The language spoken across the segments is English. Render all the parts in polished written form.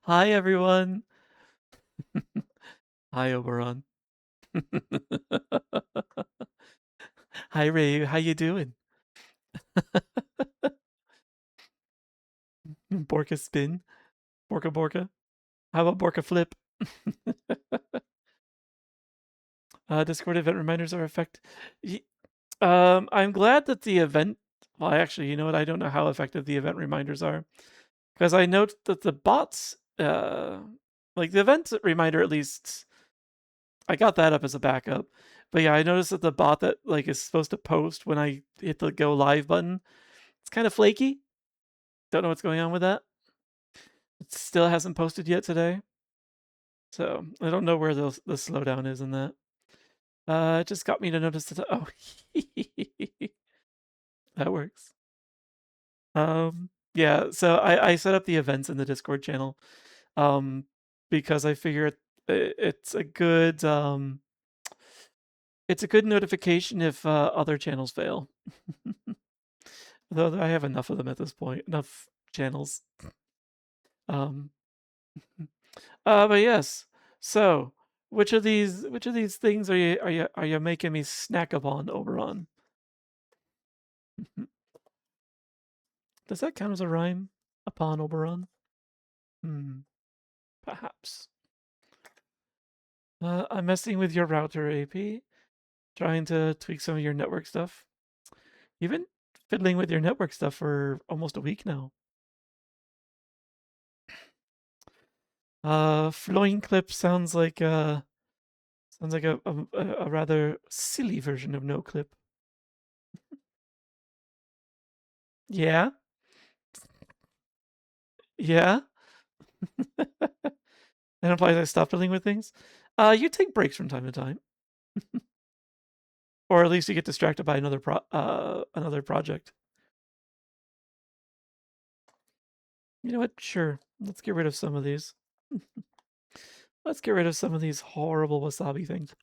Hi, everyone. Hi, Oberon. Hi, Ray. How you doing? Borka spin. Borka Borka. How about Borka flip? Discord event reminders are I'm glad that the event. Well, actually, you know what? I don't know how effective the event reminders are because I note that the bots, like the event reminder, at least I got that up as a backup. But yeah, I noticed that the bot that like is supposed to post when I hit the go live button, it's kind of flaky. Don't know what's going on with that. It still hasn't posted yet today. So I don't know where the slowdown is in that. It just got me to notice that. Oh, that works. Yeah. So I set up the events in the Discord channel, um, because I figure it's a good it's a good notification if other channels fail. Though I have enough of them at this point, enough channels. Um, but yes. So, which of these things are you making me snack upon, Oberon? Does that count as a rhyme? Upon Oberon? Hmm. Perhaps. I'm messing with your router, AP. Trying to tweak some of your network stuff. You've been fiddling with your network stuff for almost a week now. Flowing clip sounds like a rather silly version of no clip. Yeah, yeah. That implies I stop dealing with things. You take breaks from time to time, or at least you get distracted by another project. You know what? Sure. Let's get rid of some of these. Let's get rid of some of these horrible wasabi things.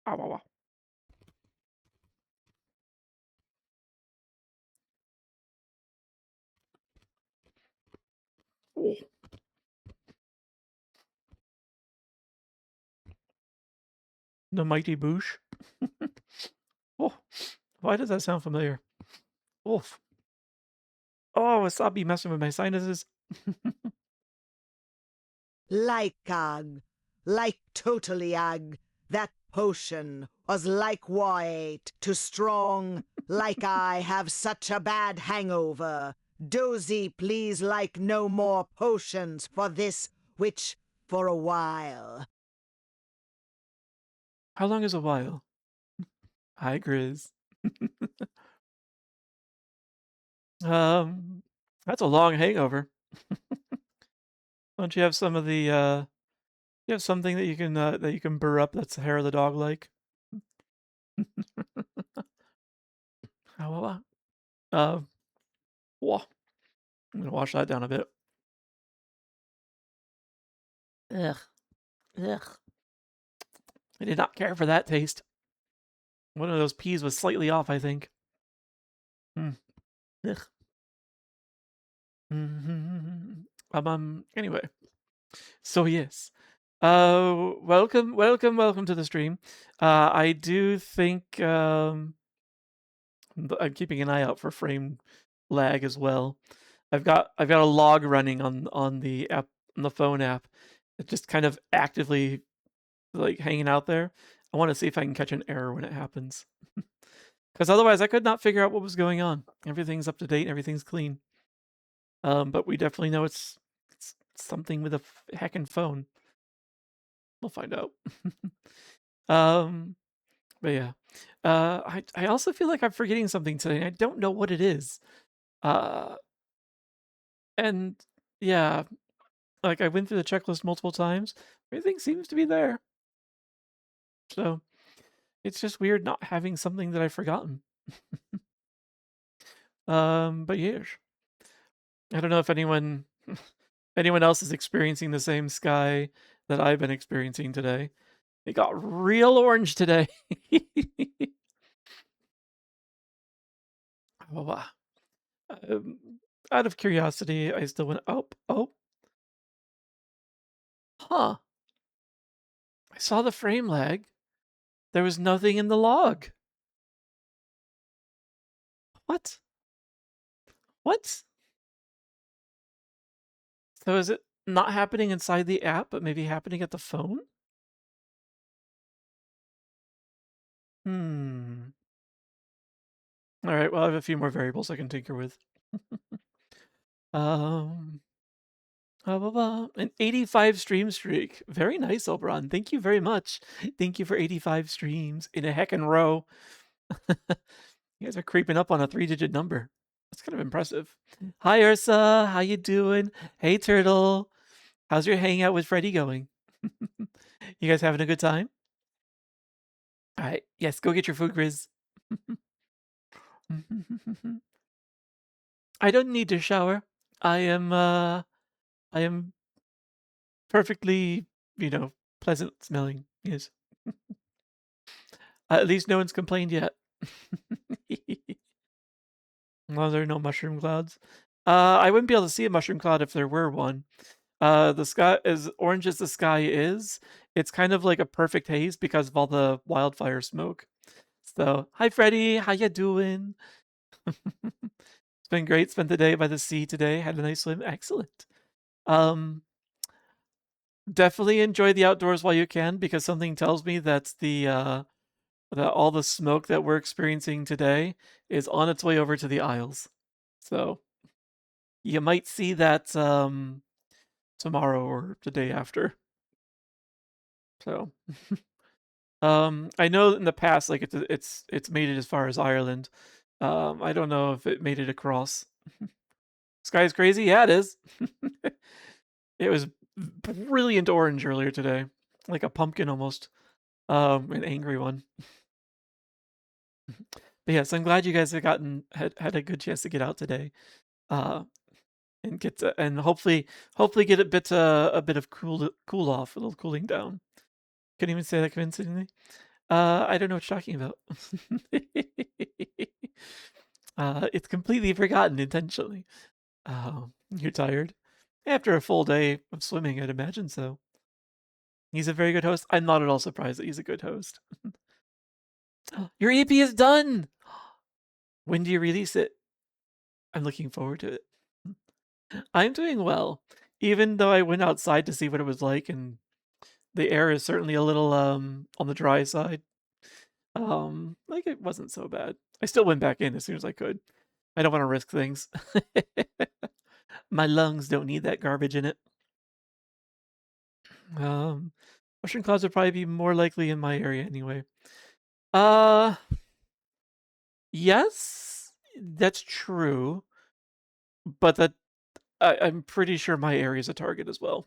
Ow, ow, ow. Oh. The mighty boosh. Oh, why does that sound familiar? Oof. Oh, wasabi messing with my sinuses. Like like totally that potion was like white to strong, like I have such a bad hangover. Dozy, please like no more potions for this, which for a while. How long is a while? Hi, Grizz. Um, that's a long hangover. Don't you have some of the you have something that you can burr up that's the hair of the dog like? How whoa. I'm gonna wash that down a bit. Ugh. Ugh. I did not care for that taste. One of those peas was slightly off, I think. Mm. Ugh. Anyway. So yes. Welcome to the stream. I do think I'm keeping an eye out for frame lag as well. I've got a log running on the app on the phone app. It's just kind of actively like hanging out there. I want to see if I can catch an error when it happens. Because otherwise I could not figure out what was going on. Everything's up to date, everything's clean. But we definitely know it's something with a heckin' phone. We'll find out. um, but yeah. I also feel like I'm forgetting something today. And I don't know what it is. Uh, and yeah, like I went through the checklist multiple times. Everything seems to be there. So it's just weird not having something that I've forgotten. But yes. I don't know if anyone else is experiencing the same sky that I've been experiencing today. It got real orange today. Oh, wow. Um, out of curiosity, I still went, oh, Huh. I saw the frame lag. There was nothing in the log. What? What? So is it not happening inside the app, but maybe happening at the phone? Hmm. All right. Well, I have a few more variables I can tinker with. um. Blah, blah, blah. An 85 stream streak. Very nice, Oberon. Thank you very much. Thank you for 85 streams in a heckin' row. You guys are creeping up on a 3-digit number. That's kind of impressive. Hi, Ursa. How you doing? Hey, Turtle. How's your hangout with Freddy going? You guys having a good time? All right. Yes, go get your food, Grizz. I don't need to shower. I am perfectly, pleasant smelling. Yes. At least no one's complained yet. Well, there are no mushroom clouds. I wouldn't be able to see a mushroom cloud if there were one. The sky, as orange as the sky is, it's kind of like a perfect haze because of all the wildfire smoke. So, hi Freddie, how you doing? It's been great. Spent the day by the sea today. Had a nice swim. Excellent. Um, Definitely enjoy the outdoors while you can because something tells me that that all the smoke that we're experiencing today is on its way over to the Isles. So you might see that tomorrow or the day after. So I know in the past, like it's made it as far as Ireland. I don't know if it made it across. Sky's crazy. Yeah, it is. It was brilliant orange earlier today, like a pumpkin almost. An angry one. But yes, I'm glad you guys have had a good chance to get out today. Uh, and get to, and hopefully get a bit of cool off, a little cooling down. Couldn't even say that convincingly. I don't know what you're talking about. It's completely forgotten intentionally. You're tired? After a full day of swimming, I'd imagine so. He's a very good host. I'm not at all surprised that he's a good host. Your EP is done! When do you release it? I'm looking forward to it. I'm doing well. Even though I went outside to see what it was like, and the air is certainly a little on the dry side. Like it wasn't so bad. I still went back in as soon as I could. I don't want to risk things. My lungs don't need that garbage in it. Um, Mushroom clouds would probably be more likely in my area anyway. Uh, yes, that's true, but I'm pretty sure my area is a target as well.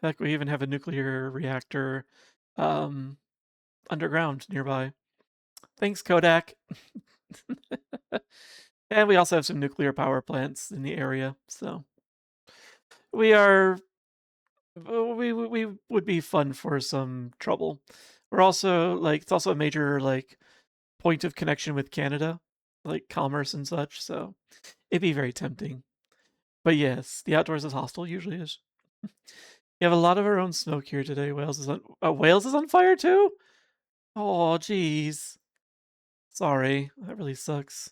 Heck, we even have a nuclear reactor um, underground nearby. Thanks, Kodak. And we also have some nuclear power plants in the area, so we are we would be fun for some trouble. We're also like it's also a major like point of connection with Canada, like commerce and such. So it'd be very tempting. But yes, the outdoors is hostile. Usually is. We have a lot of our own smoke here today. Wales is on fire too. Oh, geez. Sorry, that really sucks.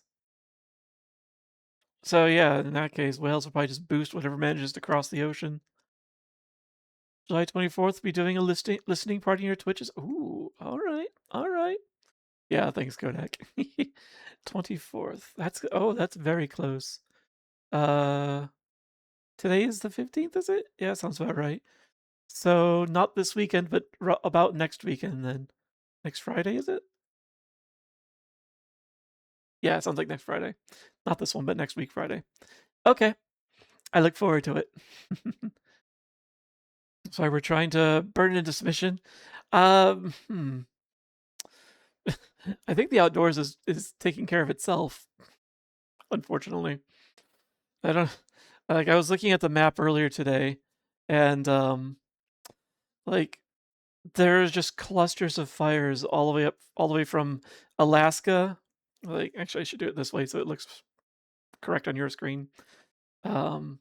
So yeah, in that case, Wales will probably just boost whatever manages to cross the ocean. July 24th, be doing a listening party on your Twitches. Ooh, all right, all right. Yeah, thanks, Kodak. 24th. That's very close. Uh, Today is the 15th, is it? Yeah, sounds about right. So not this weekend, but about next weekend then. Next Friday, is it? Yeah, it sounds like next Friday. Not this one, but next week Friday. Okay, I look forward to it. Sorry, we're trying to burn it into submission. Um, hmm. I think the outdoors is taking care of itself. Unfortunately, I don't like. I was looking at the map earlier today, and like there's just clusters of fires all the way up, all the way from Alaska. Like, actually, I should do it this way so it looks correct on your screen. Um,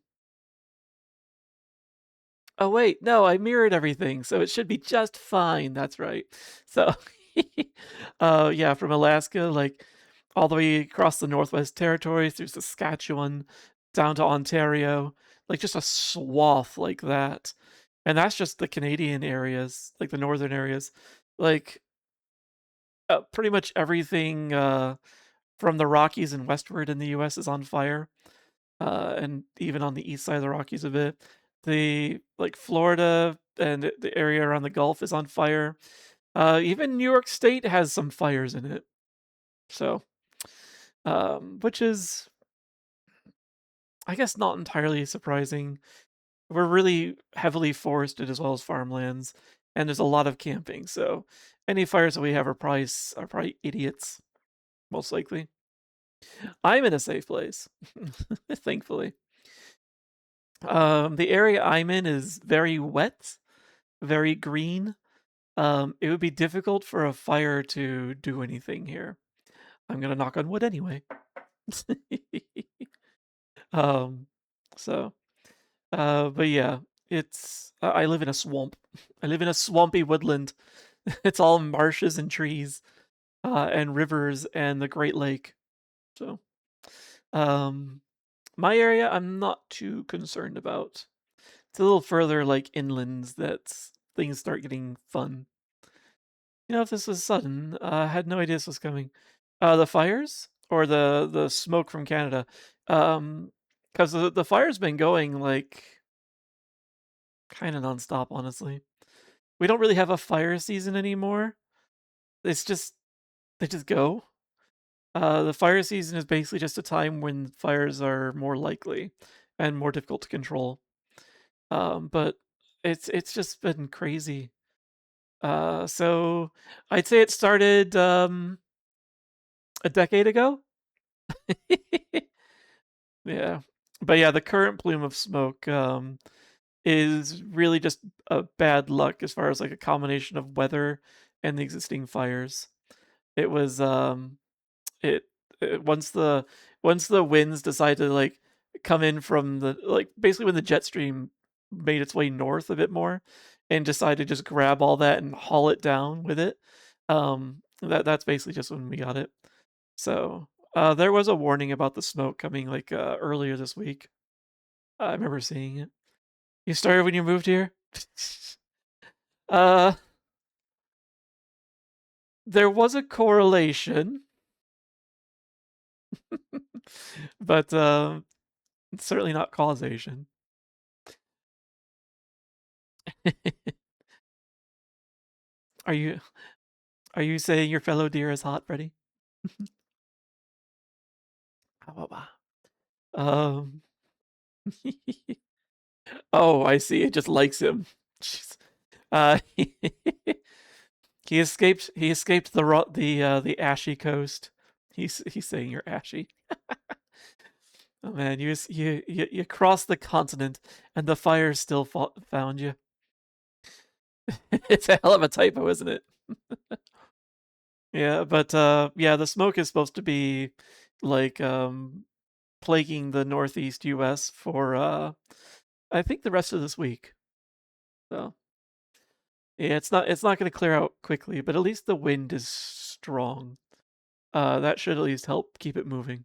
Oh wait, no, I mirrored everything, so it should be just fine. That's right. So, yeah, from Alaska, like all the way across the Northwest Territories through Saskatchewan, down to Ontario, like just a swath like that. And that's just the Canadian areas, like the northern areas. Like pretty much everything from the Rockies and westward in the U.S. is on fire, and even on the east side of the Rockies a bit. The like Florida and the area around the Gulf is on fire. Even New York State has some fires in it. So, which is, I guess, not entirely surprising. We're really heavily forested as well as farmlands, and there's a lot of camping. So, any fires that we have are probably idiots, most likely. I'm in a safe place, thankfully. The area I'm in is very wet, very green. It would be difficult for a fire to do anything here. I'm gonna knock on wood anyway. um, so, but yeah, I live in a swamp. I live in a swampy woodland. It's all marshes and trees, and rivers and the Great Lake. So, um, my area, I'm not too concerned about. It's a little further, like inlands, that things start getting fun. If this was sudden, I had no idea this was coming. The fires or the smoke from Canada, because the fire's been going like kind of nonstop. Honestly, we don't really have a fire season anymore. It's just they just go. The fire season is basically just a time when fires are more likely and more difficult to control. But it's just been crazy. So I'd say it started a decade ago. Yeah. But yeah, the current plume of smoke is really just a bad luck as far as like a combination of weather and the existing fires. It was it, it once the winds decided to like come in from the like basically when the jet stream made its way north a bit more and decided to just grab all that and haul it down with it. That's basically just when we got it. So there was a warning about the smoke coming like earlier this week. I remember seeing it. You started when you moved here? uh, there was a correlation, but certainly not causation. Are you are you saying your fellow deer is hot, Freddy? Um. Oh, I see. It just likes him. Jeez. He escaped. He escaped the ashy coast. He's saying you're ashy. Oh man, you crossed the continent and the fire still found you. It's a hell of a typo, isn't it? Yeah, but yeah, the smoke is supposed to be like plaguing the northeast US for I think the rest of this week. So yeah, it's not going to clear out quickly, but at least the wind is strong. That should at least help keep it moving.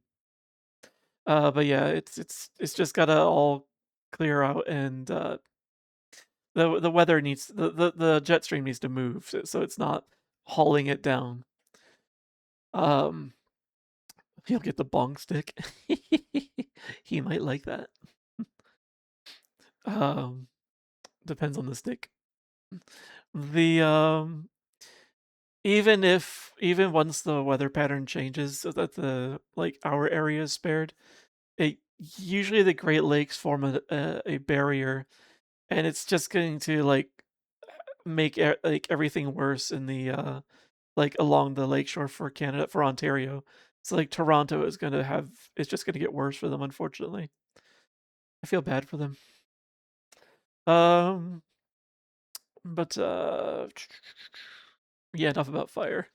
But yeah, it's just gotta all clear out, and the weather needs the jet stream needs to move, so it's not hauling it down. Um, he'll get the bong stick. He might like that. Um, depends on the stick. The even once the weather pattern changes so that the like our area is spared, it usually the Great Lakes form a barrier, and it's just going to like make like everything worse in the like along the lakeshore for Canada for Ontario. So like Toronto is going to have it's just going to get worse for them, unfortunately. I feel bad for them. Um but yeah, enough about fire.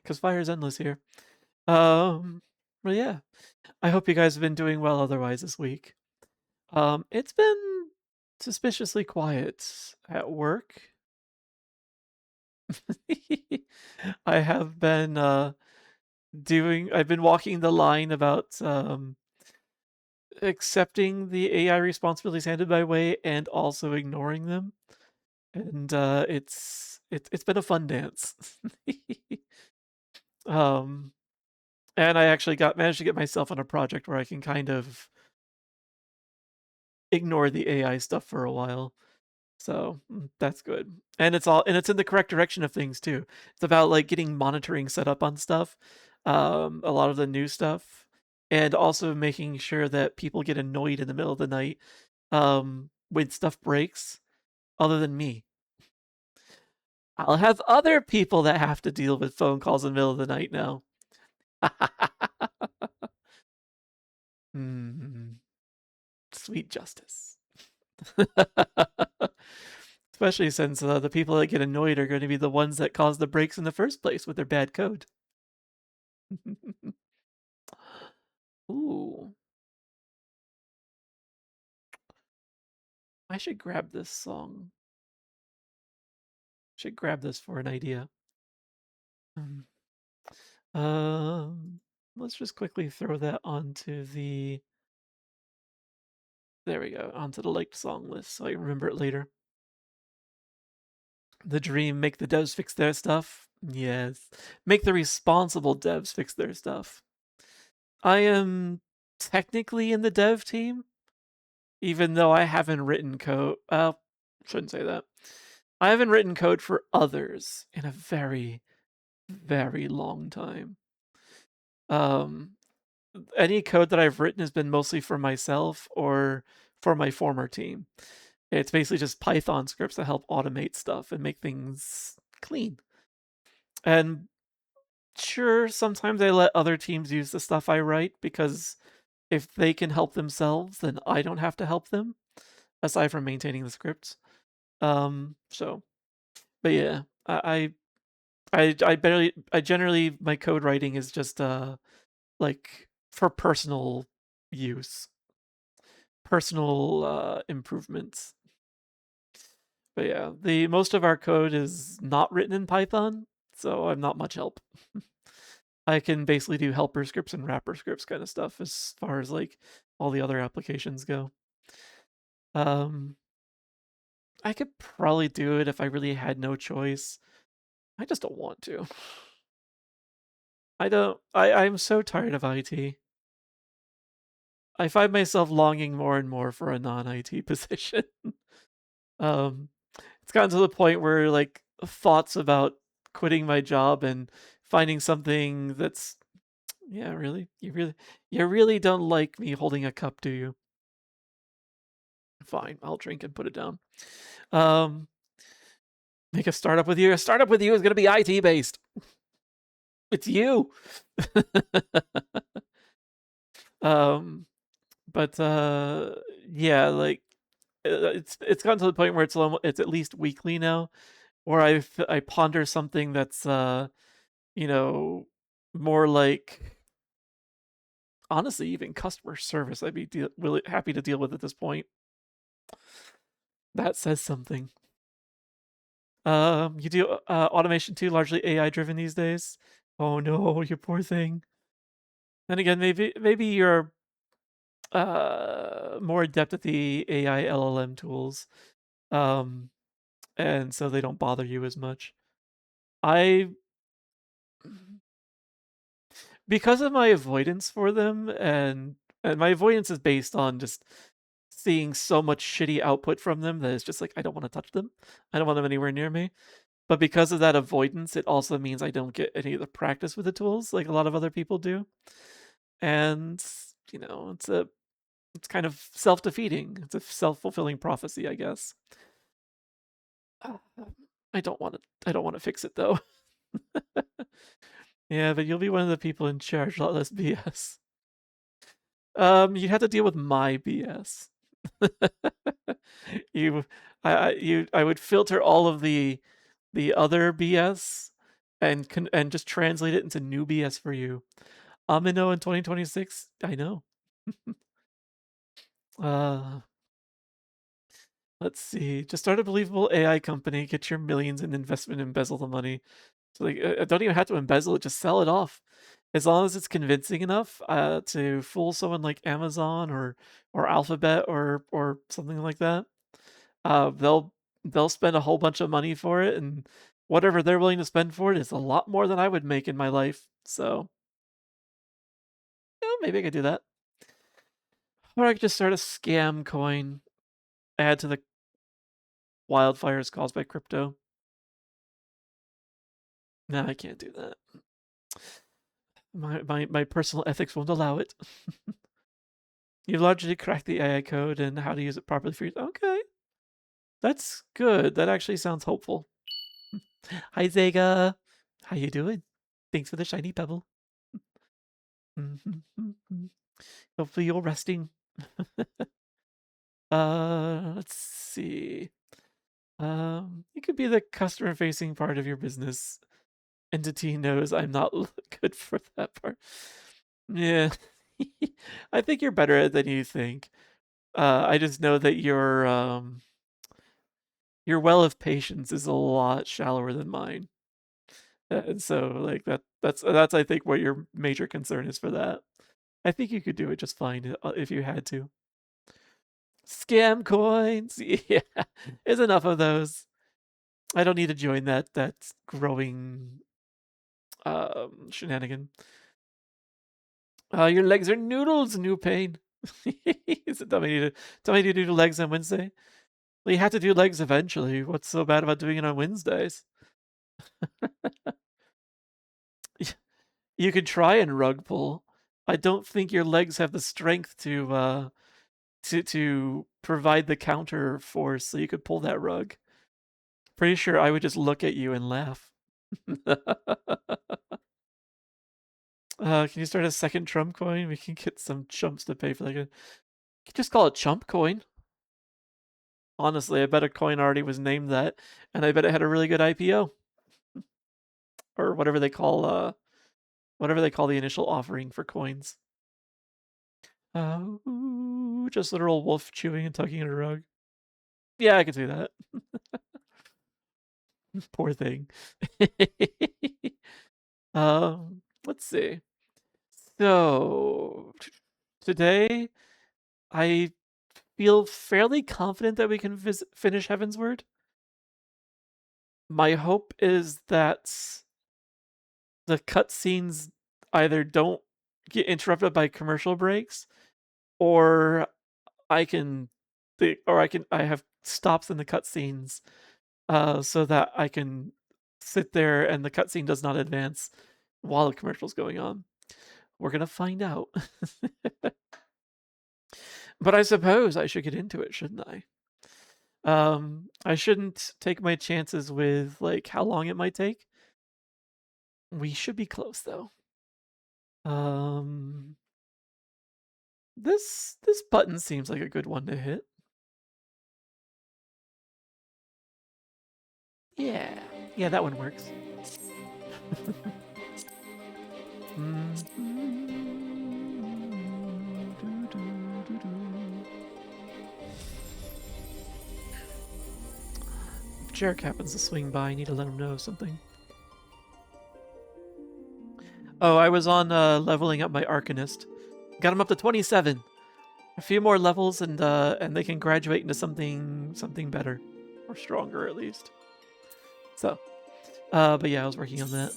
Cuz fire is endless here. Um but yeah, I hope you guys have been doing well otherwise this week. It's been suspiciously quiet at work. I have been I've been walking the line about accepting the AI responsibilities handed my way and also ignoring them. And it's been a fun dance. um and I actually got managed to get myself on a project where I can kind of ignore the AI stuff for a while. So that's good. And it's in the correct direction of things too. It's about like getting monitoring set up on stuff, a lot of the new stuff, and also making sure that people get annoyed in the middle of the night when stuff breaks, other than me. I'll have other people that have to deal with phone calls in the middle of the night now. Hmm. Sweet justice. Especially since the people that get annoyed are going to be the ones that cause the breaks in the first place with their bad code. Ooh, I should grab this song. Should grab this for an idea. Um, um, let's just quickly throw that onto the. There we go, onto the liked song list so I can remember it later. The dream, make the devs fix their stuff. Yes. Make the responsible devs fix their stuff. I am technically in the dev team, even though I haven't written code. Shouldn't say that. I haven't written code for others in a very, very long time. Um, any code that I've written has been mostly for myself or for my former team. It's basically just Python scripts that help automate stuff and make things clean. And sure, sometimes I let other teams use the stuff I write because if they can help themselves, then I don't have to help them, aside from maintaining the scripts. So, but yeah, I generally my code writing is just like for personal use, personal improvements. But yeah, the most of our code is not written in Python, so I'm not much help. I can basically do helper scripts and wrapper scripts kind of stuff as far as like all the other applications go. Um, I could probably do it if I really had no choice. I just don't want to. I don't. I'm so tired of IT. I find myself longing more and more for a non-IT position. um, it's gotten to the point where like thoughts about quitting my job and finding something that's yeah, really, you really don't like me holding a cup, do you? Fine, I'll drink and put it down. Um, make a startup with you. A startup with you is going to be IT based. It's you. um, but yeah, like it's gotten to the point where it's at least weekly now, where I ponder something that's you know more like honestly even customer service. I'd be really happy to deal with at this point. That says something. You do automation too, largely AI driven these days. Oh no, you poor thing. Then again, maybe you're more adept at the AI LLM tools, um, and so they don't bother you as much. I because of my avoidance for them, and my avoidance is based on just seeing so much shitty output from them that it's just like I don't want to touch them. I don't want them anywhere near me. But because of that avoidance, it also means I don't get any of the practice with the tools like a lot of other people do. And it's kind of self-defeating. It's a self-fulfilling prophecy, I guess. Uh, I don't want to fix it though. Yeah, but you'll be one of the people in charge, a lot less BS. You have to deal with my BS. you I would filter all of the other BS and just translate it into new BS for you. Amino in 2026, I know. Uh Let's see. Just start a believable AI company. Get your millions in investment, embezzle the money. So like, don't even have to embezzle it. Just sell it off, as long as it's convincing enough to fool someone like Amazon or Alphabet or something like that. They'll spend a whole bunch of money for it, and whatever they're willing to spend for it is a lot more than I would make in my life. So, yeah, maybe I could do that. Or I could just start a scam coin, add to the wildfires caused by crypto. No, I can't do that. My personal ethics won't allow it. You've largely cracked the AI code and how to use it properly for you. Okay, that's good. That actually sounds hopeful. Hi, Zega. How you doing? Thanks for the shiny pebble. Hopefully you're resting. Let's see. It could be the customer-facing part of your business. Entity knows I'm not good for that part. Yeah. I think you're better at it than you think. I just know that your well of patience is a lot shallower than mine. And so like that's I think what your major concern is for that. I think you could do it just fine if you had to. Scam coins. Yeah. There's enough of those. I don't need to join that growing shenanigan. Your legs are noodles, new pain. Is it tell me to do legs on Wednesday? Well, you have to do legs eventually. What's so bad about doing it on Wednesdays? You could try and rug pull. I don't think your legs have the strength to provide the counter force, so you could pull that rug. Pretty sure I would just look at you and laugh. Can you start a second Trump coin? We can get some chumps to pay for that. You could just call it Chump Coin. Honestly, I bet a coin already was named that, and I bet it had a really good IPO. Or whatever they call the initial offering for coins. Just literal wolf chewing and tugging at a rug. Yeah, I could see that. Poor thing. Let's see. So today, I feel fairly confident that we can finish Heavensward. My hope is that the cutscenes either don't get interrupted by commercial breaks, or I have stops in the cutscenes, so that I can sit there and the cutscene does not advance while the commercial's going on. We're gonna find out. But I suppose I should get into it, shouldn't I? I shouldn't take my chances with like how long it might take. We should be close though. Um, this button seems like a good one to hit. Yeah, yeah, that one works. If Jarek happens to swing by, I need to let him know something. Oh, I was on leveling up my Arcanist. Got him up to 27. A few more levels and they can graduate into something better. Or stronger at least. So but yeah, I was working on that.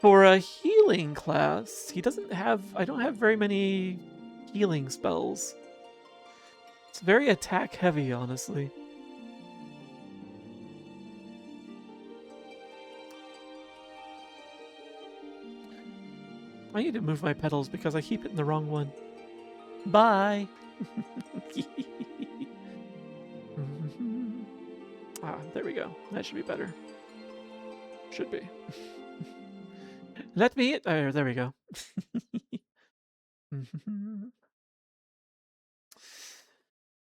For a healing class, I don't have very many healing spells. It's very attack heavy, honestly. I need to move my pedals because I keep hitting the wrong one. Bye! There we go. That should be better. Should be. Let me... Oh, there we go.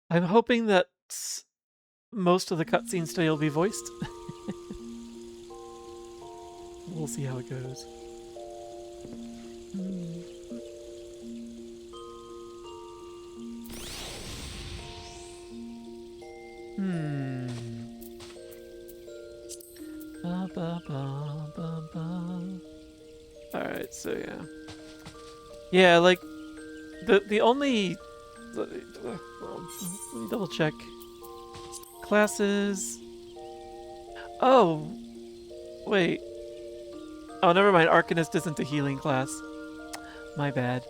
I'm hoping that most of the cutscenes today will be voiced. We'll see how it goes. Hmm. Ba, ba, ba, ba, ba. Alright, so yeah. Yeah, like, the only... Let me double check. Classes... Oh! Wait. Oh, never mind. Arcanist isn't a healing class. My bad.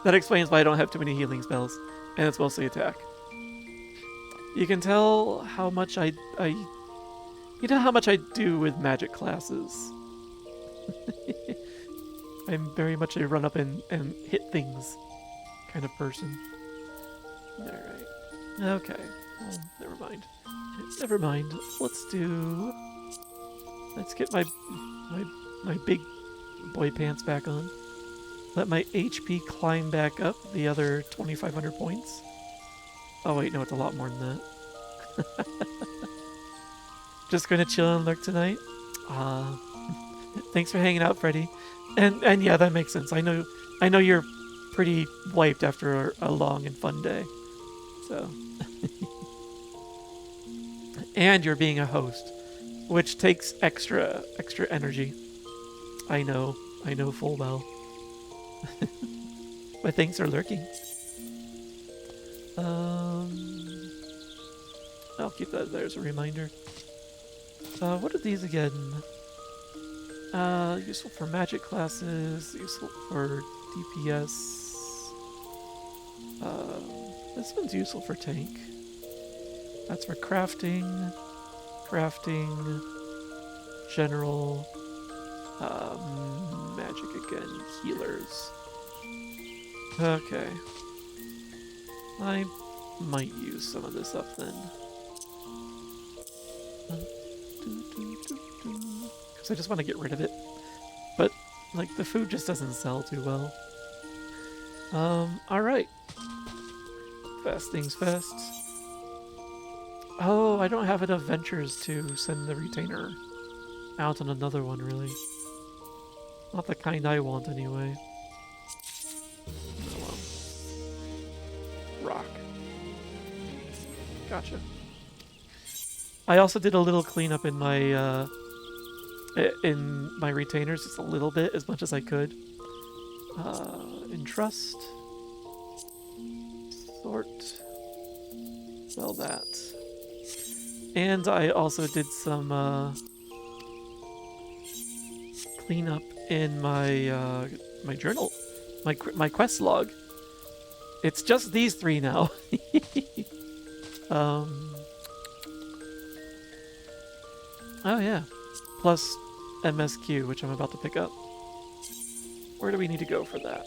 That explains why I don't have too many healing spells. And it's mostly attack. You can tell how much I you know how much I do with magic classes. I'm very much a run up and hit things kind of person. Alright. Okay. Well, never mind. Never mind. Let's get my big boy pants back on. Let my HP climb back up the other 2,500 points. Oh wait, no, it's a lot more than that. Just gonna chill and lurk tonight. Thanks for hanging out, Freddy. And yeah, that makes sense. I know you're pretty wiped after a long and fun day. So and you're being a host, which takes extra energy. I know full well. But thanks for lurking. I'll keep that there as a reminder. What are these again? Useful for magic classes, useful for DPS. This one's useful for tank. That's for crafting, general, magic again, healers. Okay. I might use some of this up then. Because I just want to get rid of it. But, like, the food just doesn't sell too well. Alright. Fast things fast. Oh, I don't have enough ventures to send the retainer out on another one, really. Not the kind I want, anyway. Oh well. Rock. Gotcha. I also did a little cleanup in my retainers, just a little bit, as much as I could. Entrust. Sort. Sell that. And I also did some cleanup in my my journal, my quest log. It's just these three now. Oh yeah, plus MSQ, which I'm about to pick up. Where do we need to go for that?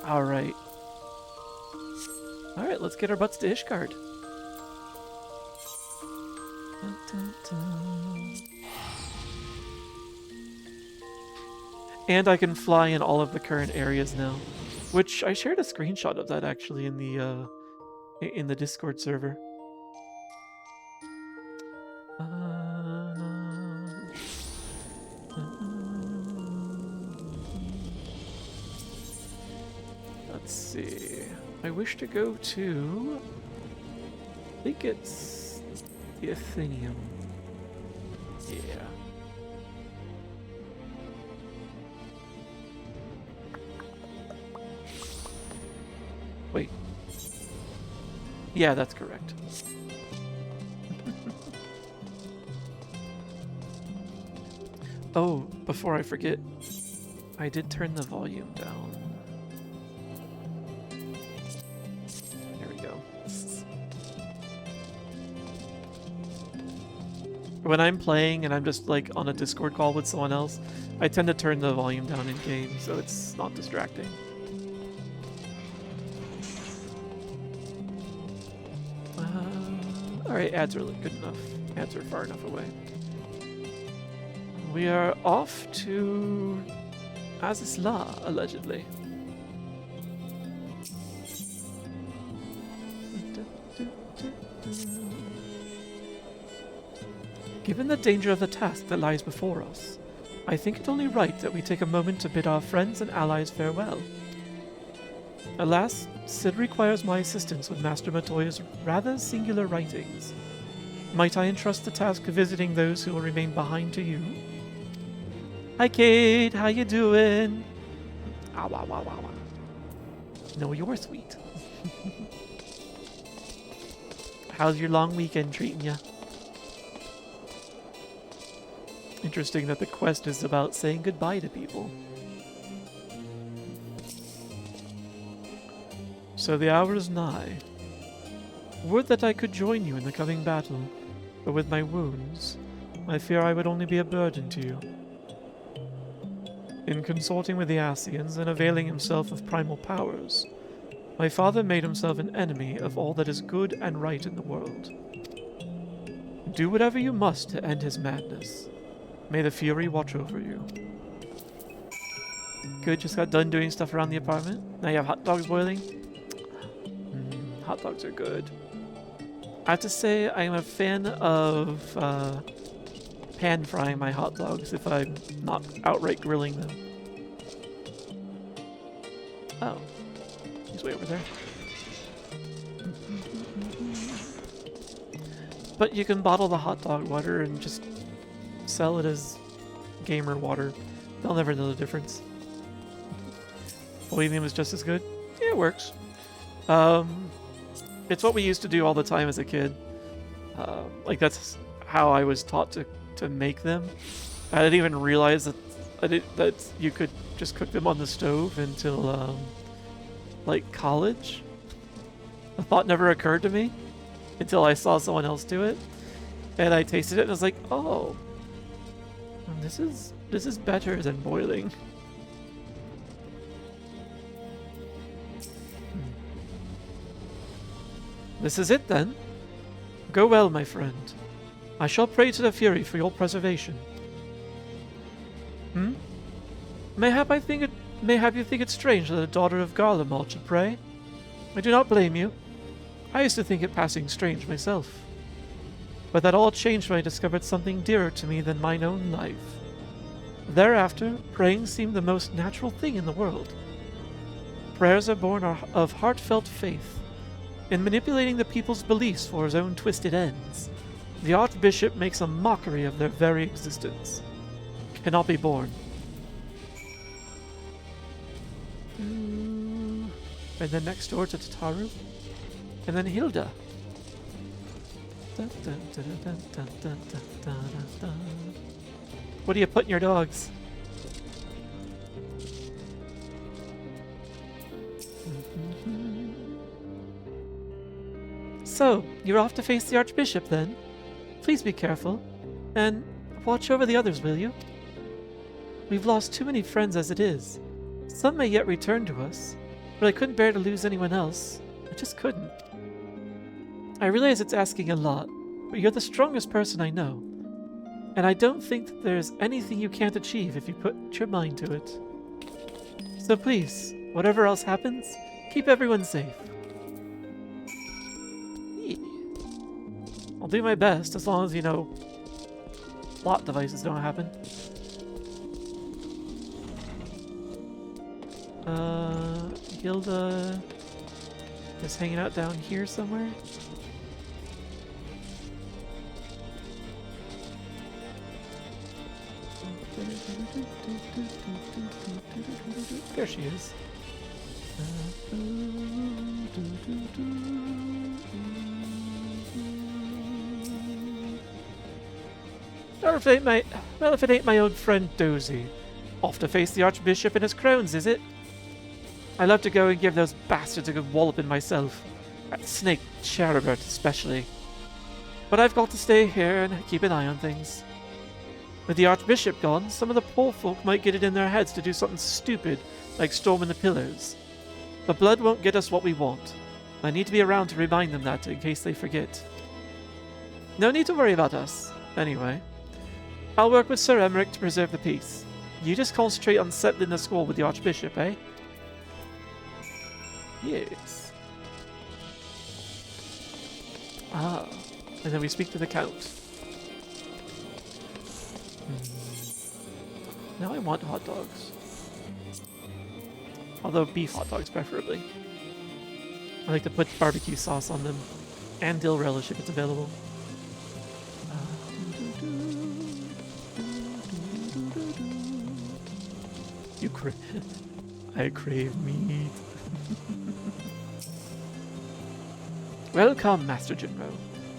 Alright. Alright, let's get our butts to Ishgard. Dun, dun, dun. And I can fly in all of the current areas now, which I shared a screenshot of that actually in the Discord server. Let's see. I wish to go to... I think it's the Athenium. Yeah. Wait. Yeah, that's correct. Oh, before I forget, I did turn the volume down. There we go. When I'm playing and I'm just like on a Discord call with someone else, I tend to turn the volume down in game so it's not distracting. Alright, ads are good enough. Ads are far enough away. We are off to Azys Lla, allegedly. Given the danger of the task that lies before us, I think it only right that we take a moment to bid our friends and allies farewell. Alas, Sid requires my assistance with Master Matoya's rather singular writings. Might I entrust the task of visiting those who will remain behind to you? Hi, Kate. How you doing? Ow, ow, ow, ow, ow. No, you're sweet. How's your long weekend treating ya? Interesting that the quest is about saying goodbye to people. So the hour is nigh. Would that I could join you in the coming battle, but with my wounds, I fear I would only be a burden to you. In consorting with the Ascians and availing himself of primal powers, my father made himself an enemy of all that is good and right in the world. Do whatever you must to end his madness. May the Fury watch over you. Good, just got done doing stuff around the apartment. Now you have hot dogs boiling. Hot dogs are good. I have to say I'm a fan of pan frying my hot dogs if I'm not outright grilling them. Oh. He's way over there. But you can bottle the hot dog water and just sell it as gamer water. They'll never know the difference. Boiling them is just as good. Yeah, it works. It's what we used to do all the time as a kid. Like that's how I was taught to make them. I didn't even realize that you could just cook them on the stove until like college. The thought never occurred to me until I saw someone else do it, and I tasted it and I was like, oh, this is better than boiling. This is it, then. Go well, my friend. I shall pray to the Fury for your preservation. Mayhap you think it strange that a daughter of Garlemald should pray? I do not blame you. I used to think it passing strange myself. But that all changed when I discovered something dearer to me than mine own life. Thereafter, praying seemed the most natural thing in the world. Prayers are born of heartfelt faith. In manipulating the people's beliefs for his own twisted ends, the Archbishop makes a mockery of their very existence. Cannot be borne. And then next door to Tataru, and then Hilda. What do you put in your dogs? So, you're off to face the Archbishop, then? Please be careful, and watch over the others, will you? We've lost too many friends as it is. Some may yet return to us, but I couldn't bear to lose anyone else. I just couldn't. I realize it's asking a lot, but you're the strongest person I know, and I don't think that there's anything you can't achieve if you put your mind to it. So please, whatever else happens, keep everyone safe. I'll do my best, as long as, plot devices don't happen. Hilda is hanging out down here somewhere. There she is. Or if it ain't my old friend Dozy. Off to face the Archbishop and his crowns, is it? I love to go and give those bastards a good walloping myself. That snake Cherubert especially. But I've got to stay here and keep an eye on things. With the Archbishop gone, some of the poor folk might get it in their heads to do something stupid, like storming the pillars. But blood won't get us what we want. I need to be around to remind them that, in case they forget. No need to worry about us, anyway. I'll work with Sir Emmerich to preserve the peace. You just concentrate on settling the score with the Archbishop, eh? Yes. Ah, and then we speak to the Count. Now I want hot dogs. Although beef hot dogs preferably. I like to put barbecue sauce on them. And dill relish if it's available. You crave... I crave meat. Welcome, Master Jinro.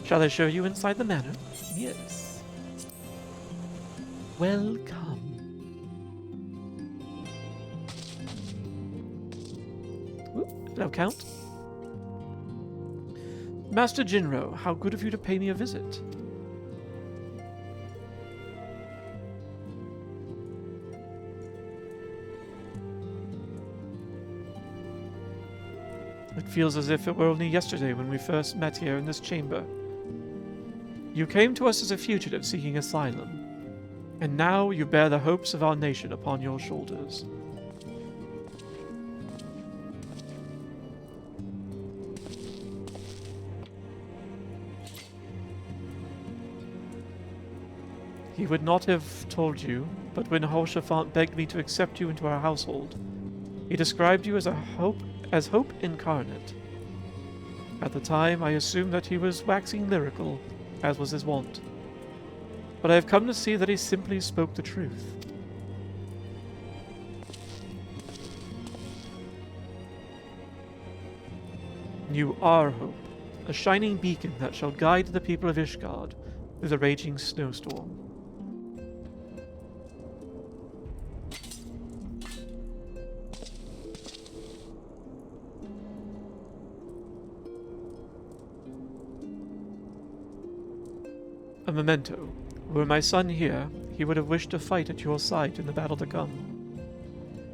Shall I show you inside the manor? Yes. Welcome. Hello, Count. Master Jinro, how good of you to pay me a visit. It feels as if it were only yesterday when we first met here in this chamber. You came to us as a fugitive seeking asylum, and now you bear the hopes of our nation upon your shoulders. He would not have told you, but when Hoshafant begged me to accept you into our household, he described you as hope incarnate. At the time, I assumed that he was waxing lyrical, as was his wont. But I have come to see that he simply spoke the truth. You are hope, a shining beacon that shall guide the people of Ishgard through the raging snowstorm. A memento. Were my son here, he would have wished to fight at your side in the battle to come.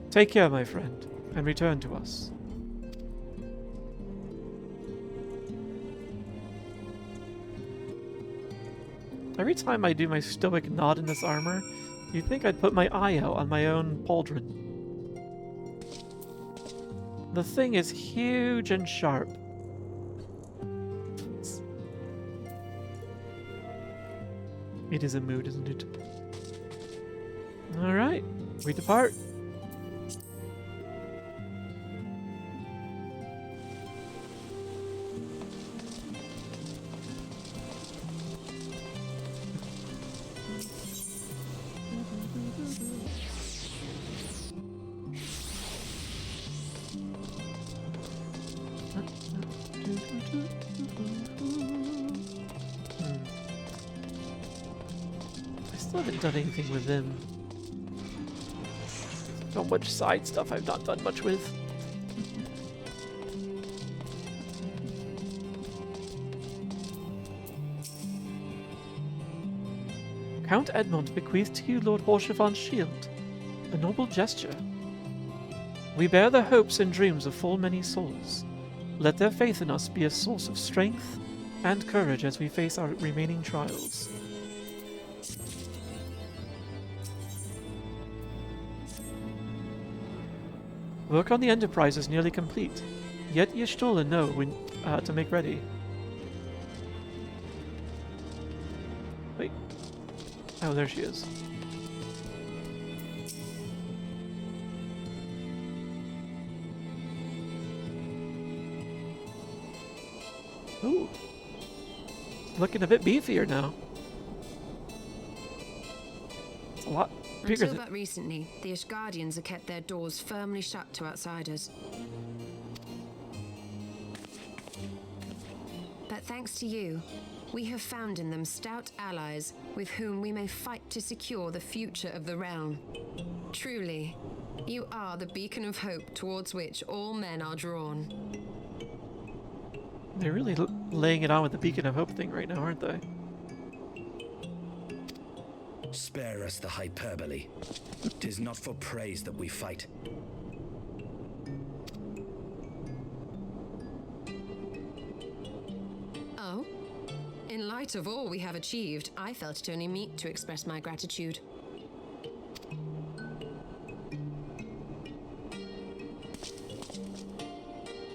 Take care, my friend, and return to us. Every time I do my stoic nod in this armor, you'd think I'd put my eye out on my own pauldron. The thing is huge and sharp. It is a mood, isn't it? Alright, we depart. I haven't done anything with them. So much side stuff I've not done much with. Count Edmond bequeathed to you Lord Horshavant's shield. A noble gesture. We bear the hopes and dreams of full many souls. Let their faith in us be a source of strength and courage as we face our remaining trials. Work on the Enterprise is nearly complete, yet Y'shtola know when to make ready. Wait. Oh, there she is. Ooh. Looking a bit beefier now. It's a lot bigger Until but recently, the Ishgardians have kept their doors firmly shut to outsiders. But thanks to you, we have found in them stout allies with whom we may fight to secure the future of the realm. Truly, you are the beacon of hope towards which all men are drawn. They're really laying it on with the Beacon of Hope thing right now, aren't they? Spare us the hyperbole. 'Tis not for praise that we fight. Oh? In light of all we have achieved, I felt it only meet to express my gratitude.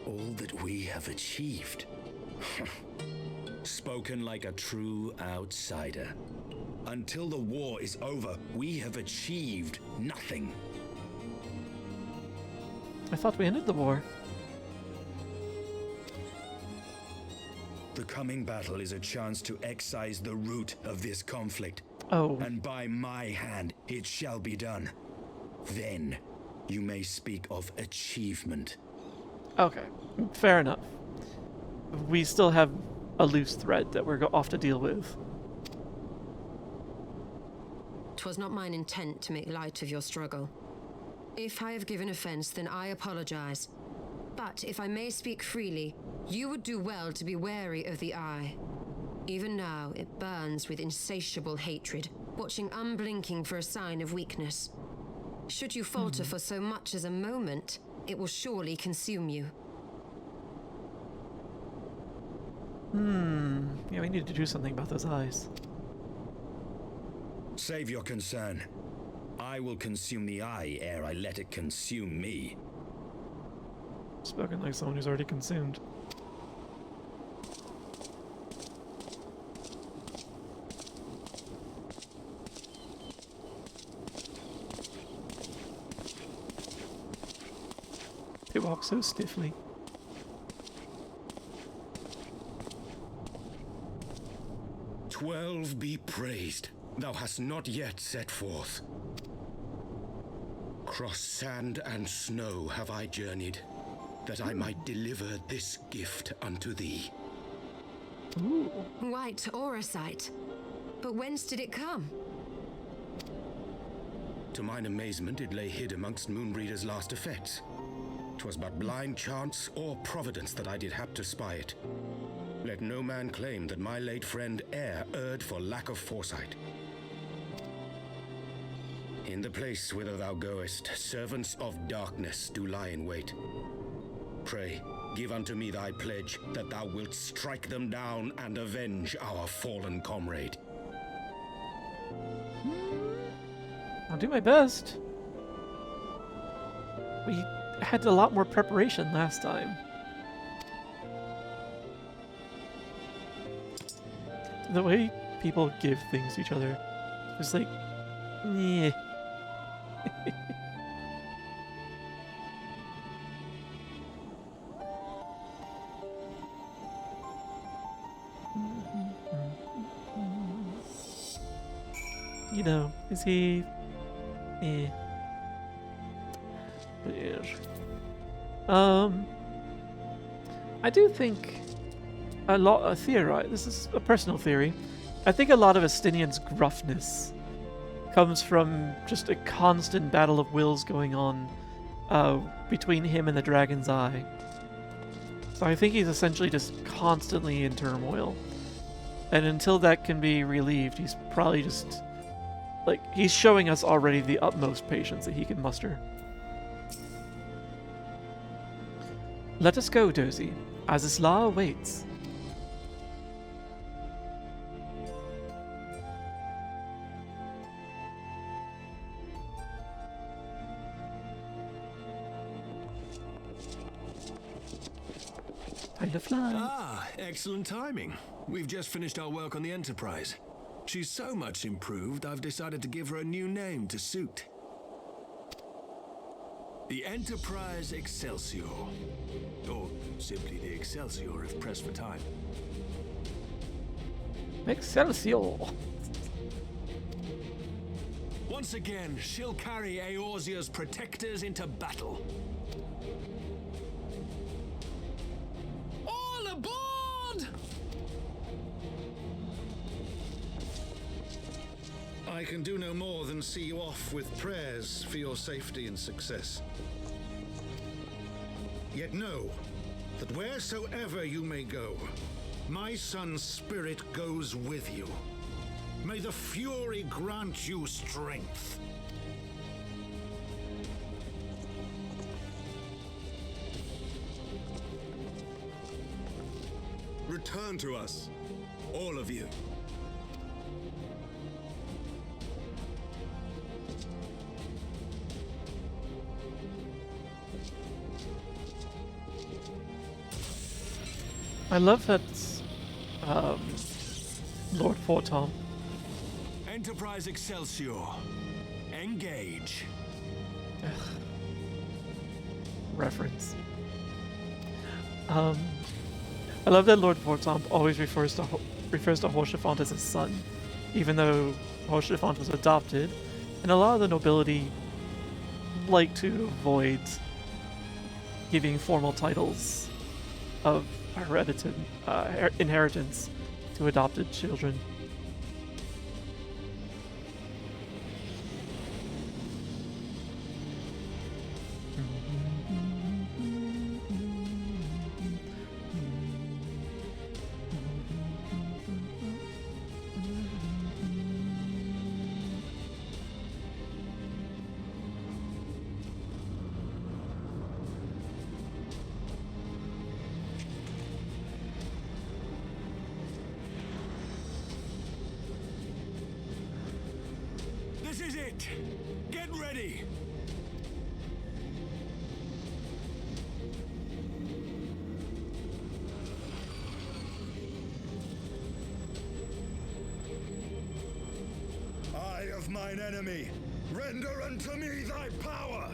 All that we have achieved. Spoken like a true outsider. Until the war is over, we have achieved nothing. I thought we ended the war. The coming battle is a chance to excise the root of this conflict. Oh. And by my hand it shall be done. Then you may speak of achievement. Okay. Fair enough. We still have a loose thread that we're off to deal with. 'Twas not mine intent to make light of your struggle. If I have given offense, then I apologize. But if I may speak freely, you would do well to be wary of the eye. Even now, it burns with insatiable hatred, watching unblinking for a sign of weakness. Should you falter for so much as a moment, it will surely consume you. Yeah, we need to do something about those eyes. Save your concern. I will consume the eye ere I let it consume me. Spoken like someone who's already consumed. They walk so stiffly. "12 be praised. Thou hast not yet set forth. Cross sand and snow have I journeyed, that I might deliver this gift unto thee." Ooh. White Orosite. But whence did it come? To mine amazement, it lay hid amongst Moonbreeder's last effects. 'Twas but blind chance or providence that I did hap to spy it. Let no man claim that my late friend erred for lack of foresight. In the place whither thou goest, servants of darkness do lie in wait. Pray, give unto me thy pledge that thou wilt strike them down and avenge our fallen comrade. I'll do my best. We had a lot more preparation last time. The way people give things to each other is like, yeah. You know, is he? Eh. Weird. I do think a theory. This is a personal theory. I think a lot of Estinian's gruffness comes from just a constant battle of wills going on between him and the Dragon's Eye. So I think he's essentially just constantly in turmoil. And until that can be relieved, he's probably just... like, he's showing us already the utmost patience that he can muster. Let us go, Dozy. Azys Lla awaits. Time to fly. Ah, excellent timing. We've just finished our work on the Enterprise. She's so much improved, I've decided to give her a new name to suit. The Enterprise Excelsior. Or simply the Excelsior if pressed for time. Excelsior. Once again, she'll carry Eorzea's protectors into battle. All aboard! I can do no more than see you off with prayers for your safety and success. Yet know that wheresoever you may go, my son's spirit goes with you. May the Fury grant you strength. Return to us, all of you. I love that Lord Fortom. Enterprise Excelsior. Engage. reference. I love that Lord Vortomp always refers to Hoshifant as his son, even though Hoshifant was adopted, and a lot of the nobility like to avoid giving formal titles of inheritance to adopted children. This is it! Get ready! Eye of mine enemy, render unto me thy power!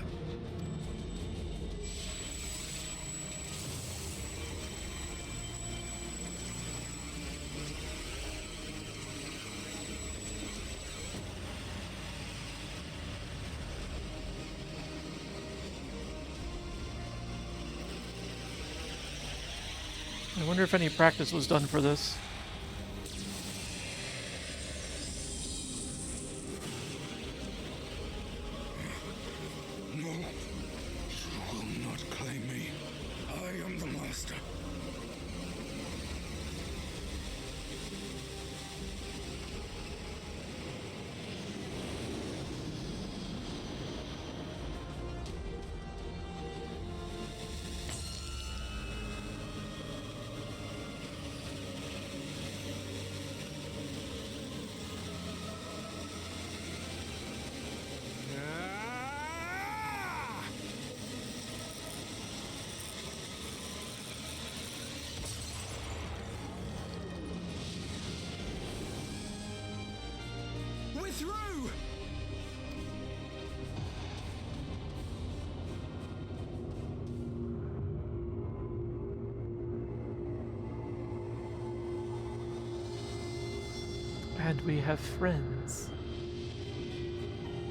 I wonder if any practice was done for this. No, you will not claim me. I am the master. We're through! And we have friends.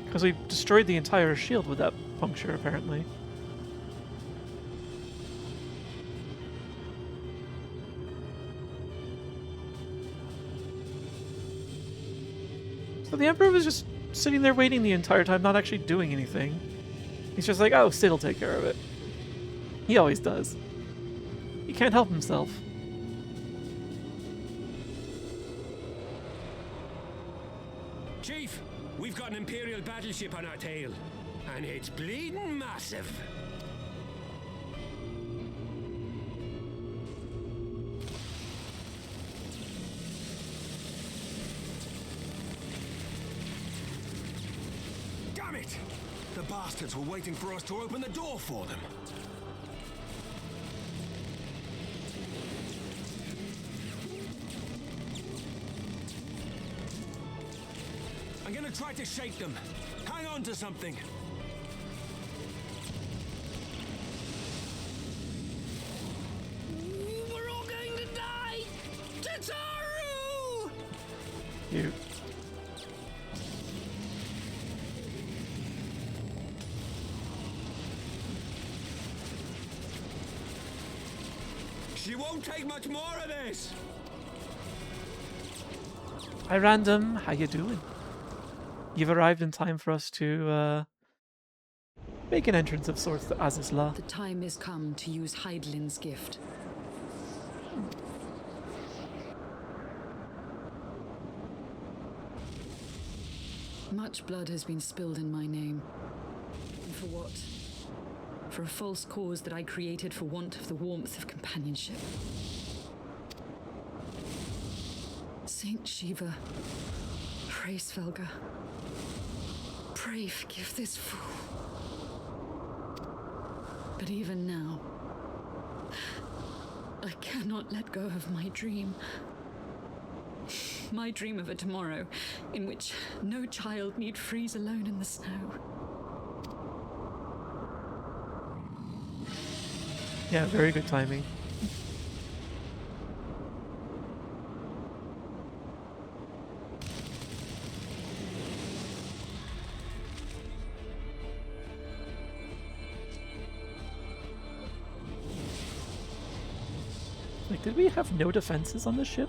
Because we destroyed the entire shield with that puncture, apparently. So the Emperor was just sitting there waiting the entire time, not actually doing anything. He's just like, oh, Sid'll take care of it. He always does. He can't help himself. Chief, we've got an Imperial battleship on our tail, and it's bleeding massive. Damn it! The bastards were waiting for us to open the door for them. I'm gonna try to shake them. Hang on to something. We're all going to die! Tataru! You. She won't take much more of this! Hi, Random. How you doing? You've arrived in time for us to make an entrance of sorts to Azys Lla. The time is come to use Hydaelyn's gift. Much blood has been spilled in my name. And for what? For a false cause that I created for want of the warmth of companionship. Saint Shiva, pray Svelga, pray forgive this fool. But even now, I cannot let go of my dream. My dream of a tomorrow in which no child need freeze alone in the snow. Yeah, very good timing. Like, did we have no defenses on this ship?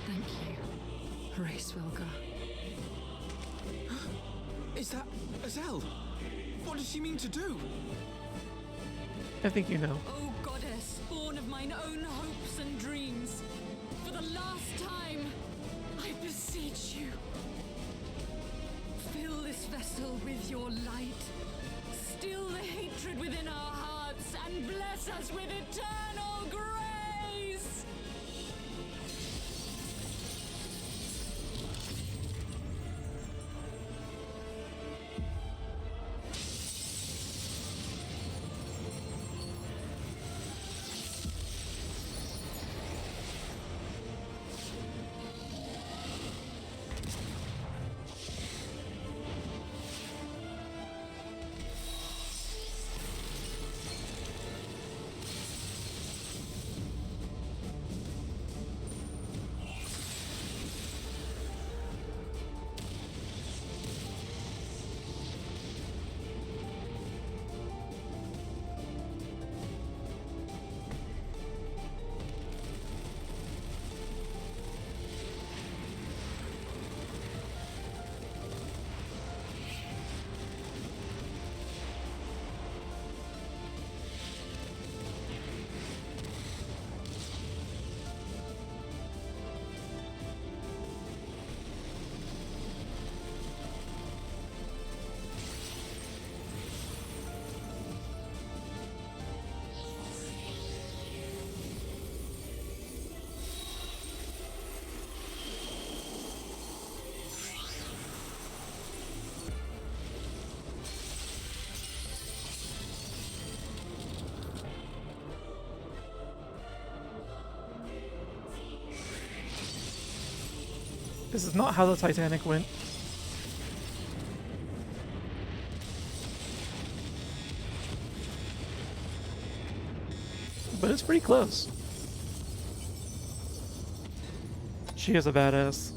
Thank you, Racevelga. Is that Azys? What does she mean to do? I think you know. O goddess, born of mine own hopes and dreams, for the last time, I beseech you, fill this vessel with your light, still the hatred within our hearts, and bless us with eternal grace! This is not how the Titanic went. But it's pretty close. She is a badass.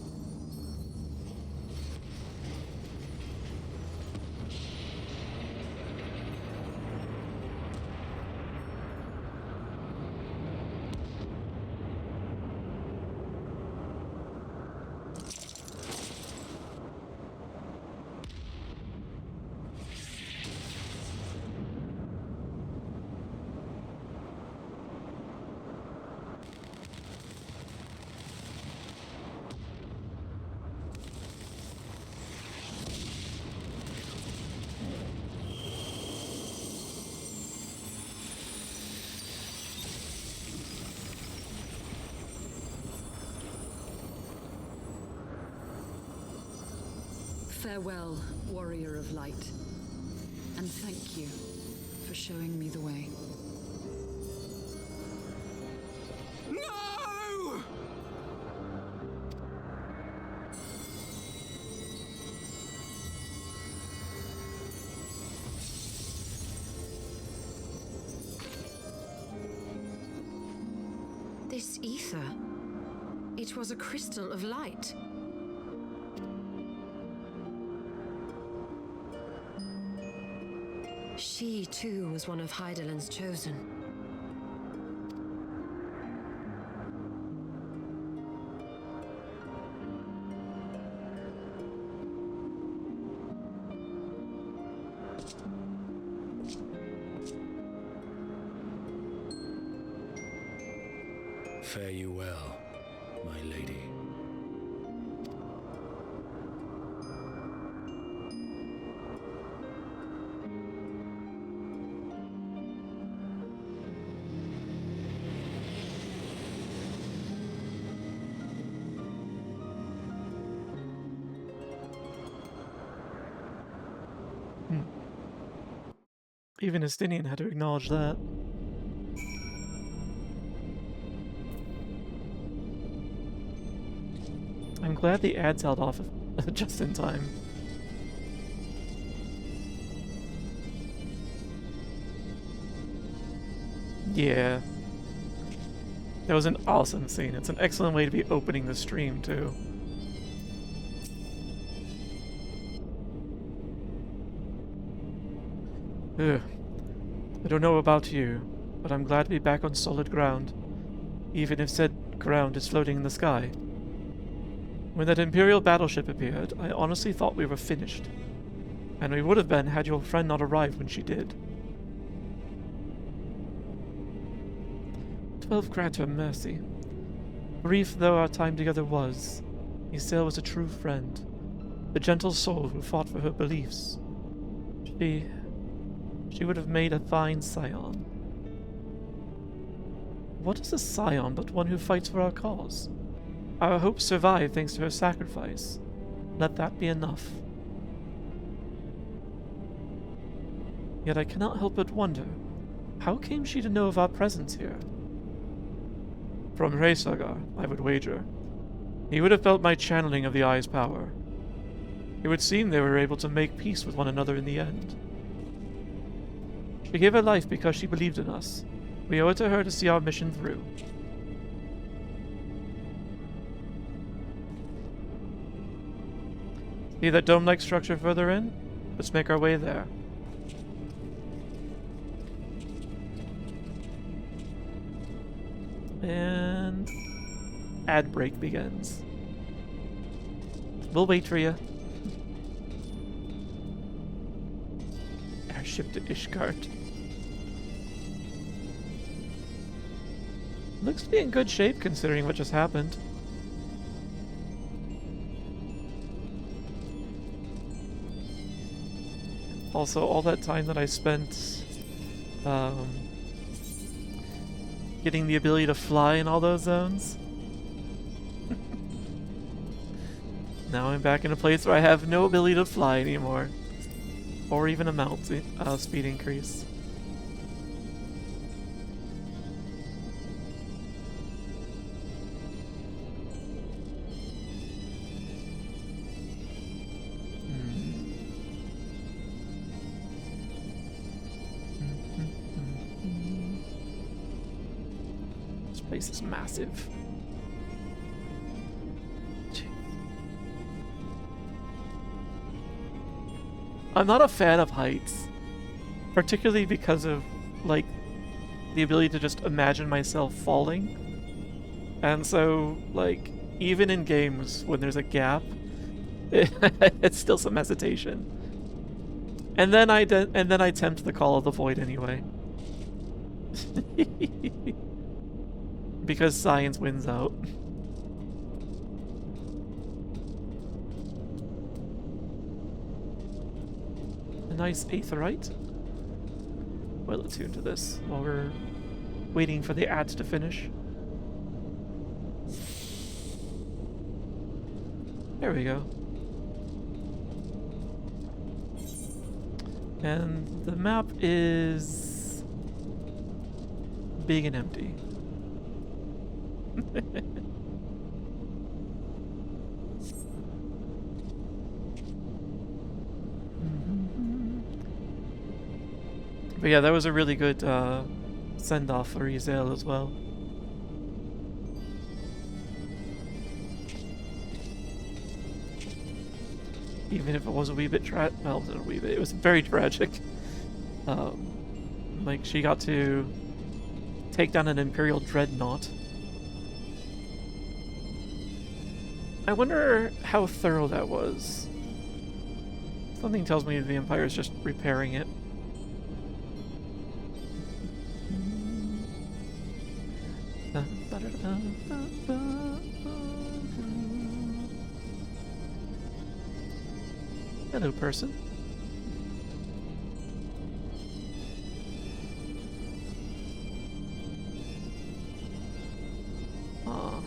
Farewell, warrior of light, and thank you for showing me the way. No! This ether. It was a crystal of light. She, too, was one of Hydaelyn's chosen. Fare you well, my lady. Even Estinian had to acknowledge that. I'm glad the ads held off just in time. Yeah. That was an awesome scene. It's an excellent way to be opening the stream, too. Ugh. I don't know about you, but I'm glad to be back on solid ground, even if said ground is floating in the sky. When that Imperial battleship appeared, I honestly thought we were finished. And we would have been had your friend not arrived when she did. 12 grant her mercy. Brief though our time together was, Azys was a true friend, a gentle soul who fought for her beliefs. She would have made a fine scion. What is a scion but one who fights for our cause? Our hopes survive thanks to her sacrifice. Let that be enough. Yet I cannot help but wonder, how came she to know of our presence here? From Rhaesagar, I would wager. He would have felt my channeling of the Eye's power. It would seem they were able to make peace with one another in the end. She gave her life because she believed in us. We owe it to her to see our mission through. See that dome-like structure further in? Let's make our way there. And ad break begins. We'll wait for you. Airship to Ishgard. Looks to be in good shape considering what just happened. Also, all that time that I spent getting the ability to fly in all those zones. Now I'm back in a place where I have no ability to fly anymore. Or even a mount speed increase. This place is massive. I'm not a fan of heights, particularly because of, like, the ability to just imagine myself falling. And so, like, even in games when there's a gap, it's still some hesitation. And then I tempt the call of the void anyway. Because science wins out. A nice aetherite. Well attuned to this while we're waiting for the ads to finish. There we go. And the map is big and empty. But yeah, that was a really good send-off for Azys Lla as well. Even if it was a wee bit well, it wasn't a wee bit, it was very tragic. Like, she got to take down an Imperial dreadnought. I wonder how thorough that was. Something tells me the Empire's just repairing it. Hello, person. Aw.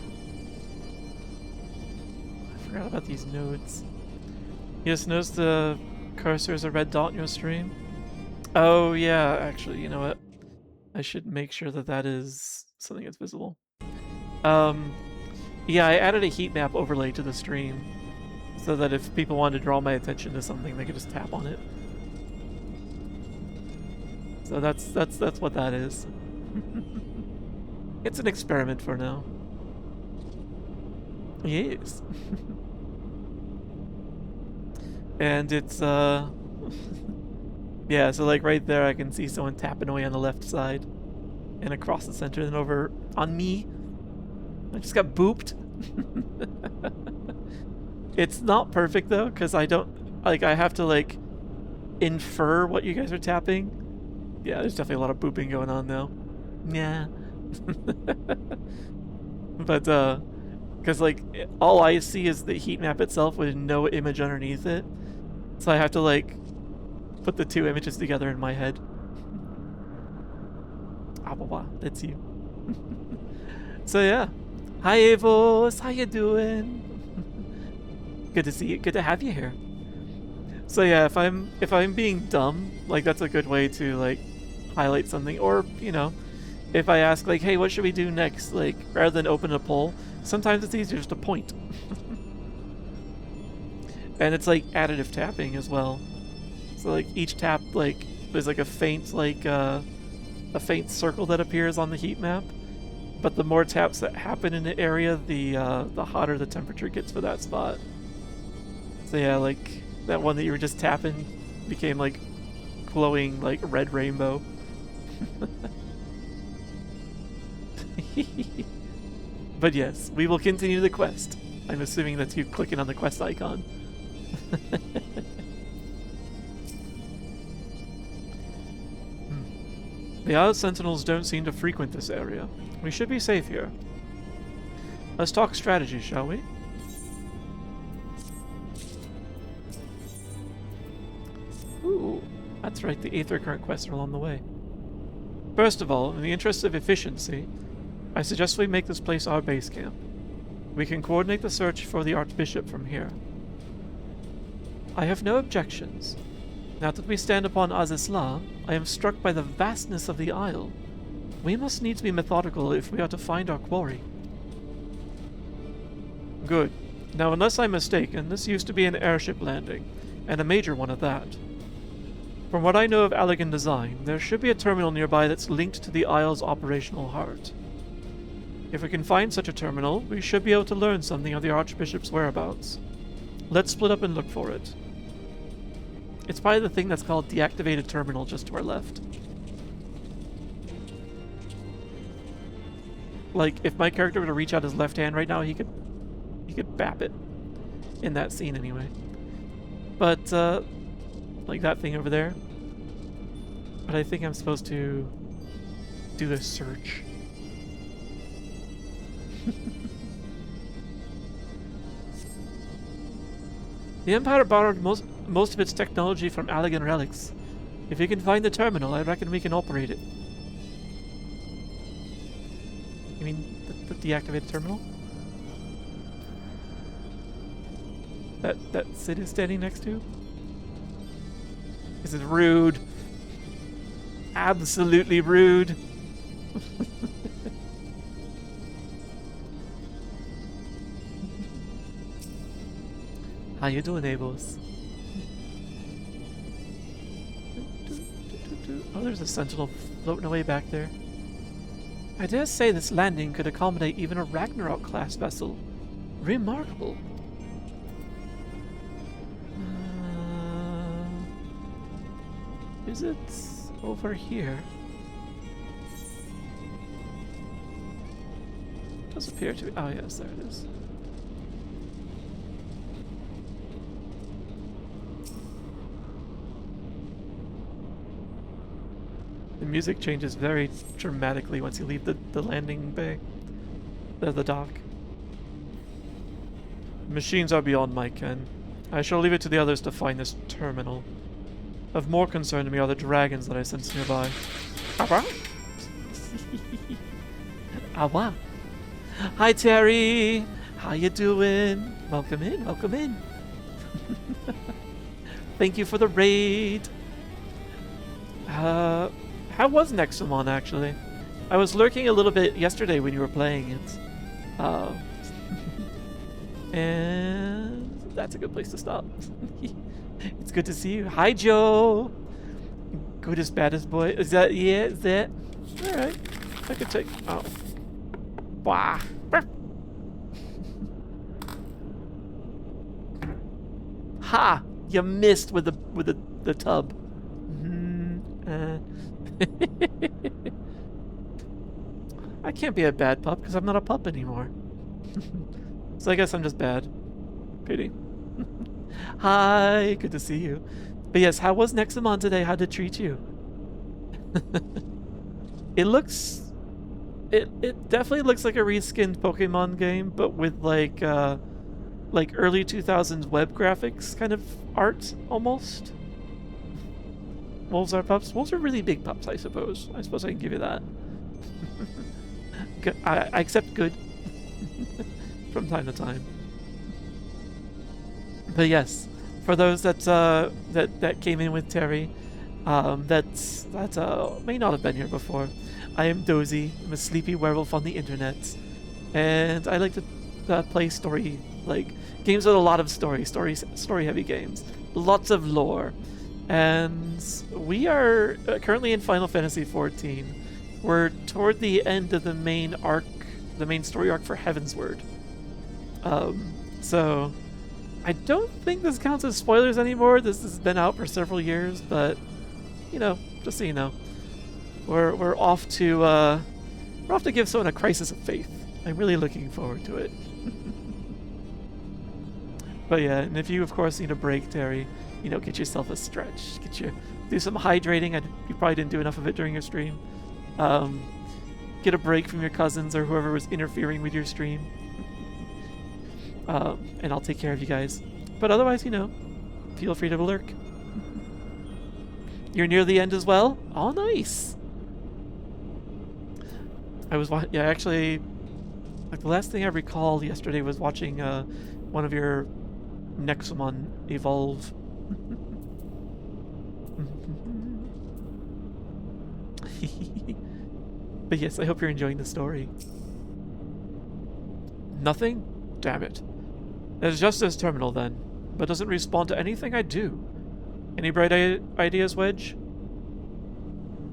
I forgot about these nodes. You just notice the Cursor is a red dot in your stream. Oh yeah, actually, you know what? I should make sure that that is something that's visible. Yeah, I added a heat map overlay to the stream so that if people wanted to draw my attention to something, they could just tap on it. So that's what that is. It's an experiment for now. Yes. And it's yeah, so like right there I can see someone tapping away on the left side and across the center and over on me. I just got booped. It's not perfect though, because I don't like I have to like infer what you guys are tapping. Yeah, there's definitely a lot of booping going on now. Yeah. But because like all I see is the heat map itself with no image underneath it. So I have to like put the two images together in my head. Ah, wow, that's you. So yeah. Hi Avos, how you doing? Good to see you. Good to have you here. So yeah, if I'm being dumb, like that's a good way to like highlight something. Or, you know, if I ask like, hey, what should we do next? Like, rather than open a poll, sometimes it's easier just to point. And it's like additive tapping as well. So like each tap, like there's like a faint circle that appears on the heat map. But the more taps that happen in the area, the hotter the temperature gets for that spot. So yeah, like that one that you were just tapping became like glowing like red rainbow. But yes, we will continue the quest. I'm assuming that's you clicking on the quest icon. The other sentinels don't seem to frequent this area. We should be safe here. Let's talk strategy, shall we? Ooh, that's right, the Aether Current quests are along the way. First of all, in the interest of efficiency, I suggest we make this place our base camp. We can coordinate the search for the Archbishop from here. I have no objections. Now that we stand upon Azys Lla, I am struck by the vastness of the isle. We must needs be methodical if we are to find our quarry. Good. Now, unless I'm mistaken, this used to be an airship landing, and a major one at that. From what I know of Allegan design, there should be a terminal nearby that's linked to the isle's operational heart. If we can find such a terminal, we should be able to learn something of the Archbishop's whereabouts. Let's split up and look for it. It's probably the thing that's called deactivated terminal just to our left. Like, if my character were to reach out his left hand right now, he could bap it. In that scene, anyway. But, like that thing over there. But I think I'm supposed to do the search. The Empire borrowed most of its technology from Allegan relics. If we can find the terminal, I reckon we can operate it. You mean the deactivated terminal? That Sid is standing next to? This is rude. Absolutely rude. How you doing, Abos? Oh, there's a sentinel floating away back there. I dare say this landing could accommodate even a Ragnarok-class vessel. Remarkable. Is it over here? It does appear to be. Oh, yes, there it is. The music changes very dramatically once you leave the landing bay. The dock. Machines are beyond my ken. I shall leave it to the others to find this terminal. Of more concern to me are the dragons that I sense nearby. Awa? Awa. Hi, Terry. How you doing? Welcome in. Welcome in. Thank you for the raid. How was Nexomon, actually? I was lurking a little bit yesterday when you were playing it. And that's a good place to stop. It's good to see you. Hi, Joe. Goodest, baddest boy. Is that, yeah, is that? Alright. I could take, oh. Bah. Ha! You missed with the tub. I can't be a bad pup because I'm not a pup anymore. So I guess I'm just bad. Pity. Hi, good to see you. But yes, how was Nexomon today? How did it treat you? It definitely looks like a reskinned Pokemon game, but with like early 2000s web graphics kind of art almost. Wolves are pups. Wolves are really big pups, I suppose. I suppose I can give you that. I accept good from time to time. But yes, for those that that came in with Terry, that may not have been here before. I am Dozy. I'm a sleepy werewolf on the internet, and I like to play story, like games with a lot of story-heavy games, lots of lore. And we are currently in Final Fantasy XIV. We're toward the end of the main arc, the main story arc for Heavensward. So I don't think this counts as spoilers anymore. This has been out for several years, but you know, just so you know, we're off to give someone a crisis of faith. I'm really looking forward to it. But yeah, and if you of course need a break, Terry, you know, get yourself a stretch, do some hydrating. You probably didn't do enough of it during your stream. Get a break from your cousins or whoever was interfering with your stream. And I'll take care of you guys. But otherwise, you know, feel free to lurk. You're near the end as well? Oh, nice. Actually, like the last thing I recalled yesterday was watching one of your Nexomon evolve. But yes, I hope you're enjoying the story. Nothing? Damn it. It's just this terminal then, but doesn't respond to anything I do. Any bright ideas, Wedge?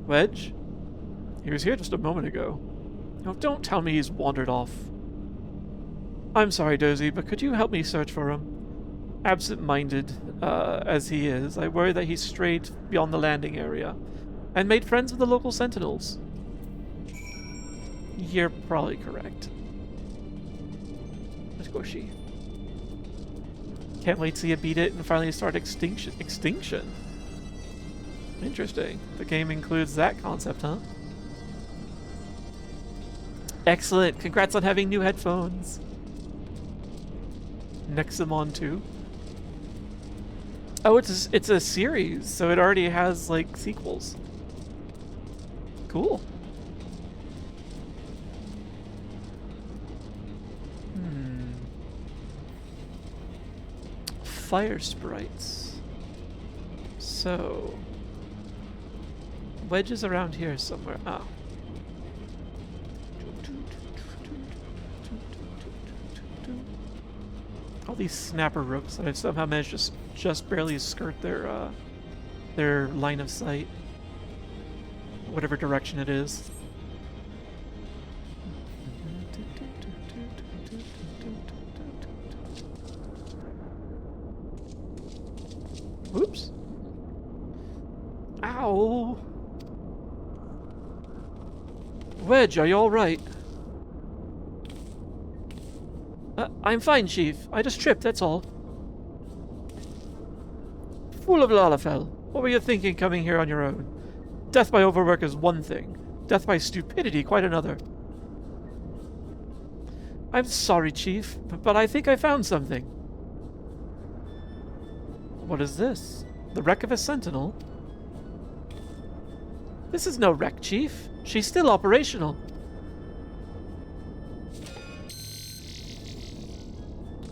Wedge? He was here just a moment ago. Now, don't tell me he's wandered off. I'm sorry, Dozy, but could you help me search for him? Absent-minded as he is, I worry that he's strayed beyond the landing area and made friends with the local sentinels. You're probably correct. Let's go, she. Can't wait to see you beat it and finally start Extinction. Extinction? Interesting. The game includes that concept, huh? Excellent. Congrats on having new headphones. Nexomon 2. Oh, it's a series, so it already has like sequels. Cool. Fire sprites. So Wedge is around here somewhere. Oh. All these snapper rooks that I've somehow managed to just barely skirt their line of sight, whatever direction it is. Whoops. Ow. Wedge, are you alright? I'm fine, Chief. I just tripped, that's all. Fool of Lalafell. What were you thinking coming here on your own? Death by overwork is one thing. Death by stupidity quite another. I'm sorry, Chief, but I think I found something. What is this? The wreck of a sentinel? This is no wreck, Chief. She's still operational.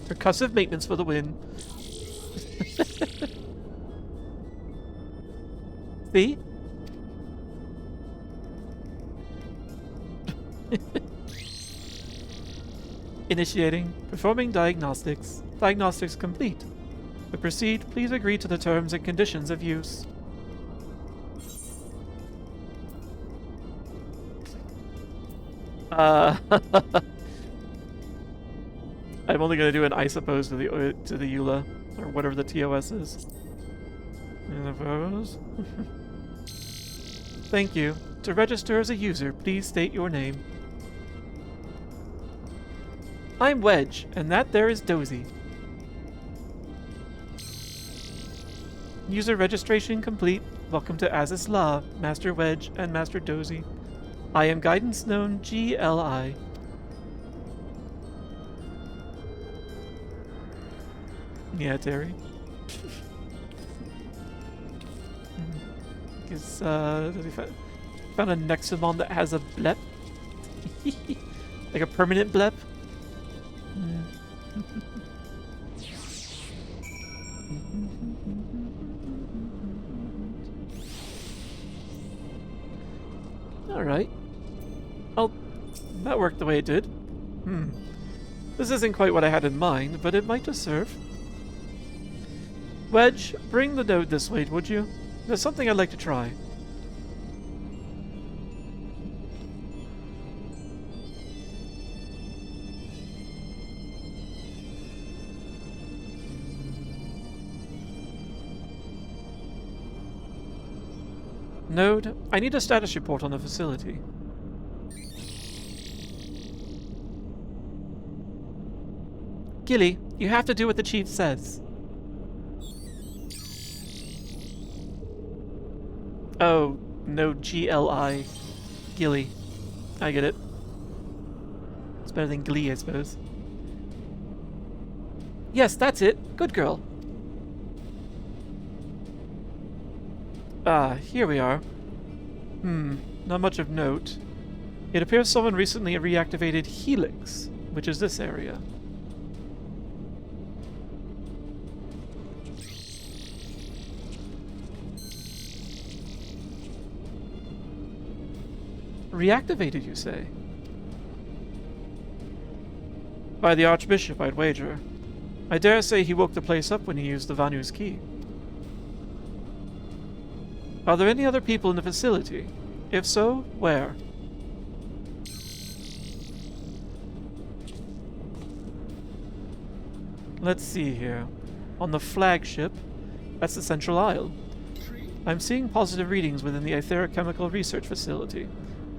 Percussive maintenance for the win. See? Initiating. Performing diagnostics. Diagnostics complete. To proceed, please agree to the terms and conditions of use. I'm only gonna do an I suppose to the EULA, or whatever the TOS is. Thank you. To register as a user, please state your name. I'm Wedge, and that there is Dozy. User registration complete. Welcome to Azys Lla, Master Wedge and Master Dozy. I am Guidance Known GLI. Yeah, Terry. Guess, does he found a Nexamon that has a blep? Like a permanent blep? Alright. Well, that worked the way it did. This isn't quite what I had in mind, but it might just serve. Wedge, bring the node this way, would you? There's something I'd like to try. Node, I need a status report on the facility. Gilly, you have to do what the chief says. Oh, no, GLI. Gilly. I get it. It's better than Glee, I suppose. Yes, that's it. Good girl. Ah, here we are. Not much of note. It appears someone recently reactivated Helix, which is this area. Reactivated, you say? By the Archbishop, I'd wager. I dare say he woke the place up when he used the Vanu's key. Are there any other people in the facility? If so, where? Let's see here. On the flagship, that's the Central Isle. I'm seeing positive readings within the Aetherochemical Research Facility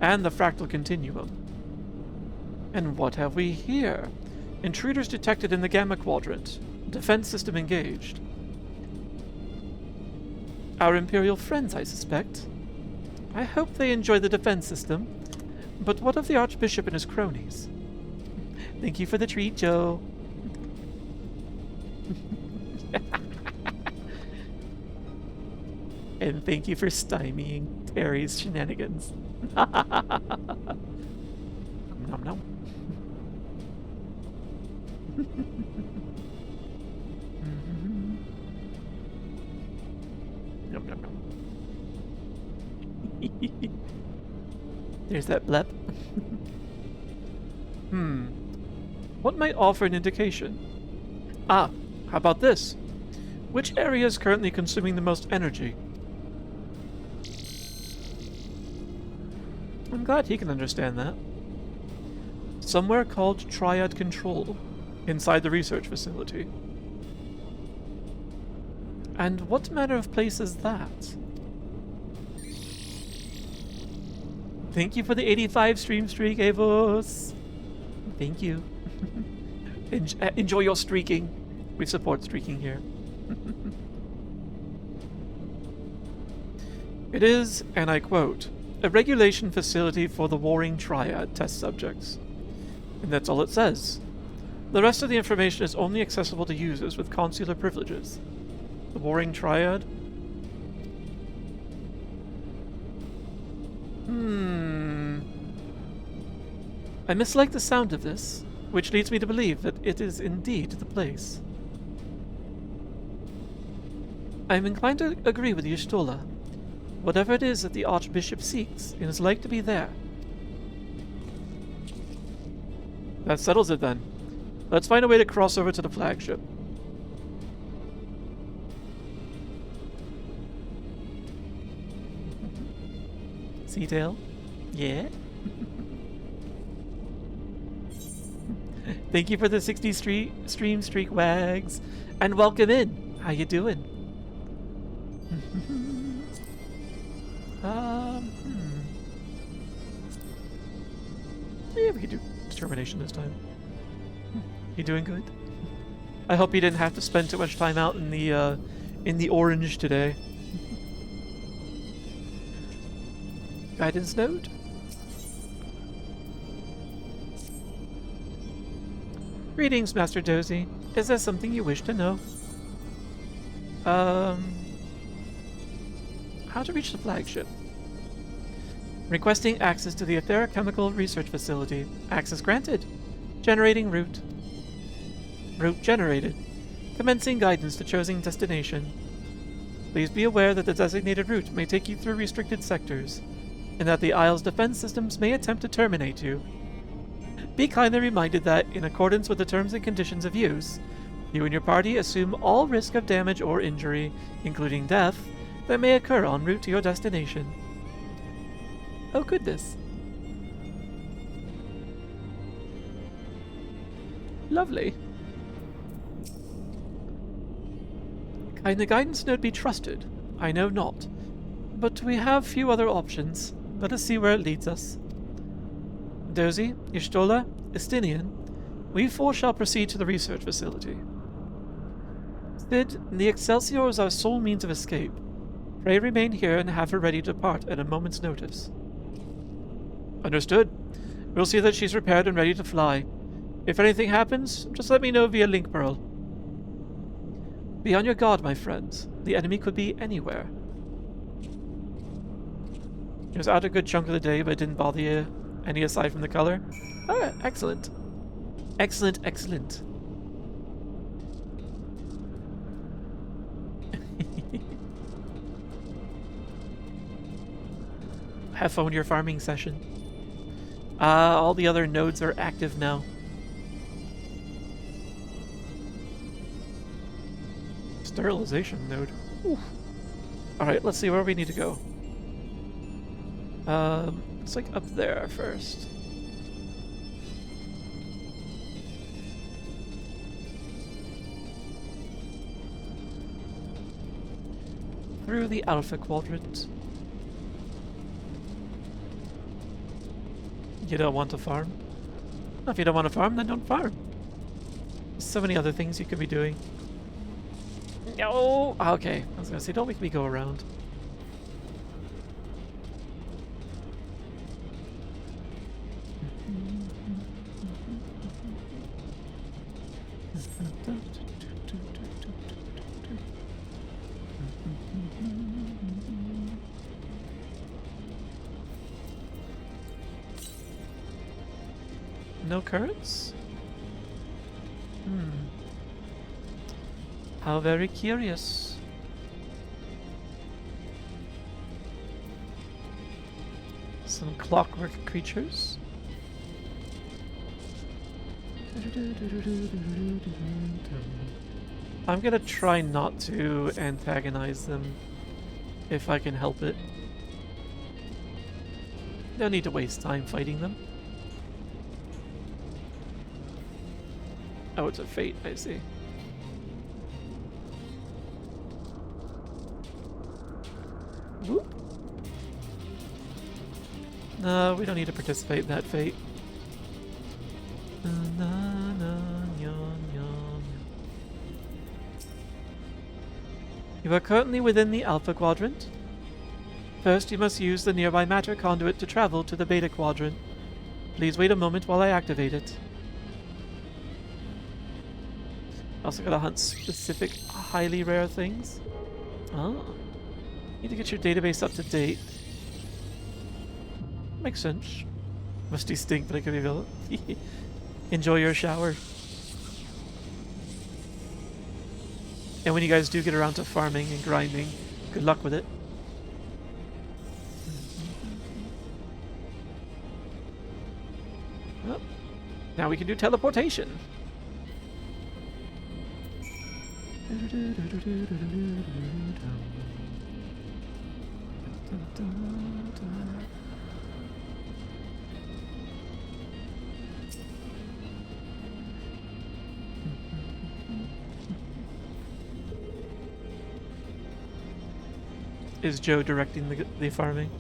and the Fractal Continuum. And what have we here? Intruders detected in the Gamma Quadrant. Defense system engaged. Our Imperial friends, I suspect. I hope they enjoy the defense system. But what of the Archbishop and his cronies? Thank you for the treat, Joe. And thank you for stymieing Terry's shenanigans. Nom nom. Nom nom nom. There's that blep. What might offer an indication? Ah, how about this? Which area is currently consuming the most energy? I'm glad he can understand that. Somewhere called Triad Control, inside the research facility. And what manner of place is that? Thank you for the 85 stream streak, Avos. Thank you. Enjoy your streaking. We support streaking here. It is, and I quote, a regulation facility for the Warring Triad test subjects. And that's all it says. The rest of the information is only accessible to users with consular privileges. The Warring Triad? I mislike the sound of this, which leads me to believe that it is indeed the place. I am inclined to agree with Y'shtola. Whatever it is that the Archbishop seeks, it is like to be there. That settles it then. Let's find a way to cross over to the flagship. Seatail? Yeah? Thank you for the 60 stream streak, Wags. And welcome in. How you doing? Yeah, we could do determination this time. You doing good? I hope you didn't have to spend too much time out in the orange today. Guidance node? Greetings, Master Dozy. Is there something you wish to know? How to reach the flagship? Requesting access to the Etheric Chemical Research Facility. Access granted. Generating route. Route generated. Commencing guidance to chosen destination. Please be aware that the designated route may take you through restricted sectors, and that the Isle's defense systems may attempt to terminate you. Be kindly reminded that, in accordance with the terms and conditions of use, you and your party assume all risk of damage or injury, including death, that may occur en route to your destination. Oh goodness. Lovely. Can the guidance node be trusted? I know not. But we have few other options. Let us see where it leads us. Dozy, Y'shtola, Estinian, we four shall proceed to the research facility. Sid, the Excelsior is our sole means of escape. Pray remain here and have her ready to depart at a moment's notice. Understood. We'll see that she's repaired and ready to fly. If anything happens, just let me know via Link Pearl. Be on your guard, my friends. The enemy could be anywhere. It was out a good chunk of the day, but it didn't bother you any aside from the color. Alright, excellent. Excellent, excellent. Have fun with your farming session. All the other nodes are active now. Sterilization node. Alright, let's see where we need to go. It's like up there first. Through the Alpha Quadrant. You don't want to farm? If you don't want to farm, then don't farm. There's so many other things you could be doing. No! Okay, I was gonna say, don't make me go around. No currents? How very curious. Some clockwork creatures. I'm gonna try not to antagonize them if I can help it. No need to waste time fighting them. Oh, it's a fate, I see. Whoop. No, we don't need to participate in that fate. You are currently within the Alpha Quadrant. First, you must use the nearby matter conduit to travel to the Beta Quadrant. Please wait a moment while I activate it. Also gotta hunt specific highly rare things. Oh. Need to get your database up to date. Makes sense. Musty stink, but I could reveal it. Enjoy your shower. And when you guys do get around to farming and grinding, good luck with it. Now we can do teleportation. Is Joe directing the farming?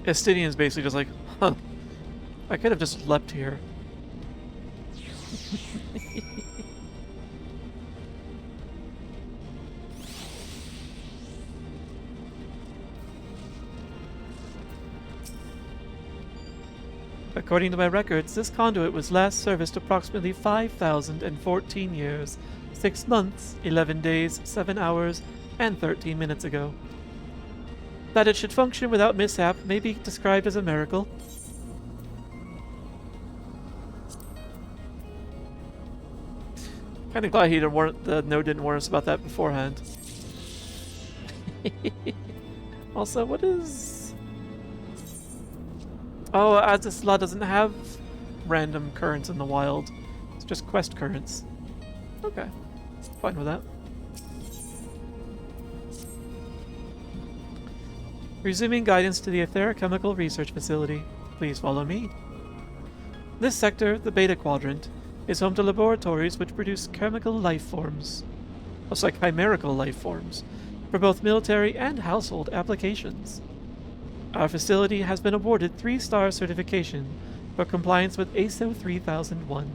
Estinian's basically just like, huh, I could have just leapt here. According to my records, this conduit was last serviced approximately 5,014 years, 6 months, 11 days, 7 hours, and 13 minutes ago. That it should function without mishap may be described as a miracle. Kinda glad he didn't warn, the node didn't warn us about that beforehand. Also, what is... Oh, Azys Lla doesn't have random currents in the wild. It's just quest currents. Okay. Fine with that. Resuming guidance to the Aetherichemical Research Facility. Please follow me. This sector, the Beta Quadrant, is home to laboratories which produce chemical life forms. Also, chimerical life forms, for both military and household applications. Our facility has been awarded 3-star certification for compliance with ASO 3001.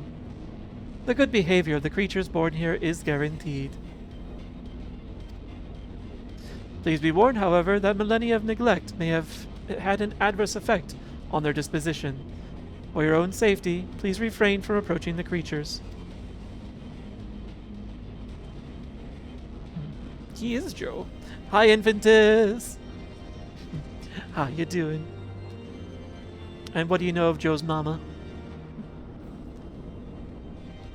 The good behavior of the creatures born here is guaranteed. Please be warned, however, that millennia of neglect may have had an adverse effect on their disposition. For your own safety, please refrain from approaching the creatures. He is Joe. Hi, Infantis! How you doing? And what do you know of Joe's mama?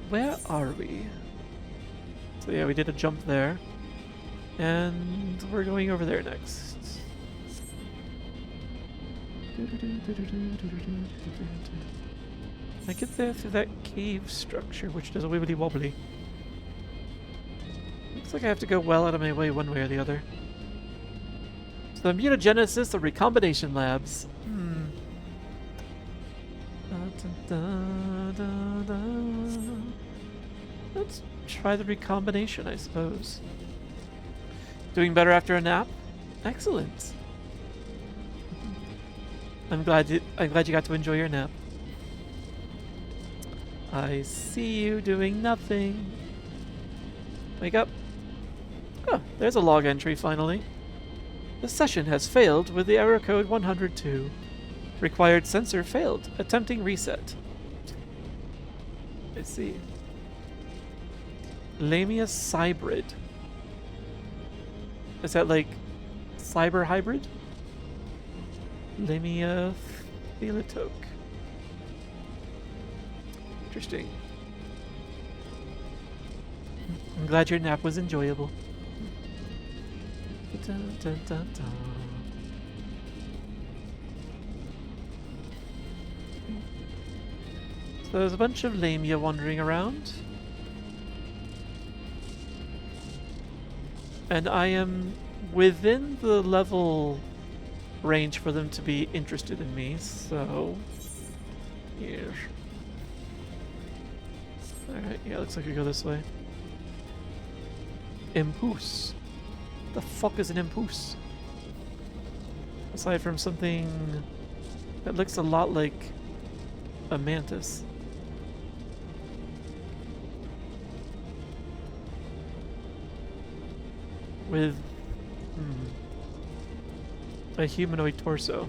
Where are we? So yeah, we did a jump there. And we're going over there next. I get there through that cave structure, which does a wibbly wobbly. Looks like I have to go well out of my way one way or the other. So the mutagenesis or recombination labs. Let's try the recombination, I suppose. Doing better after a nap? Excellent. I'm glad you got to enjoy your nap. I see you doing nothing. Wake up. Oh, there's a log entry finally. The session has failed with the error code 102. Required sensor failed. Attempting reset. I see. Lamia Cybrid. Is that like cyber hybrid? Lamia Thelatoke. Interesting. I'm glad your nap was enjoyable. Dun, dun, dun, dun. So there's a bunch of Lamia wandering around. And I am within the level range for them to be interested in me, so... Yes. Alright, yeah, looks like we go this way. Impoos. The fuck is an impoos? Aside from something that looks a lot like a mantis. With a humanoid torso.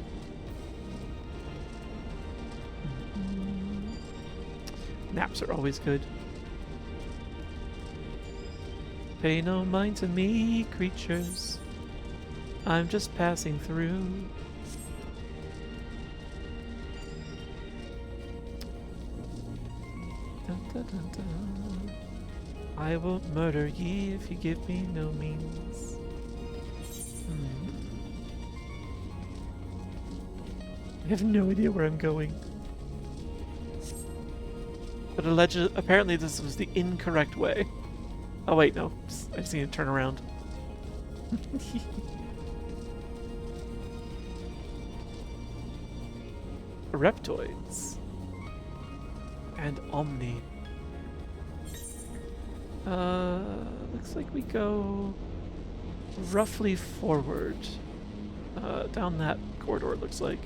Naps are always good. Pay no mind to me, creatures. I'm just passing through. Dun, dun, dun. I won't murder ye if you give me no means. I have no idea where I'm going. But apparently this was the incorrect way. Oh wait, no. I just need to turn around. Reptoids. And Omni. Looks like we go roughly forward. Down that corridor, it looks like.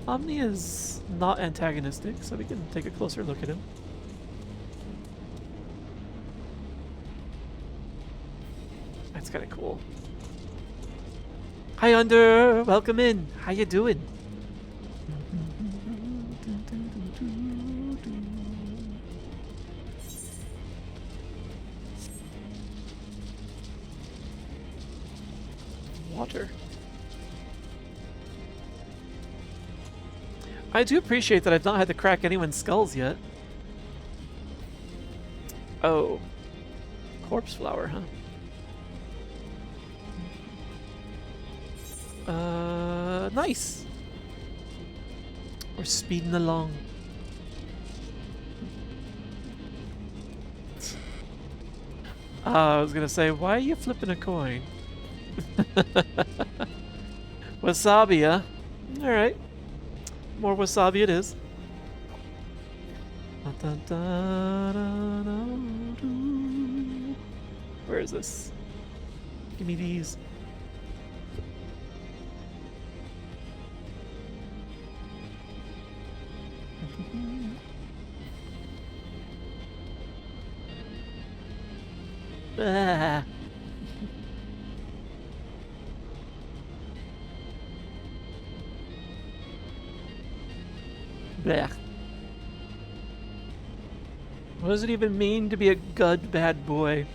Omni is not antagonistic, so we can take a closer look at him. That's kind of cool. Hi, Under! Welcome in! How you doing? Water. I do appreciate that I've not had to crack anyone's skulls yet. Oh. Corpse flower, huh? Nice! We're speeding along. I was gonna say, why are you flipping a coin? Wasabi, huh? Alright. More wasabi it is. Where is this? Give me these. Ah. Blech. What does it even mean to be a good bad boy?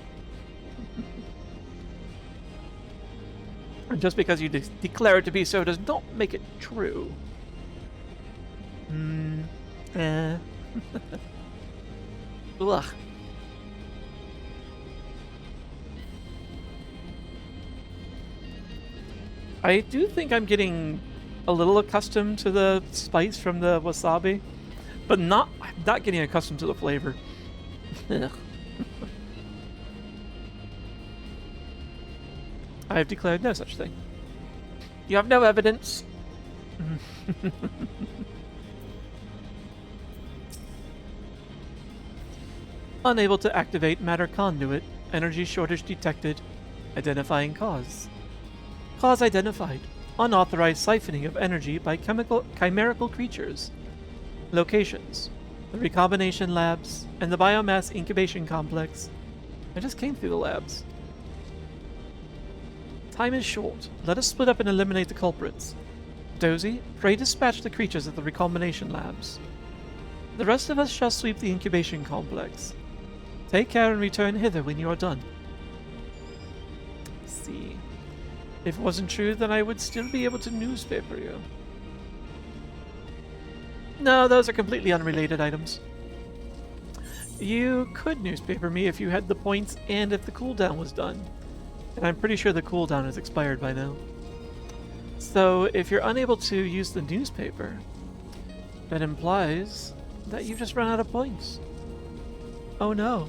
And just because you declare it to be so does not make it true. Ugh. I do think I'm getting a little accustomed to the spice from the wasabi, but I'm not getting accustomed to the flavor. I have declared no such thing. You have no evidence. Unable to activate matter conduit. Energy shortage detected. Identifying cause. Cause identified. Unauthorized siphoning of energy by chimerical creatures. Locations. The recombination labs and the biomass incubation complex. I just came through the labs. Time is short. Let us split up and eliminate the culprits. Dozy, pray dispatch the creatures at the recombination labs. The rest of us shall sweep the incubation complex. Take care and return hither when you are done. Let's see. If it wasn't true, then I would still be able to newspaper you. No, those are completely unrelated items. You could newspaper me if you had the points and if the cooldown was done. And I'm pretty sure the cooldown is expired by now. So if you're unable to use the newspaper, that implies that you've just run out of points. Oh no.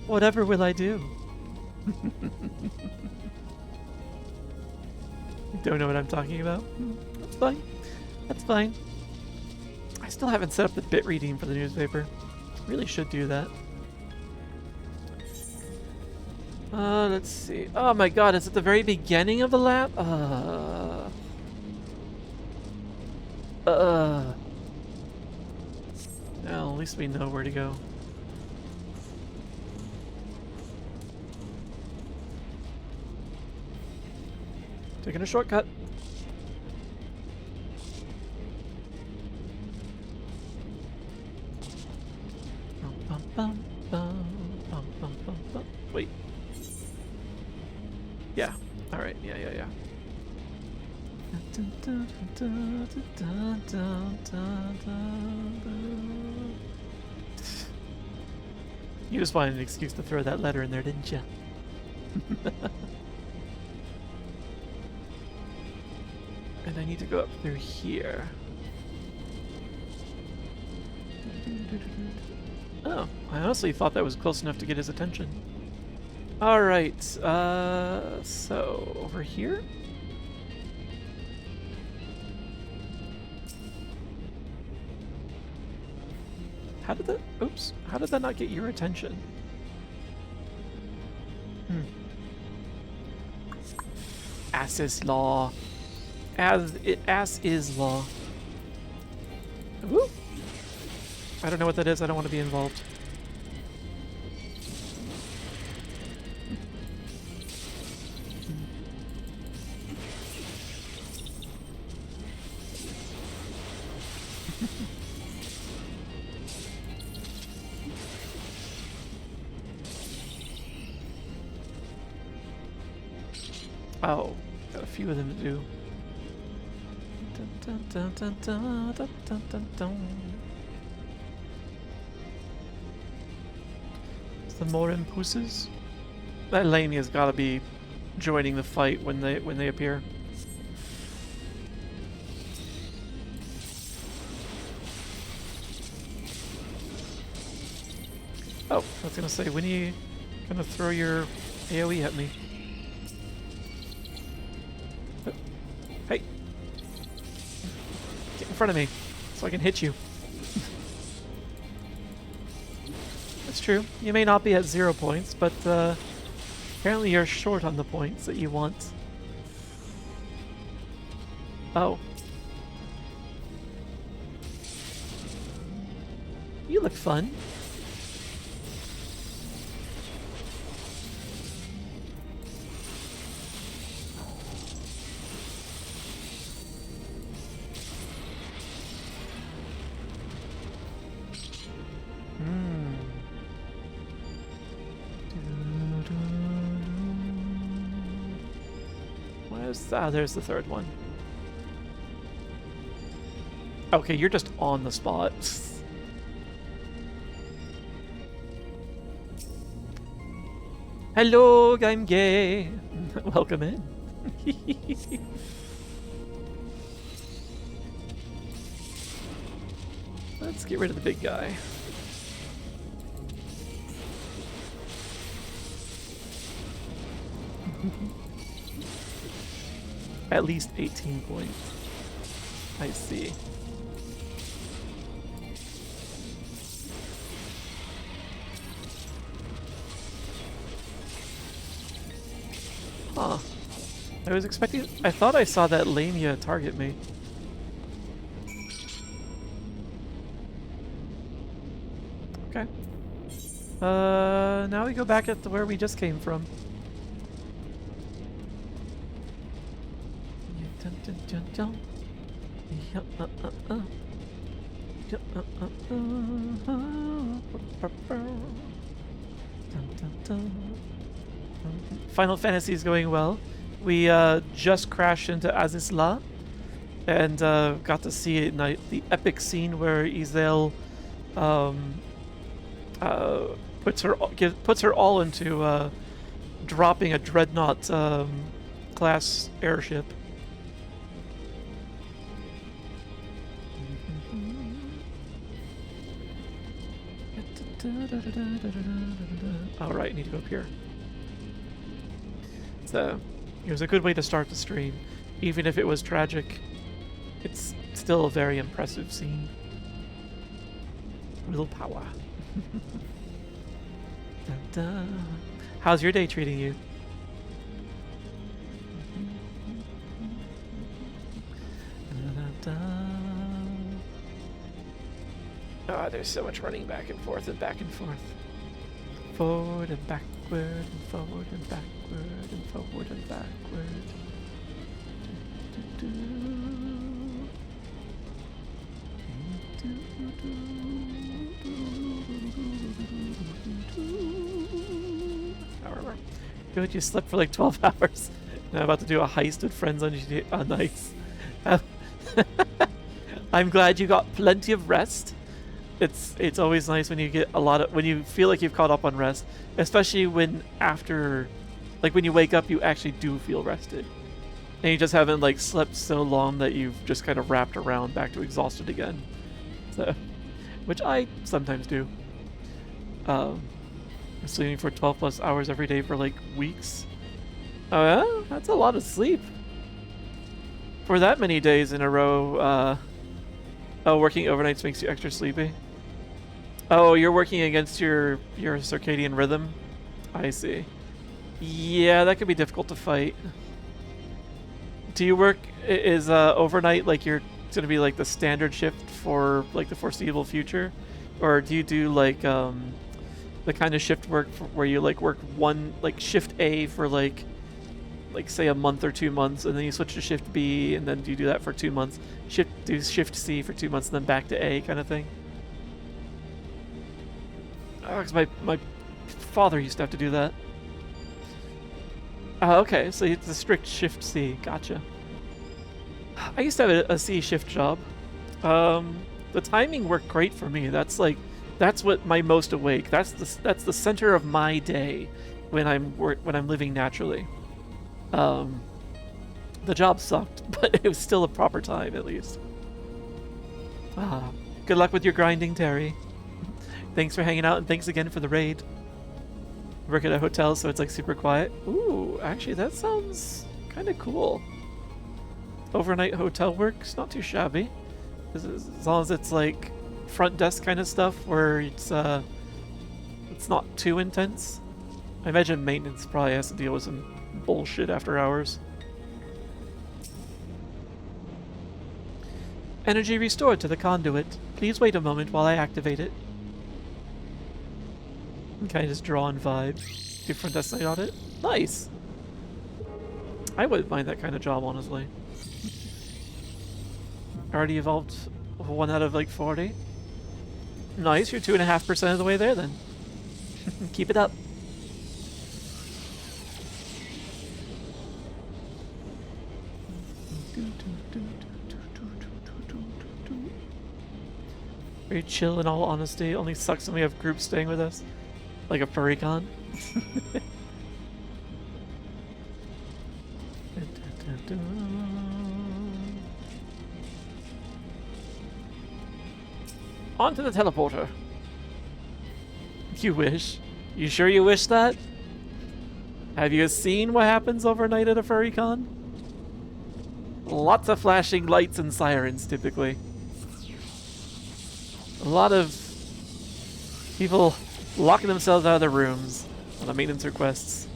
Whatever will I do? Don't know what I'm talking about? That's fine. That's fine. I still haven't set up the bit reading for the newspaper. Really should do that. Let's see. Oh my god, it's at the very beginning of the lab? Well, at least we know where to go. Taking a shortcut. Wait. Yeah. Alright. Yeah. You just wanted an excuse to throw that letter in there, didn't you? And I need to go up through here. Oh, I honestly thought that was close enough to get his attention. Alright, so over here? How did that, oops, how did that not get your attention? Azys Lla. Azys Lla. Woo! I don't know what that is, I don't want to be involved. Oh, got a few of them to do. Dun, dun, dun, dun, dun, dun, dun, dun, dun. Some more impulses. That Lamia's got to be joining the fight when they appear. Oh, I was gonna say, when are you gonna throw your AoE at me? Hey! Get in front of me, so I can hit you. That's true. You may not be at 0 points, but apparently you're short on the points that you want. Oh. You look fun. There's the third one. Okay, you're just on the spot. Hello, I'm gay. Welcome in. Let's get rid of the big guy. At least 18 points. I see. Huh. I was expecting... I thought I saw that Lamia target me. Okay. Now we go back at where we just came from. Final Fantasy is going well. We just crashed into Azys Lla and got to see the epic scene where Isel puts her all into dropping a dreadnought class airship. Alright, I need to go up here. So, it was a good way to start the stream. Even if it was tragic, it's still a very impressive scene. Willpower. Dun, dun. How's your day treating you? Dun, dun. Oh, there's so much running back and forth and back and forth. Forward and backward and forward and backward and forward and backward. Good, you slept for like 12 hours. And I'm about to do a heist with friends on GTA. Oh, nice. I'm glad you got plenty of rest. it's always nice when you get when you feel like you've caught up on rest, especially when after, like when you wake up, you actually do feel rested, and you just haven't like slept so long that you've just kind of wrapped around back to exhausted again. So, which I sometimes do. Sleeping for 12 plus hours every day for like weeks. Oh yeah, that's a lot of sleep. For that many days in a row, oh, working overnights makes you extra sleepy. Oh, you're working against your circadian rhythm? I see. Yeah, that could be difficult to fight. Do you work, is overnight like you're going to be like the standard shift for like the foreseeable future? Or do you do like the kind of shift work where you like work one, like shift A for like say a month or 2 months, and then you switch to shift B, and then you do that for 2 months, do shift C for 2 months, and then back to A kind of thing? Oh, 'cause my father used to have to do that. Oh, okay, so it's a strict shift C. Gotcha. I used to have a C shift job. The timing worked great for me. That's what my most awake. That's the center of my day when I'm living naturally. The job sucked, but it was still a proper time at least. Good luck with your grinding, Terry. Thanks for hanging out, and thanks again for the raid. Work at a hotel, so it's like super quiet. Ooh, actually that sounds kind of cool. Overnight hotel work's not too shabby. As long as it's like front desk kind of stuff where it's not too intense. I imagine maintenance probably has to deal with some bullshit after hours. Energy restored to the conduit. Please wait a moment while I activate it. Can I just draw on vibe? Different Destiny audit? Nice! I wouldn't mind that kind of job, honestly. Already evolved 1 out of like 40. Nice, you're 2.5% of the way there then. Keep it up. Very chill in all honesty. Only sucks when we have groups staying with us. Like a furry-con. On to the teleporter. You wish? You sure you wish that? Have you seen what happens overnight at a furry-con? Lots of flashing lights and sirens, typically. A lot of people locking themselves out of their rooms on the maintenance requests.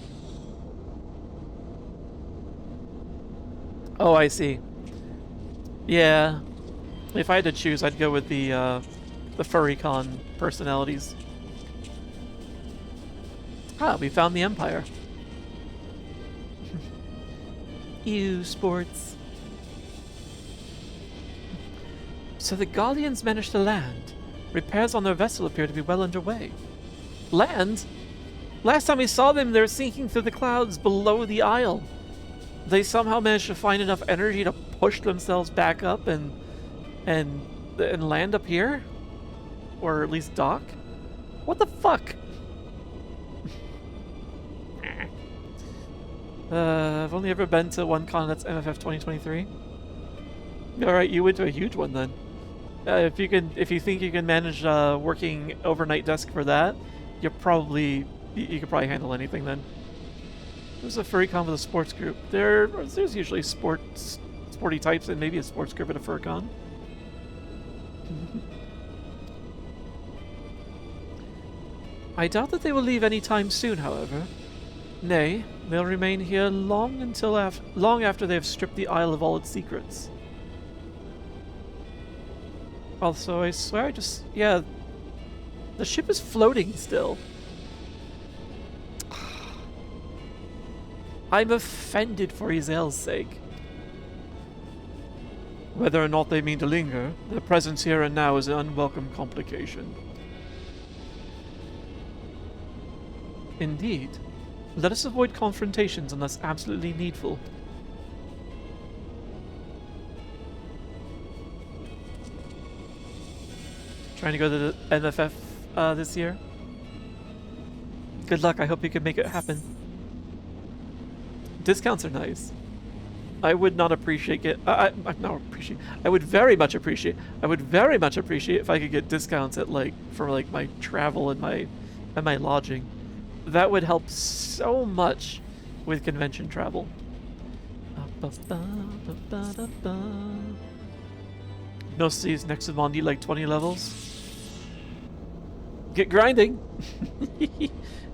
Oh, I see. Yeah. If I had to choose, I'd go with the furry-con personalities. Ah, we found the Empire. Ew, sports. So the Guardians managed to land. Repairs on their vessel appear to be well underway. Land? Last time we saw them, they were sinking through the clouds below the Isle. They somehow managed to find enough energy to push themselves back up and land up here? Or at least dock? What the fuck? I've only ever been to one con, that's MFF 2023. Alright, you went to a huge one then. If you think you can manage working overnight desk for that, you could probably handle anything then. There's a furry con with a sports group. There's usually sporty types and maybe a sports group at a fur con. I doubt that they will leave any time soon, however. Nay, they'll remain here long after they have stripped the Isle of all its secrets. Also, I swear yeah, the ship is floating still. I'm offended for Izel's sake. Whether or not they mean to linger, their presence here and now is an unwelcome complication. Indeed. Let us avoid confrontations unless absolutely needful. trying to go to the MFF this year. Good luck. I hope you can make it happen. Discounts are nice. I would not appreciate I would very much appreciate if I could get discounts at for my travel and my lodging. That would help so much with convention travel. No C's next to Mondi, like 20 levels. Get grinding.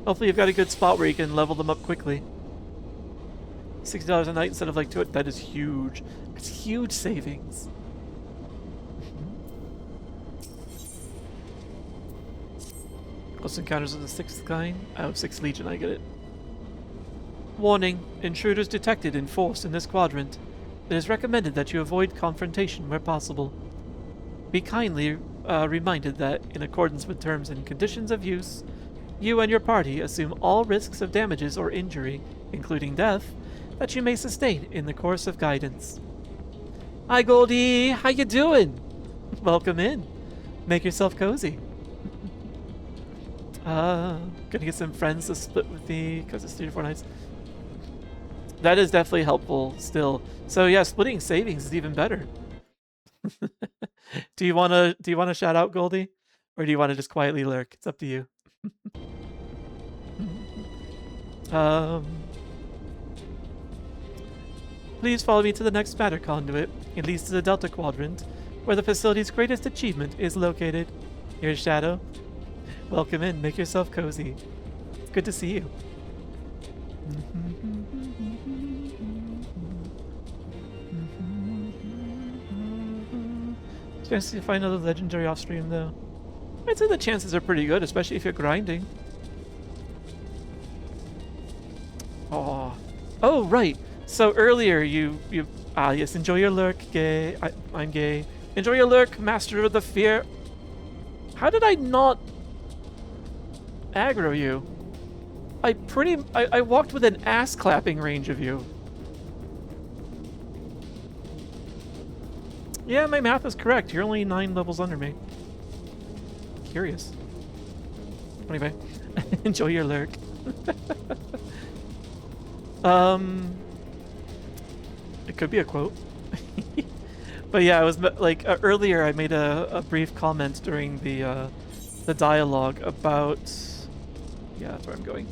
Hopefully you've got a good spot where you can level them up quickly. $60 a night instead of like $2. That is huge. It's huge savings. Close encounters of the 6th kind. Oh, 6th Legion, I get it. Warning. Intruders detected in force in this quadrant. It is recommended that you avoid confrontation where possible. Be kindly reminded that, in accordance with terms and conditions of use, you and your party assume all risks of damages or injury, including death, that you may sustain in the course of guidance. Hi Goldie, how you doing? Welcome in. Make yourself cozy. Gonna get some friends to split with me because it's 3 to 4 nights. That is definitely helpful still. So yeah, splitting savings is even better. Do you wanna shout out Goldie? Or do you wanna just quietly lurk? It's up to you. Please follow me to the next matter conduit. It leads to the Delta Quadrant, where the facility's greatest achievement is located. Here's Shadow. Welcome in. Make yourself cozy. It's good to see you. Chance to find another legendary off stream, though. I'd say the chances are pretty good, especially if you're grinding. Oh, right. So earlier yes, enjoy your lurk, gay. I'm gay. Enjoy your lurk, master of the fear. How did I not aggro you? I walked within ass clapping range of you. Yeah, my math is correct. You're only 9 levels under me. Curious. Anyway, enjoy your lurk. It could be a quote. But yeah, I was like earlier. I made a brief comment during the dialogue about. Yeah, that's where I'm going.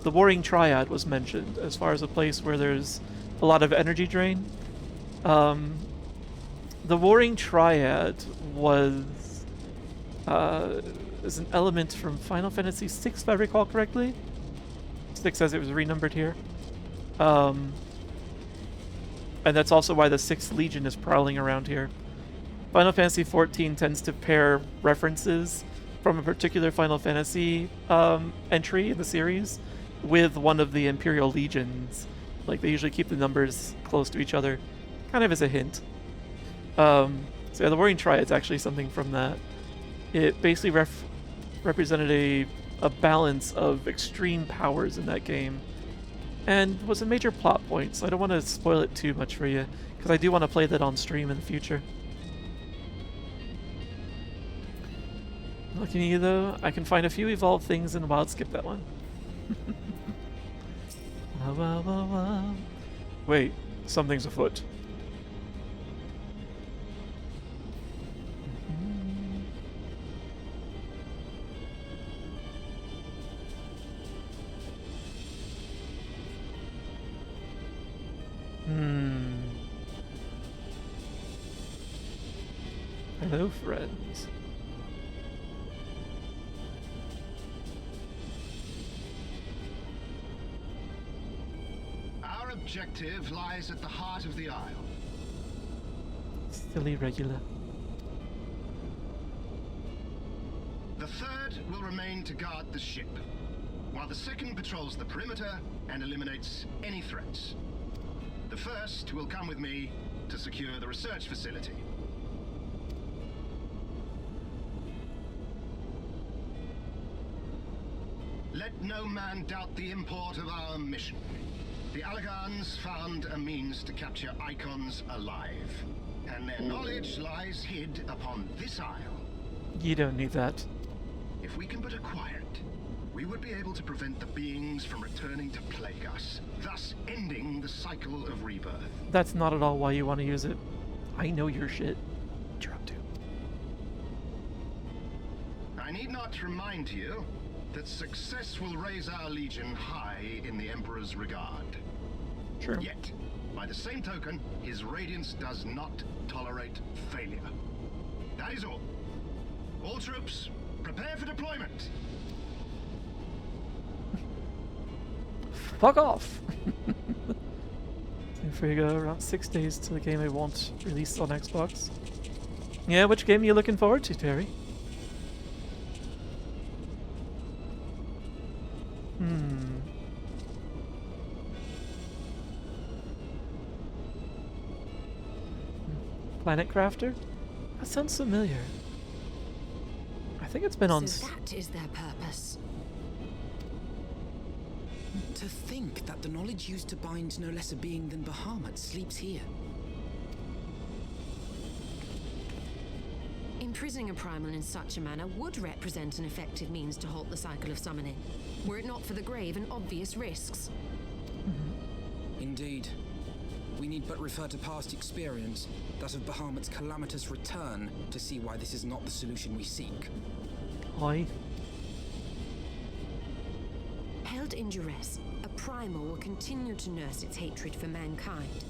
The Warring Triad was mentioned as far as a place where there's a lot of energy drain. The Warring Triad is an element from Final Fantasy VI, if I recall correctly. 6 as it was renumbered here. And that's also why the 6th Legion is prowling around here. Final Fantasy XIV tends to pair references from a particular Final Fantasy entry in the series with one of the Imperial Legions. Like, they usually keep the numbers close to each other, kind of as a hint. So yeah, the Warring Triad is actually something from that. It basically represented a balance of extreme powers in that game, and was a major plot point, so I don't want to spoil it too much for you, because I do want to play that on stream in the future. Looking at you though, I can find a few evolved things and wild skip that one. Wait, something's afoot. Hello, friends. Our objective lies at the heart of the Isle. Still irregular. The third will remain to guard the ship, while the second patrols the perimeter and eliminates any threats. The first will come with me to secure the research facility. Let no man doubt the import of our mission. The Allagans found a means to capture icons alive, and their knowledge lies hid upon this isle. You don't need that. If we can but acquire it, we would be able to prevent the beings from returning to plague us, thus ending the cycle of rebirth. That's not at all why you want to use it. I know your shit. What you're up to. I need not remind you that success will raise our legion high in the Emperor's regard. True. Yet, by the same token, his radiance does not tolerate failure. That is all. All troops, prepare for deployment. Fuck off! So for you go around 6 days to the game I won't release on Xbox. Yeah, which game are you looking forward to, Terry? Planet Crafter? That sounds familiar. I think it's been on... So that is their purpose. To think that the knowledge used to bind no less a being than Bahamut sleeps here. Imprisoning a primal in such a manner would represent an effective means to halt the cycle of summoning, were it not for the grave and obvious risks. Indeed. We need but refer to past experience, that of Bahamut's calamitous return, to see why this is not the solution we seek. Oi. Held in duress, a primal will continue to nurse its hatred for mankind.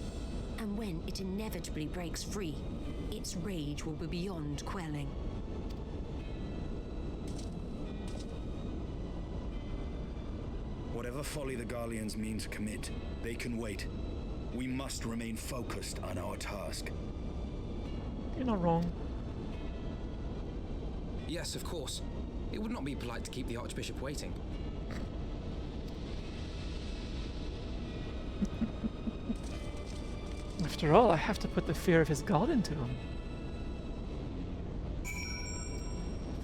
And when it inevitably breaks free, its rage will be beyond quelling. Whatever folly the Garleans mean to commit, they can wait. We must remain focused on our task. You're not wrong. Yes, of course. It would not be polite to keep the Archbishop waiting. After all, I have to put the fear of his god into him.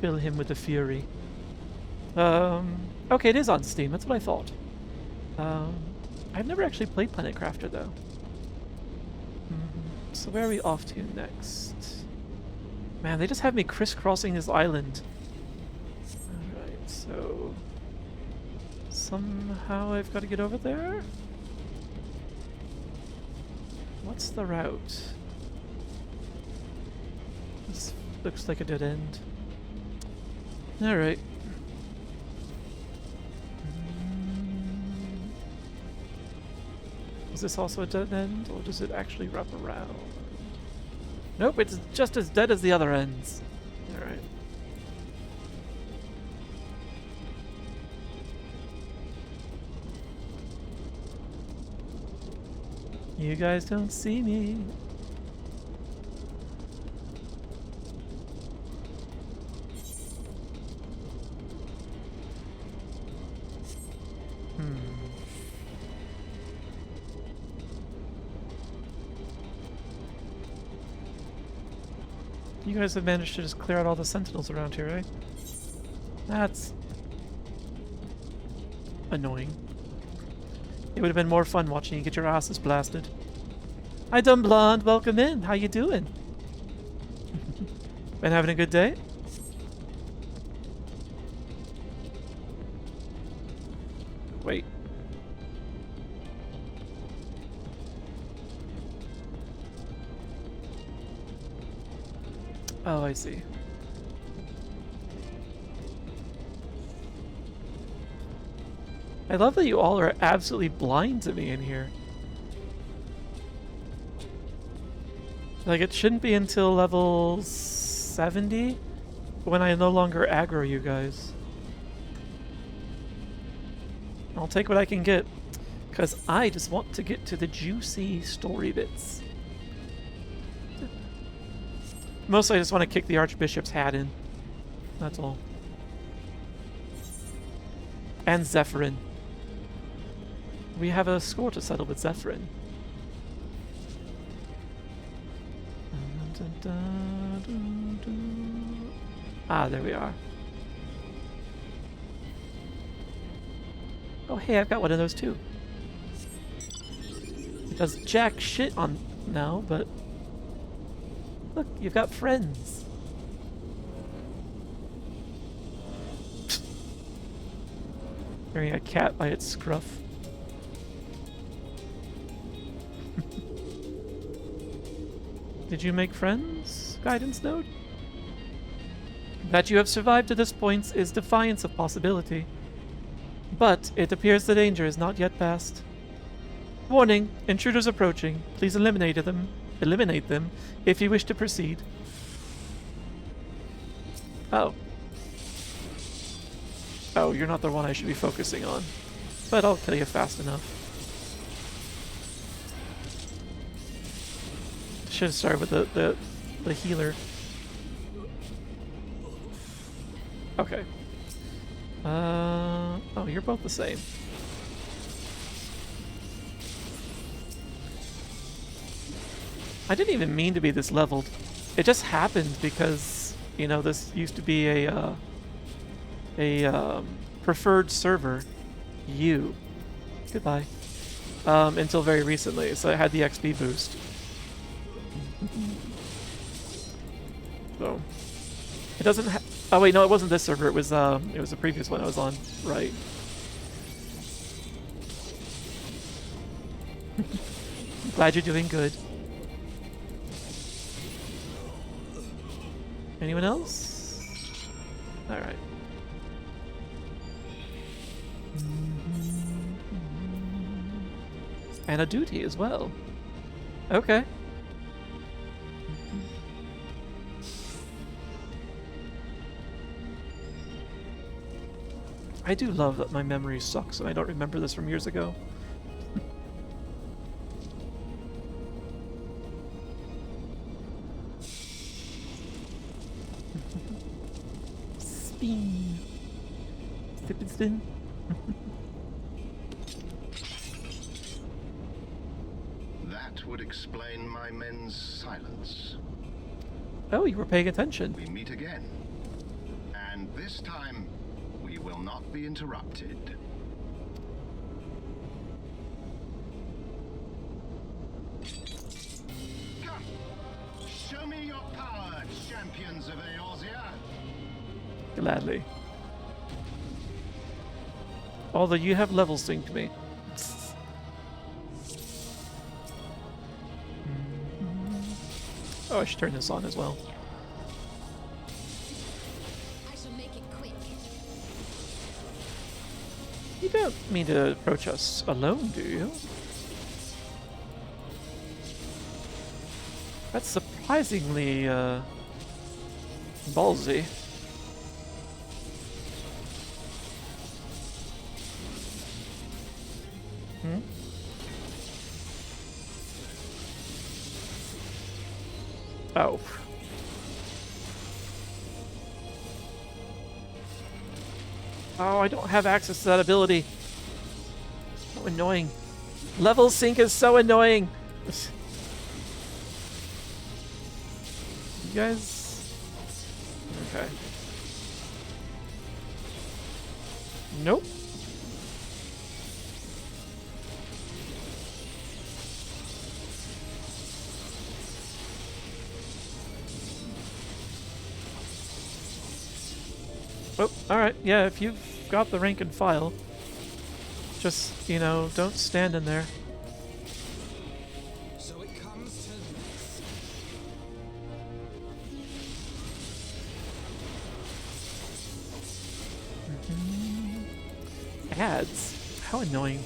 Fill him with the fury. Okay, it is on Steam. That's what I thought. I've never actually played Planet Crafter, though. So where are we off to next? Man, they just have me crisscrossing this island. Alright, so... somehow I've got to get over there? What's the route? This looks like a dead end. Alright. Is this also a dead end, or does it actually wrap around? Nope, it's just as dead as the other ends. Alright. You guys don't see me. You guys have managed to just clear out all the sentinels around here, right? That's annoying. It would have been more fun watching you get your asses blasted. Hi, Dumb Blonde, welcome in. How you doing? Been having a good day? Wait. Oh, I see. I love that you all are absolutely blind to me in here. Like, it shouldn't be until level 70 when I no longer aggro you guys. I'll take what I can get, because I just want to get to the juicy story bits. Mostly I just want to kick the Archbishop's hat in. That's all. And Zephyrin. We have a score to settle with Zephyrin. Ah, there we are. Oh, hey, I've got one of those too. It does jack shit on now, but look, you've got friends. Carrying a cat by its scruff. Did you make friends, Guidance Node? That you have survived to this point is defiance of possibility. But it appears the danger is not yet past. Warning, intruders approaching. Please eliminate them if you wish to proceed. Oh. Oh, you're not the one I should be focusing on. But I'll kill you fast enough. Should have started with the healer. Okay. Oh, you're both the same. I didn't even mean to be this leveled. It just happened because, you know, this used to be a preferred server. Goodbye. Until very recently, so I had the XP boost. So it doesn't. Oh wait, no, it wasn't this server. It was the previous one I was on. Right. Glad you're doing good. Anyone else? All right. And a duty as well. Okay. I do love that my memory sucks and I don't remember this from years ago. Spin. Stip and spin. That would explain my men's silence. Oh, you were paying attention. We meet again. And this time, we will not be interrupted. Come! Show me your power, champions of Eorzea! Gladly. Although you have level synced me. Oh, I should turn this on as well. I shall make it quick. You don't mean to approach us alone, do you? That's surprisingly, ballsy. Hmm? Oh. Oh, I don't have access to that ability. So annoying. Level sync is so annoying. You guys... Okay. Nope. Oh, alright, yeah, if you've got the rank and file, just, you know, don't stand in there. So it comes to this. Ads? How annoying.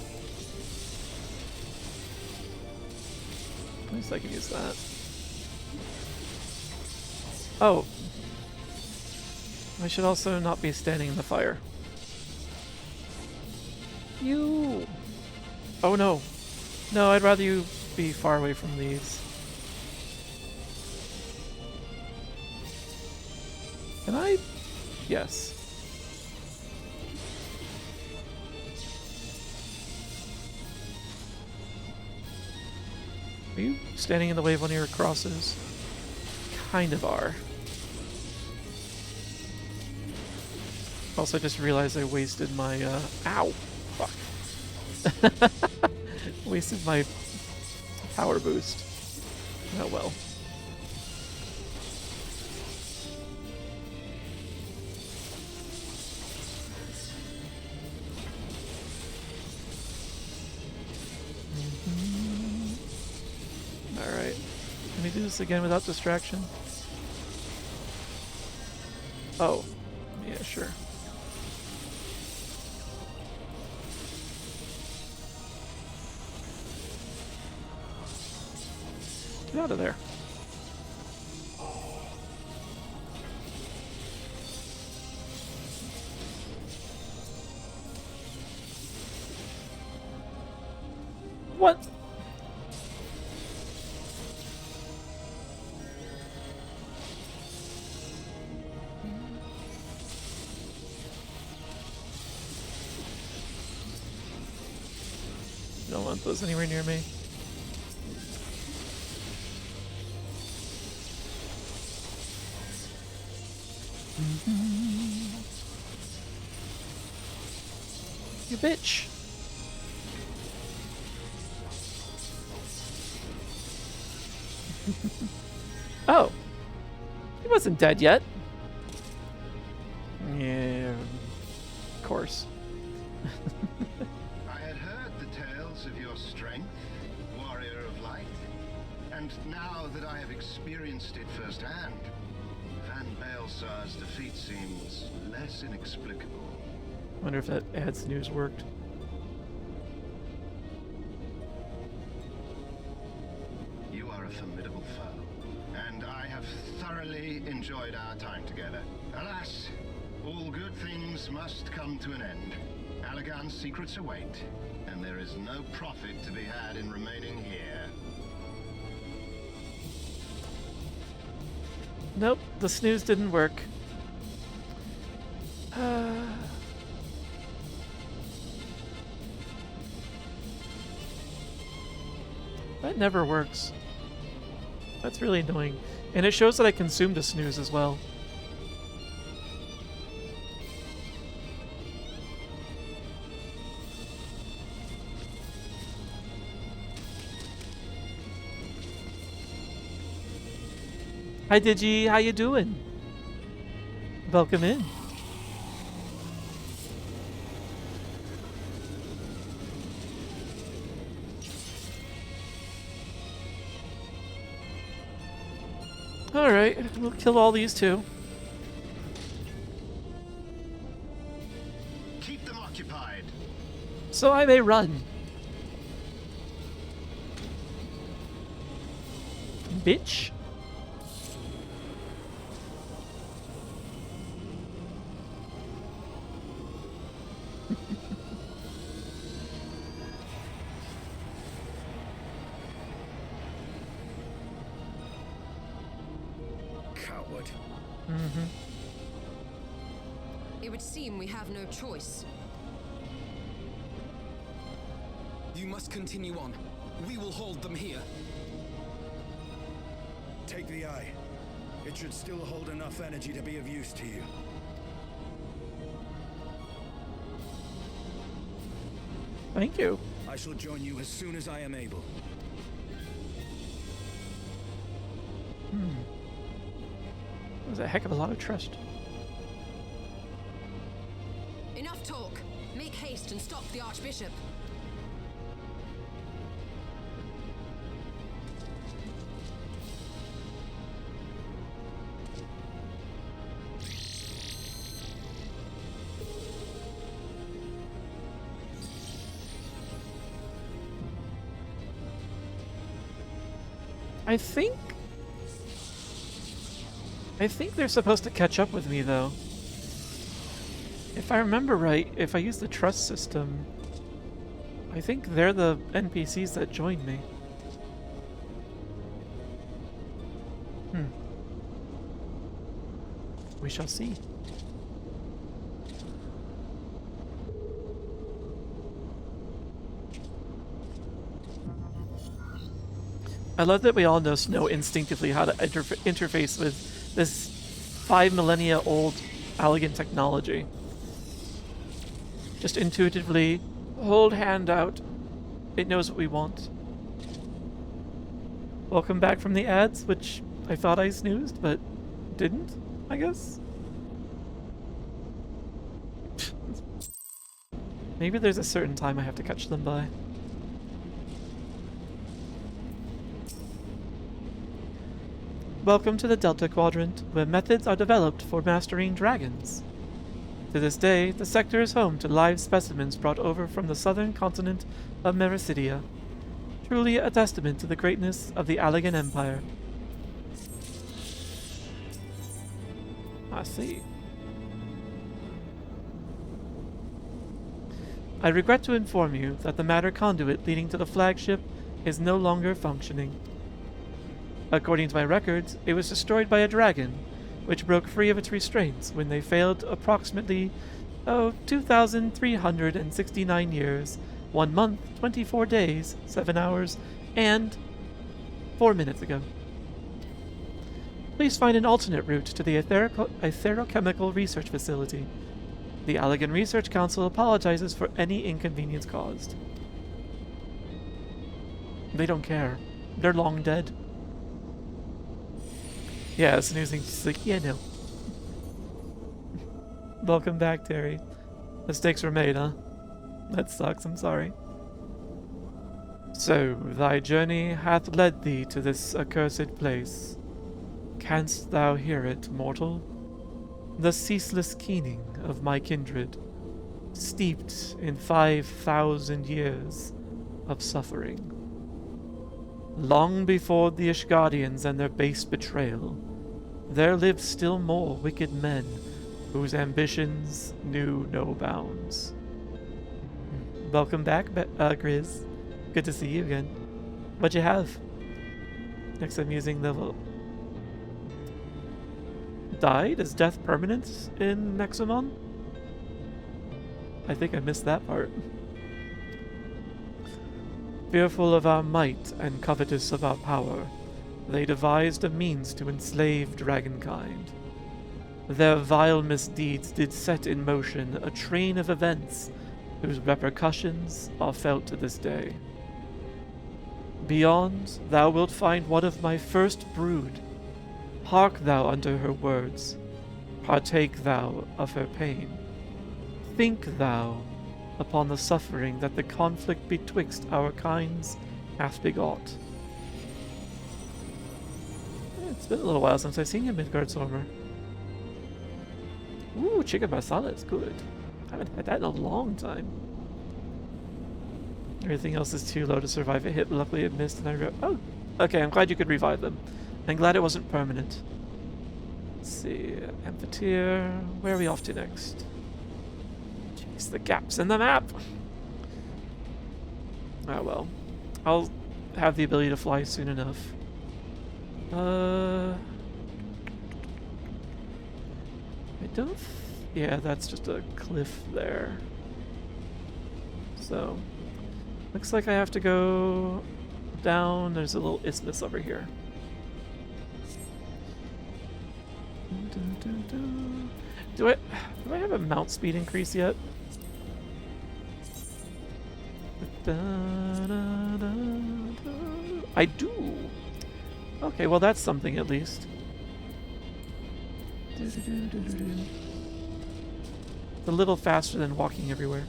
At least I can use that. Oh. I should also not be standing in the fire. You... Oh no. No, I'd rather you be far away from these. Can I? Yes. Are you standing in the way of one of your crosses? Kind of are. Also, just realized I wasted my, ow! Fuck. Wasted my power boost. Oh well. Alright. Can we do this again without distraction? Oh. Yeah, sure. Get out of there. What? Don't want those anywhere near me. You bitch. Oh. He wasn't dead yet. Yeah. Of course. I had heard the tales of your strength, warrior of light, and now that I have experienced it firsthand, Van Baelsar's defeat seems less inexplicable. Wonder if that ad's news worked. You are a formidable foe, and I have thoroughly enjoyed our time together. Alas, all good things must come to an end. Allagan's secrets await, and there is no profit to be had in remaining here. Nope, the snooze didn't work. That never works. That's really annoying. And it shows that I consumed a snooze as well. Hi Digi, how you doing? Welcome in. Alright, we'll kill all these too. Keep them occupied. So I may run. Bitch. Coward. It would seem we have no choice. You must continue on. We will hold them here. Take the eye. It should still hold enough energy to be of use to you. Thank you. I shall join you as soon as I am able. That was a heck of a lot of trust. Enough talk. Make haste and stop the Archbishop. I think they're supposed to catch up with me, though. If I remember right, if I use the trust system, I think they're the NPCs that joined me. We shall see. I love that we all know instinctively how to interface with this 5 millennia old elegant technology. Just intuitively hold hand out. It knows what we want. Welcome back from the ads, which I thought I snoozed, but didn't, I guess? Maybe there's a certain time I have to catch them by. Welcome to the Delta Quadrant, where methods are developed for mastering dragons. To this day, the sector is home to live specimens brought over from the southern continent of Mericidia. Truly a testament to the greatness of the Allegan Empire. I see. I regret to inform you that the matter conduit leading to the flagship is no longer functioning. According to my records, it was destroyed by a dragon, which broke free of its restraints when they failed approximately, 2,369 years, 1 month, 24 days, 7 hours, and 4 minutes ago. Please find an alternate route to the Aetherochemical Research Facility. The Allegan Research Council apologizes for any inconvenience caused. They don't care. They're long dead. Yeah, snoozing. She's like, yeah, no. Welcome back, Terry. Mistakes were made, huh? That sucks, I'm sorry. So, thy journey hath led thee to this accursed place. Canst thou hear it, mortal? The ceaseless keening of my kindred, steeped in 5,000 years of suffering. Long before the Ishgardians and their base betrayal, there lived still more wicked men whose ambitions knew no bounds. Welcome back, Grizz. Good to see you again. What'd you have? Next I'm using the... Died? Is death permanent in Nexomon? I think I missed that part. Fearful of our might and covetous of our power, they devised a means to enslave dragonkind. Their vile misdeeds did set in motion a train of events whose repercussions are felt to this day. Beyond, thou wilt find one of my first brood. Hark thou unto her words, partake thou of her pain. Think thou upon the suffering that the conflict betwixt our kinds hath begot. It's been a little while since I've seen you, Midgardsormr. Ooh, chicken masala is good. I haven't had that in a long time. Everything else is too low to survive a hit, but luckily it missed and I oh, okay, I'm glad you could revive them. I'm glad it wasn't permanent. Let's see, Amphitheater. Where are we off to next? Jeez, the gaps in the map! Oh well. I'll have the ability to fly soon enough. I don't... yeah, that's just a cliff there. So, looks like I have to go down. There's a little isthmus over here. Do I have a mount speed increase yet? I do. Okay, well that's something at least. It's a little faster than walking everywhere.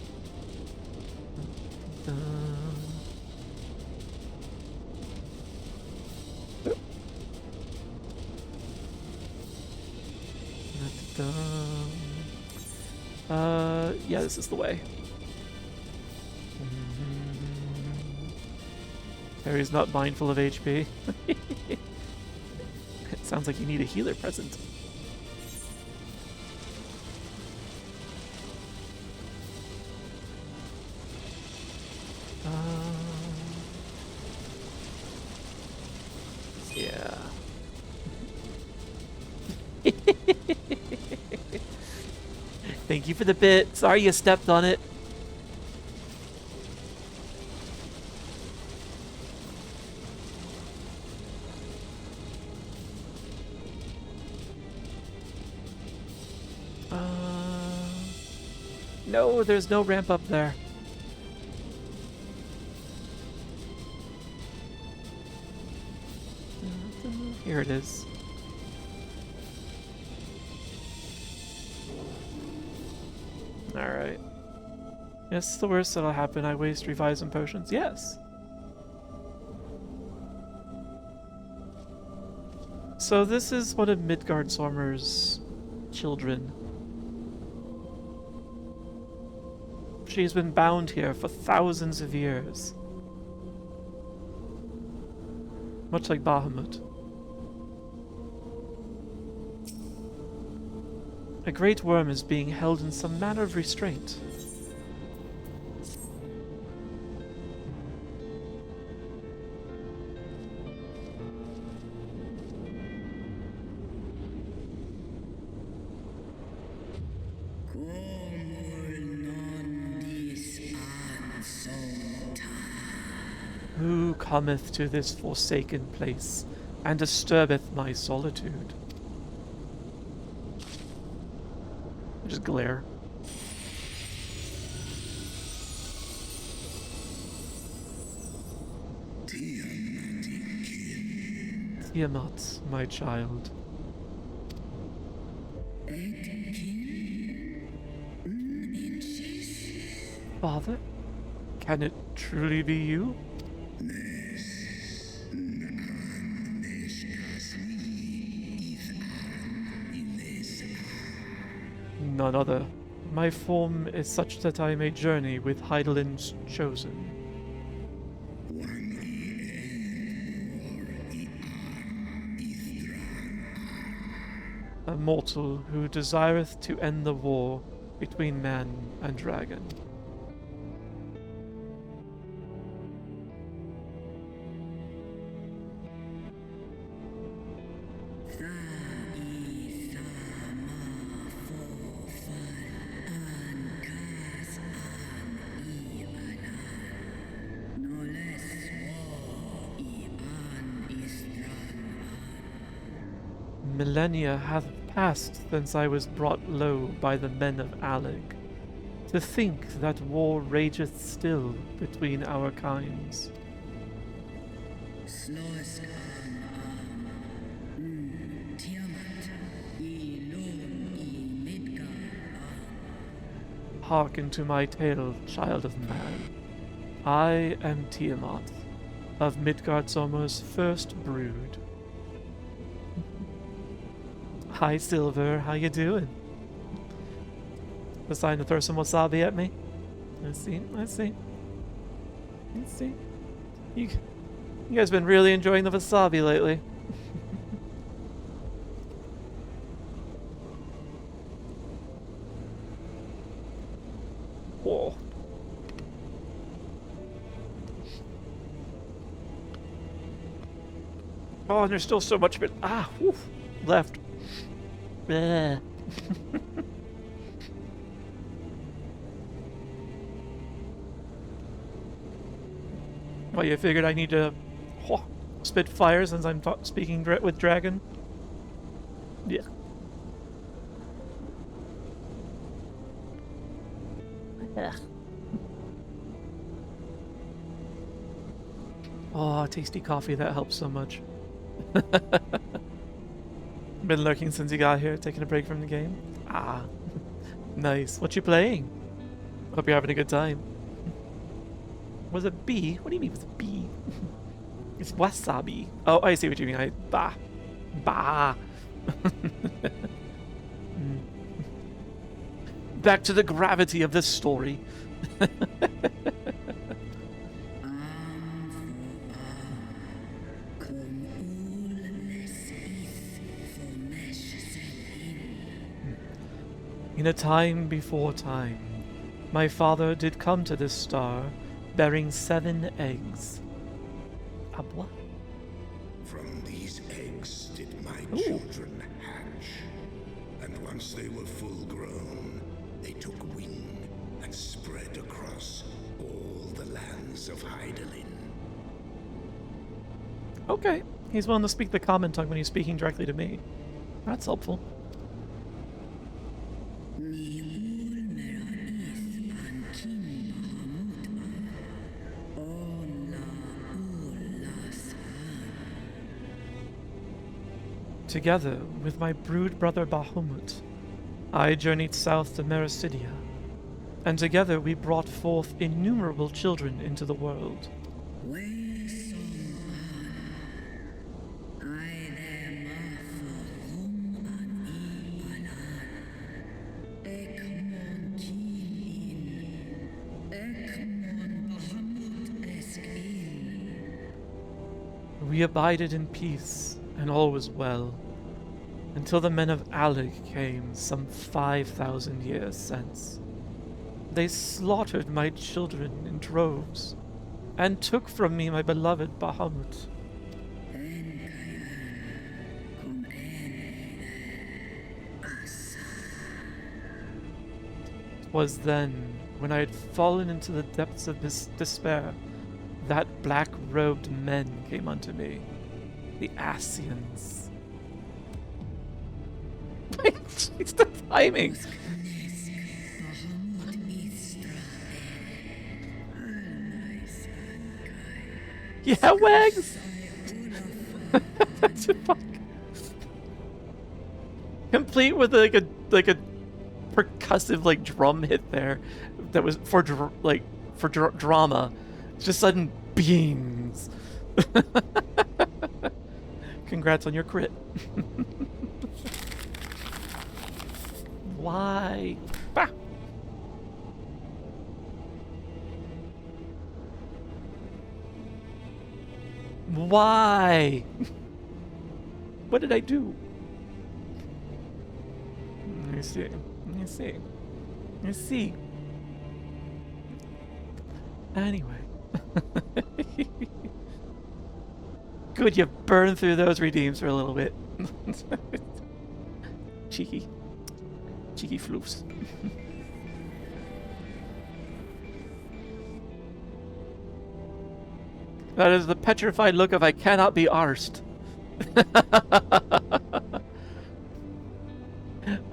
Yeah, this is the way. Harry's not mindful of HP. It sounds like you need a healer present. Yeah. Thank you for the bit. Sorry you stepped on it. No, there's no ramp up there. Here it is. Alright. Yes, the worst that'll happen. I waste revives and potions. Yes. So this is one of Midgardsormr's children. She's been bound here for thousands of years. Much like Bahamut. A great worm is being held in some manner of restraint. Who cometh to this forsaken place and disturbeth my solitude? Just glare. Tiamat, my child. Father, can it truly be you? None other. My form is such that I may journey with Heidelin's chosen. A mortal who desireth to end the war between man and dragon. Millennia hath passed since I was brought low by the men of Alleg. To think that war rageth still between our kinds. Hearken to my tale, child of man. I am Tiamat, of Midgardsormr's first brood. Hi, Silver. How you doing? Deciding to throw some wasabi at me? I see. You guys been really enjoying the wasabi lately. Whoa. Oh, and there's still so much of it. Left. Bleh. Well, you figured I need to spit fire since I'm speaking with dragon? Yeah. Oh, tasty coffee, that helps so much. Been lurking since you got here, taking a break from the game. Nice. What you playing? Hope you're having a good time. Was it B? What do you mean with a B? It's wasabi. Oh, I see what you mean. Bah. Back to the gravity of this story. In a time before time, my father did come to this star, bearing 7 eggs. Abla? From these eggs did my children hatch. And once they were full grown, they took wing and spread across all the lands of Heidelin. Okay, he's willing to speak the common tongue when he's speaking directly to me. That's helpful. Together with my brood brother Bahamut, I journeyed south to Mericidia, and together we brought forth innumerable children into the world. We abided in peace, and all was well, until the men of Alec came some 5,000 years since. They slaughtered my children in droves, and took from me my beloved Bahamut. It was then, when I had fallen into the depths of this despair, that black-robed men came unto me, the Ascians. It's the timing! Yeah, Wags! That's fuck. Complete with like a percussive like drum hit there that was for drama. Just sudden beams. Congrats on your crit. Why? Bah! Why? What did I do? Let me see. Let me see. Let me see. Anyway. Good, you burned through those redeems for a little bit. Cheeky. Cheeky floofs. That is the petrified look of I cannot be arsed.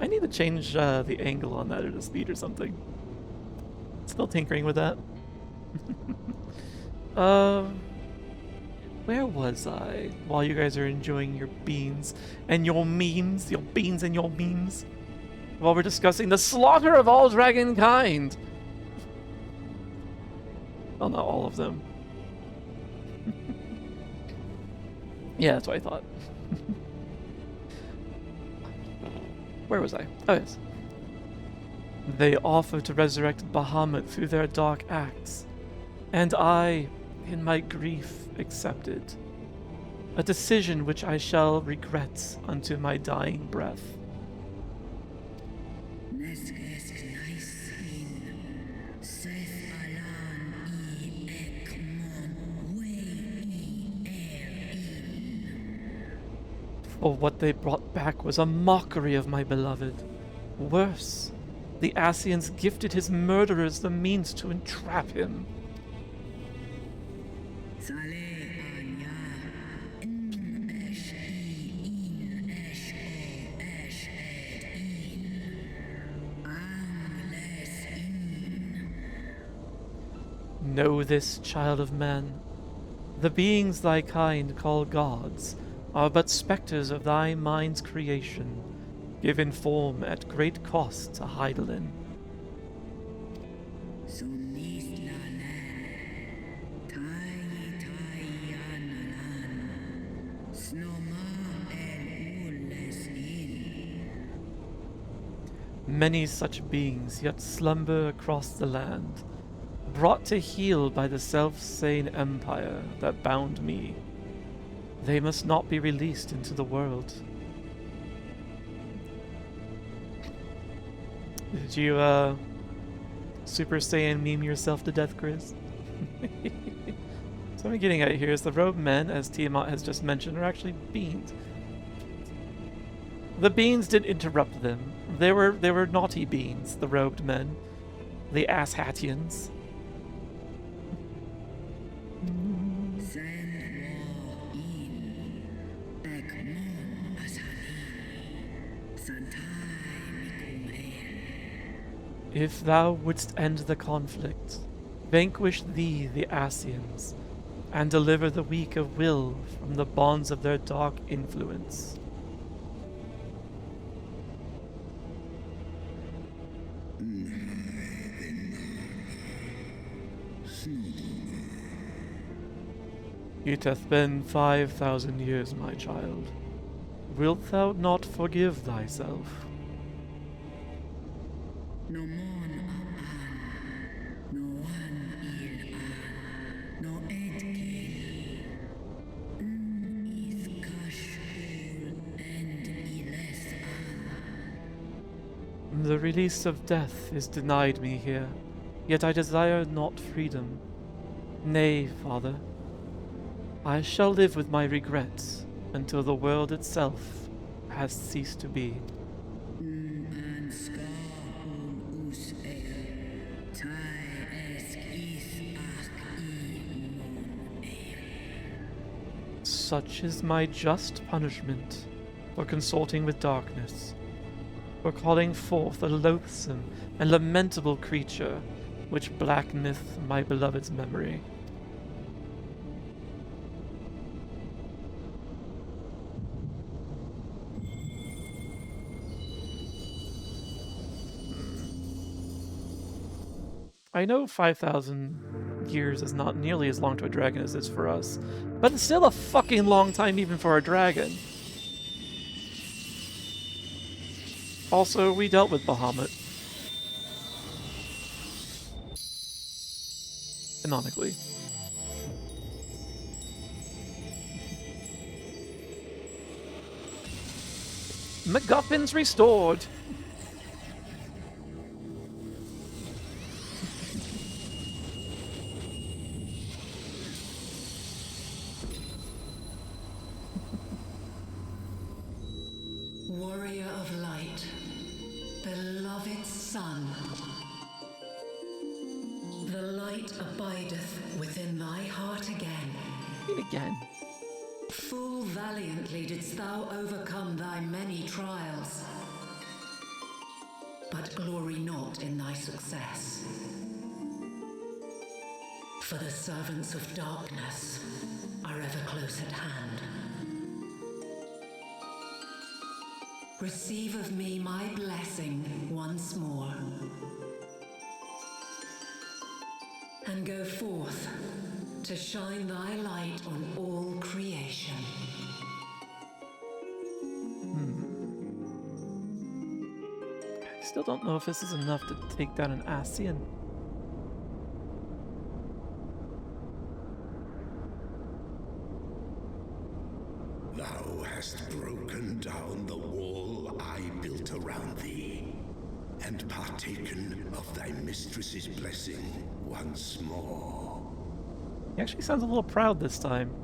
I need to change the angle on that or the speed or something. Still tinkering with that. Where was I while you guys are enjoying your beans and your memes? Your beans and your memes? While we're discussing the slaughter of all dragon kind. Well, not all of them. Yeah, that's what I thought. Where was I? Oh, yes. They offered to resurrect Bahamut through their dark acts, and I, in my grief, accepted. A decision which I shall regret unto my dying breath. For what they brought back was a mockery of my beloved. Worse, the Ascians gifted his murderers the means to entrap him. Know this, child of man. The beings thy kind call gods are but spectres of thy mind's creation, given form at great cost to Heidelin. Many such beings yet slumber across the land, brought to heel by the self-same empire that bound me. They must not be released into the world. Did you, Super Saiyan meme yourself to death, Chris? So what I'm getting at here is the robed men, as Tiamat has just mentioned, are actually beings. The beings didn't interrupt them. They were naughty beings, the robed men. The Asshatians. If thou wouldst end the conflict, vanquish thee the Ascians, and deliver the weak of will from the bonds of their dark influence. It hath been 5,000 years, my child. Wilt thou not forgive thyself? No mon a no one il no ed The release of death is denied me here, yet I desire not freedom. Nay, Father. I shall live with my regrets until the world itself has ceased to be. Such is my just punishment for consorting with darkness, for calling forth a loathsome and lamentable creature which blackeneth my beloved's memory. I know 5,000 years is not nearly as long to a dragon as it is for us, but it's still a fucking long time even for a dragon. Also, we dealt with Bahamut. Canonically. MacGuffin's restored! Warrior of light, beloved son, the light abideth within thy heart again. Again. Full valiantly didst thou overcome thy many trials, but glory not in thy success. For the servants of darkness are ever close at hand. Receive of me my blessing once more, and go forth to shine thy light on all creation. I still don't know if this is enough to take down an Ascian. Thou hast broken down the wall I built around thee, and partaken of thy mistress's blessing once more. He actually sounds a little proud this time.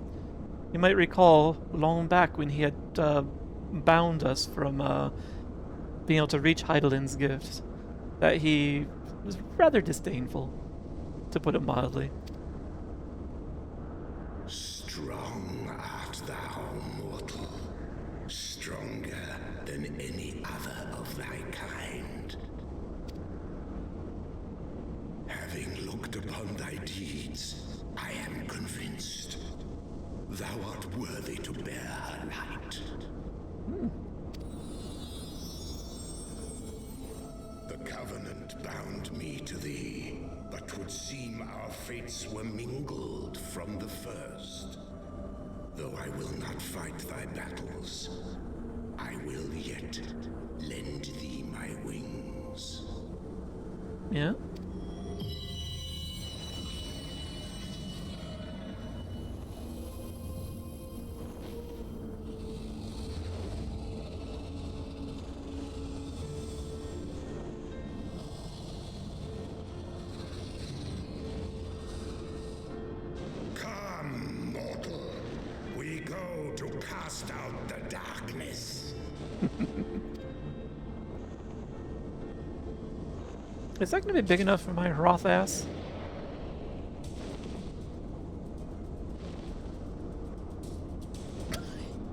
You might recall long back when he had bound us from being able to reach Heidelin's gift, that he was rather disdainful, to put it mildly. Strong art thou, mortal, stronger than any other of thy kind. Having looked upon thy deeds, I am convinced thou art worthy to bear her light. The Covenant bound me to thee, but 'twould seem our fates were mingled from the first. Though I will not fight thy battles, I will yet lend thee my wings. Yeah? Come, mortal. We go to cast out the darkness. Is that going to be big enough for my Hroth ass?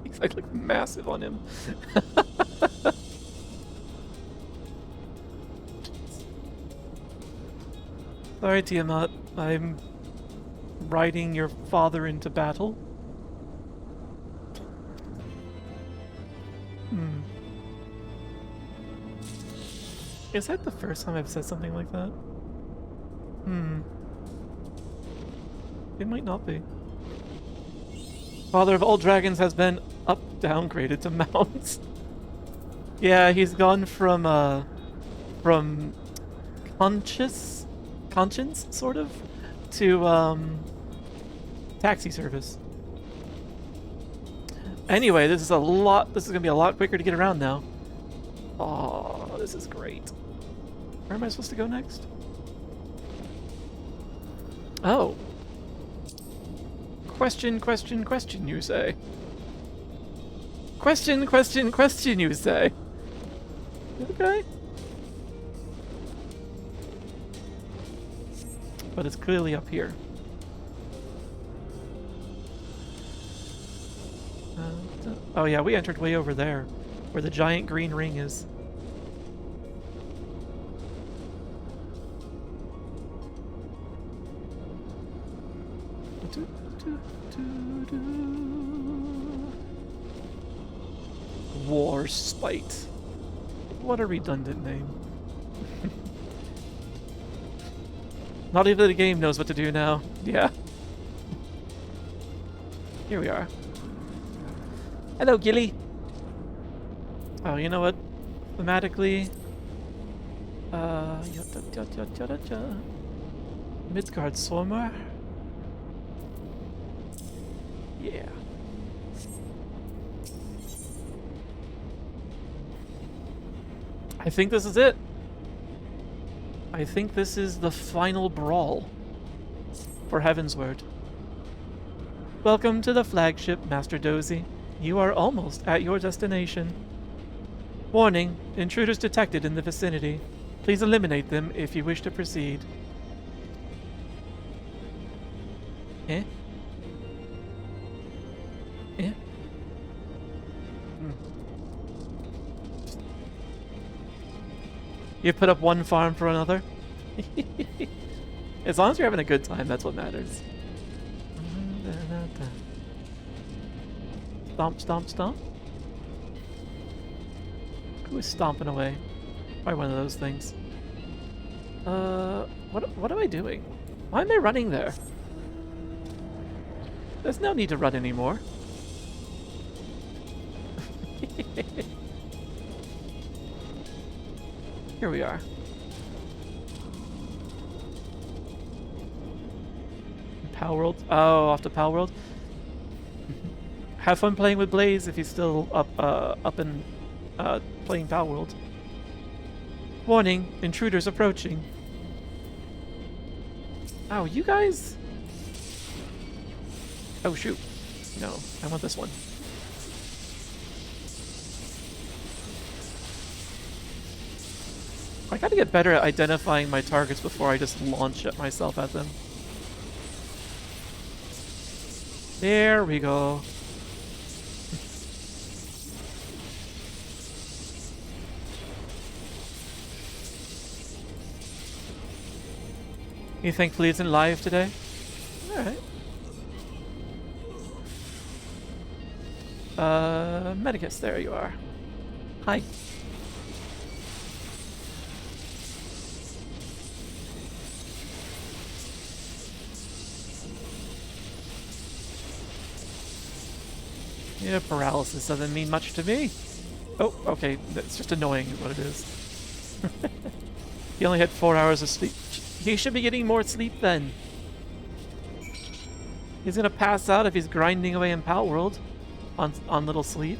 He's like massive on him. Sorry, Tiamat. I'm riding your father into battle. Is that the first time I've said something like that? It might not be. Father of all dragons has been downgraded to mounts. Yeah, he's gone from conscience, sort of, to taxi service. Anyway, this is gonna be a lot quicker to get around now. Oh, this is great. Where am I supposed to go next? Oh. Question, question, question, you say. Question, question, question, you say. Okay. But it's clearly up here. Oh yeah, we entered way over there, where the giant green ring is. War Spite. What a redundant name. Not even the game knows what to do now. Yeah. Here we are. Hello, Gilly. Oh, you know what? Thematically, Midgard Sommer. Yeah. I think this is it. I think this is the final brawl for Heavensward. Welcome to the flagship, Master Dozy. You are almost at your destination. Warning, intruders detected in the vicinity. Please eliminate them if you wish to proceed. Eh? Eh? You put up one farm for another? As long as you're having a good time, that's what matters. Stomp, stomp, stomp. Who is stomping away? Probably one of those things. What am I doing? Why am I running there? There's no need to run anymore. Here we are. Power World. Oh, off to Power World. Have fun playing with Blaze if he's still up and playing Power World. Warning, intruders approaching. Oh, you guys? Oh shoot. No, I want this one. I gotta get better at identifying my targets before I just launch at myself at them. There we go. You thankfully isn't live today? Alright. Medicus, there you are. Hi. Yeah, paralysis doesn't mean much to me. Oh, okay, that's just annoying is what it is. He only had 4 hours of sleep. He should be getting more sleep then. He's gonna pass out if he's grinding away in Power World on little sleep.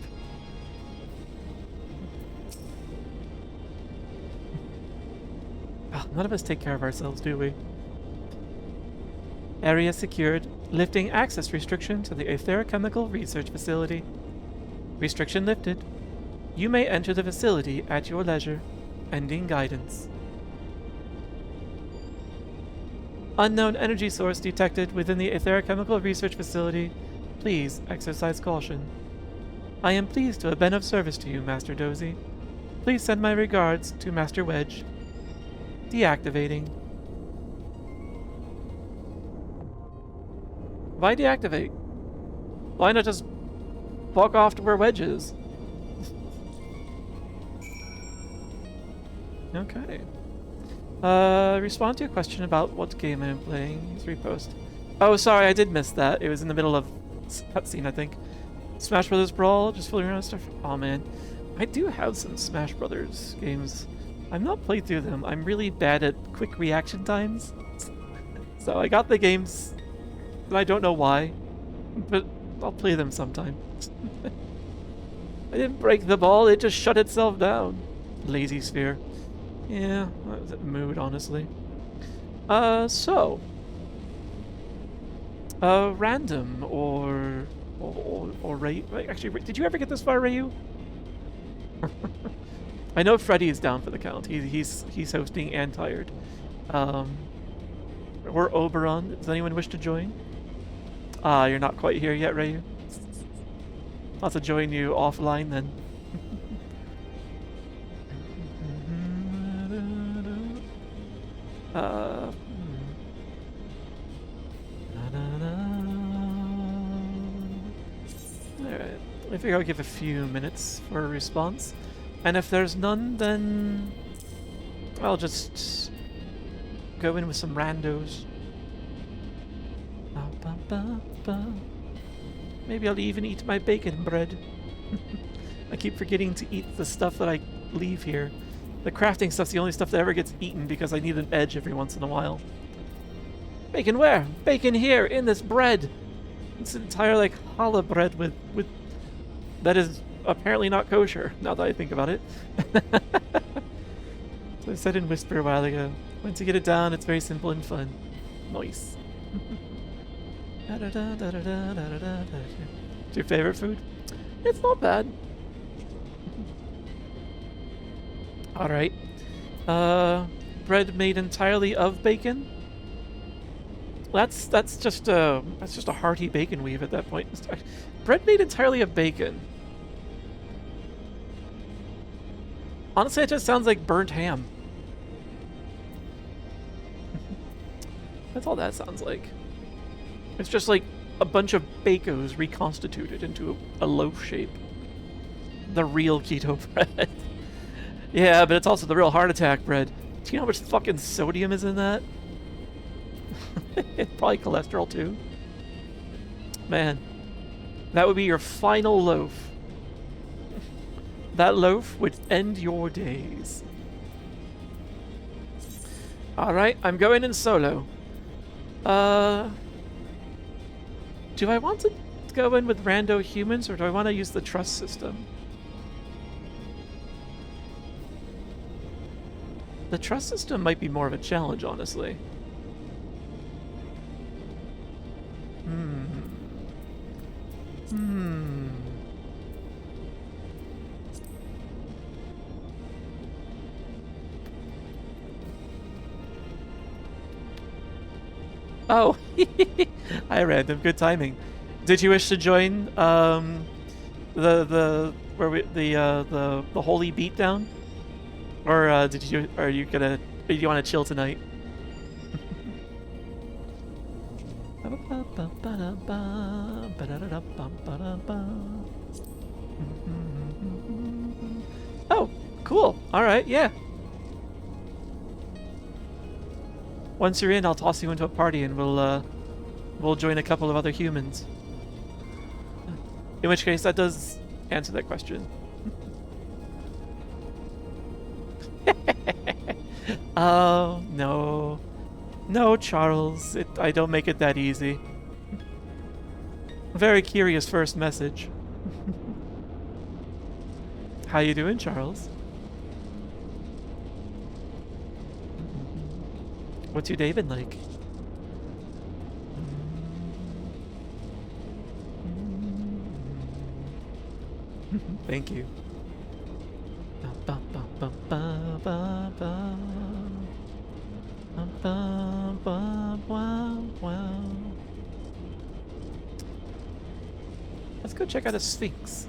Oh, none of us take care of ourselves, do we? Area secured. Lifting access restriction to the Aetherochemical Research Facility. Restriction lifted. You may enter the facility at your leisure. Ending guidance. Unknown energy source detected within the Aetherochemical Research Facility. Please exercise caution. I am pleased to have been of service to you, Master Dozy. Please send my regards to Master Wedge. Deactivating. Why deactivate? Why not just walk off to where Wedge is? Okay. Respond to a question about what game I'm playing. Please repost. Oh, sorry, I did miss that. It was in the middle of cutscene, I think. Smash Brothers Brawl, just fooling around stuff. Oh man, I do have some Smash Brothers games. I've not played through them. I'm really bad at quick reaction times. So I got the games, and I don't know why, but I'll play them sometime. I didn't break the ball, it just shut itself down. Lazy sphere. Yeah, that mood, honestly. Random or Ray. Actually, did you ever get this far, Rayu? I know Freddy is down for the count. He's hosting and tired. Or Oberon. Does anyone wish to join? You're not quite here yet, Rayu. I'll have to join you offline then. Alright, I figure I'll give a few minutes for a response. And if there's none, then I'll just go in with some randos. Maybe I'll even eat my bacon bread. I keep forgetting to eat the stuff that I leave here. The crafting stuff's the only stuff that ever gets eaten because I need an edge every once in a while. Bacon where? Bacon here, in this bread! It's an entire, like, challah bread with... That is apparently not kosher, now that I think about it. So I said in Whisper a while ago. Once you get it down, it's very simple and fun. Nice. It's your favorite food? It's not bad. Alright. Bread made entirely of bacon? That's just a hearty bacon weave at that point. Bread made entirely of bacon. Honestly, it just sounds like burnt ham. That's all that sounds like. It's just like a bunch of bacos reconstituted into a loaf shape. The real keto bread. Yeah, but it's also the real heart attack bread. Do you know how much fucking sodium is in that? Probably cholesterol too. Man, that would be your final loaf. That loaf would end your days. Alright, I'm going in solo. Do I want to go in with rando humans, or do I want to use the trust system? The trust system might be more of a challenge, honestly. Oh, hi random, good timing. Did you wish to join the holy beatdown, or do you want to chill tonight? Oh, cool. All right, yeah. Once you're in, I'll toss you into a party and we'll join a couple of other humans. In which case, that does answer that question. Oh, no. No, Charles. I don't make it that easy. Very curious first message. How you doing, Charles? What's your day been like? Thank you. Let's go check out a Sphinx.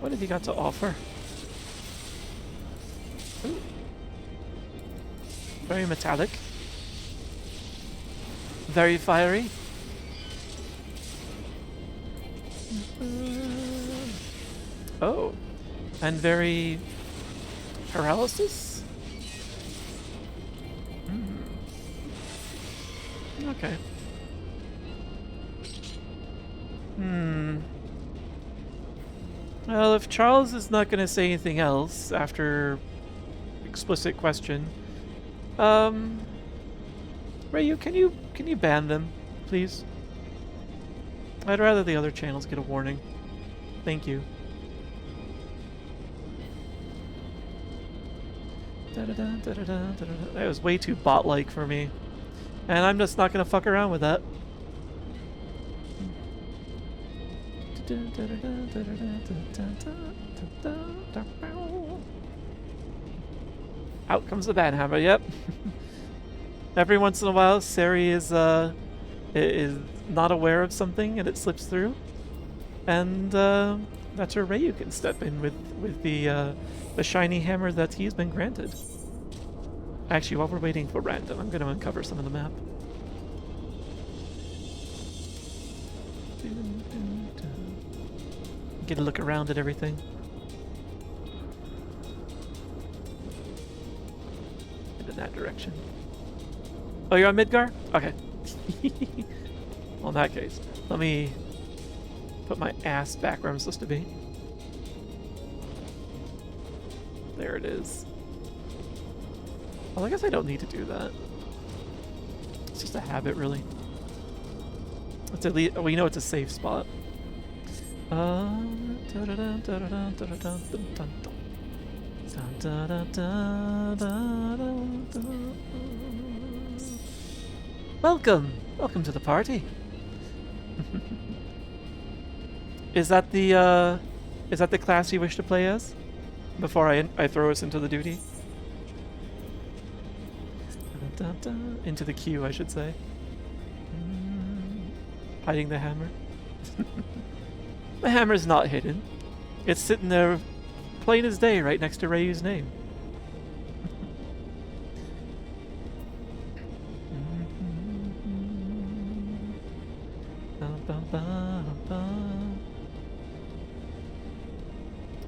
What have you got to offer? Ooh. Very metallic. Very fiery. Oh. And very... paralysis? Okay. Well, if Charles is not going to say anything else after explicit question, Rayu, can you ban them, please? I'd rather the other channels get a warning. Thank you. That was way too bot-like for me. And I'm just not gonna fuck around with that. Out comes the banhammer, yep. Every once in a while, Sari is not aware of something and it slips through. And that's where Ryu can step in with the shiny hammer that he's been granted. Actually, while we're waiting for random, I'm going to uncover some of the map. Get a look around at everything. In that direction. Oh, you're on Midgar? Okay. Well, in that case, let me put my ass back where I'm supposed to be. There it is. Well, I guess I don't need to do that. It's just a habit, really. It's at least, we know it's a safe spot. Welcome! Welcome to the party. Is that the class you wish to play as? Before I throw us into the duty? Into the queue, I should say. Hiding the hammer. The hammer's not hidden. It's sitting there plain as day right next to Ryu's name.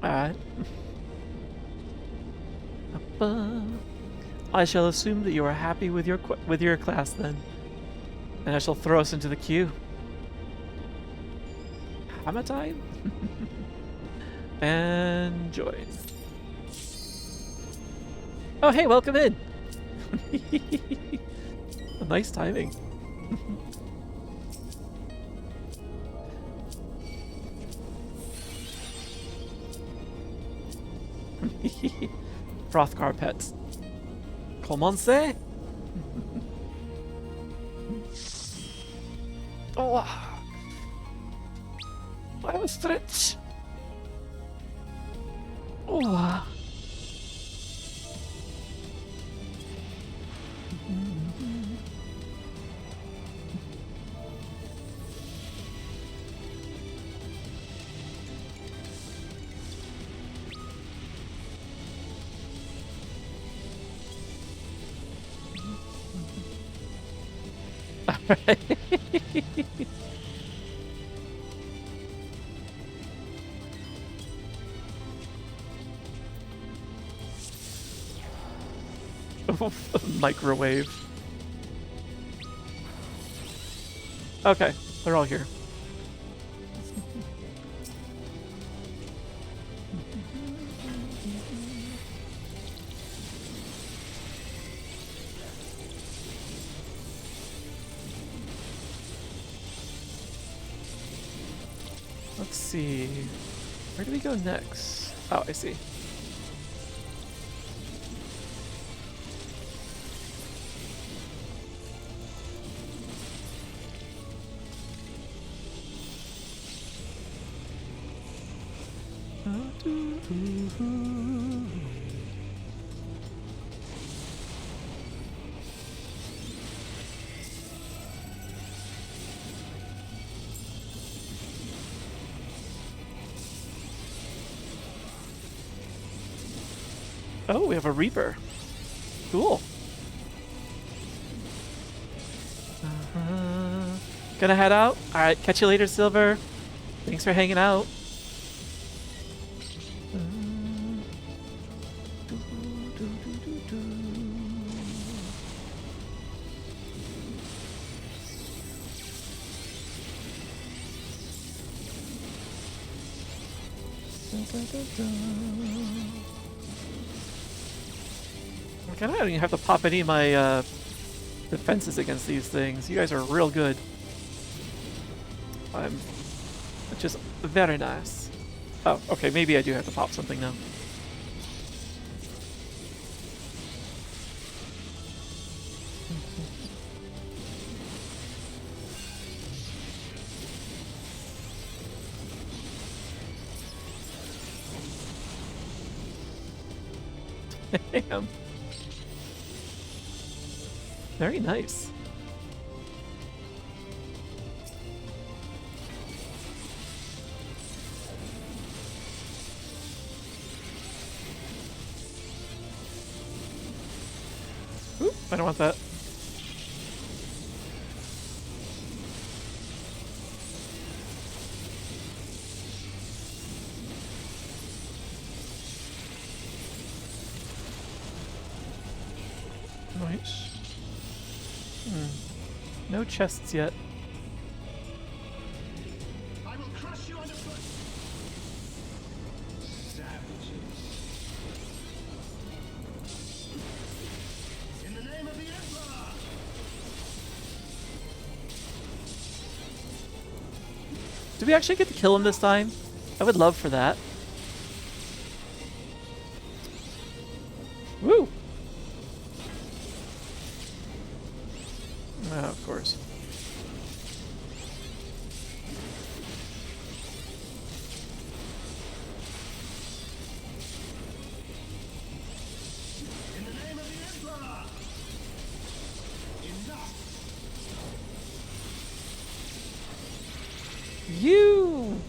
Alright. I shall assume that you are happy with your class then. And I shall throw us into the queue. Hammer time? And join. Oh hey, welcome in! Nice timing. Frothgar pets. Commencez! Oh! I have a stretch! Oh! Alright. Microwave. Okay, they're all here. Let's see. Where do we go next? Oh, I see. Oh, we have a Reaper. Cool. Gonna head out? Alright, catch you later, Silver. Thanks for hanging out. I don't even have to pop any of my defenses against these things. You guys are real good. which is very nice. Oh, okay, maybe I do have to pop something now. Damn. Very nice. Oop, I don't want that. Nice. No chests yet. I will crush you underfoot. Savages. In the name of the Emperor. Did we actually get to kill him this time? I would love for that. Woo! Oh, of course. In the name of the Emperor. Enough. You!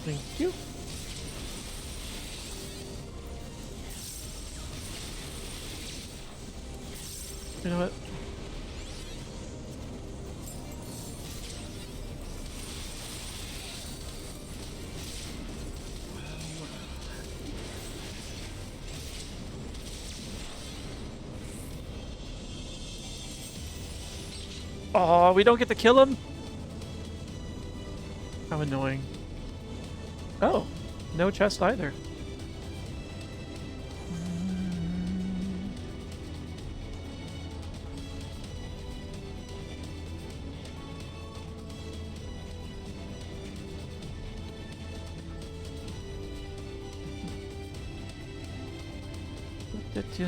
Thank you. You know what? Oh, we don't get to kill him? How annoying. Oh, no chest either. Da-da.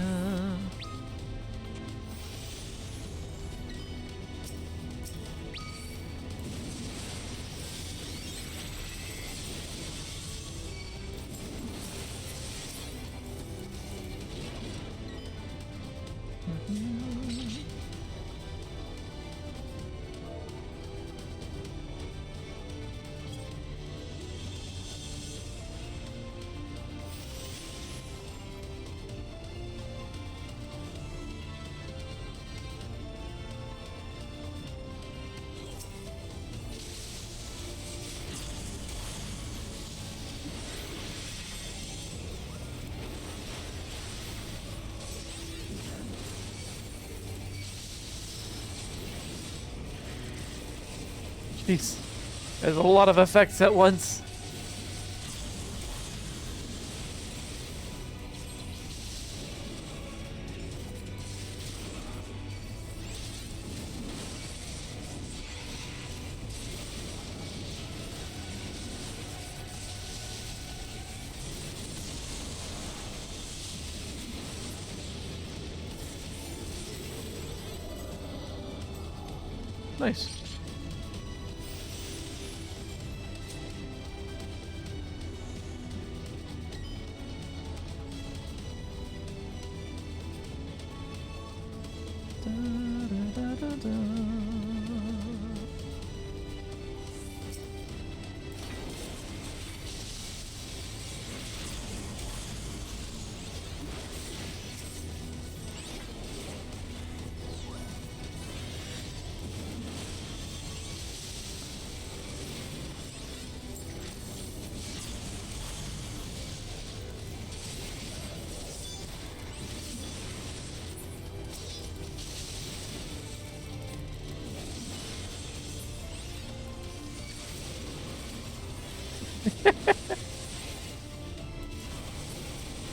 Jeez. There's a whole lot of effects at once. Nice.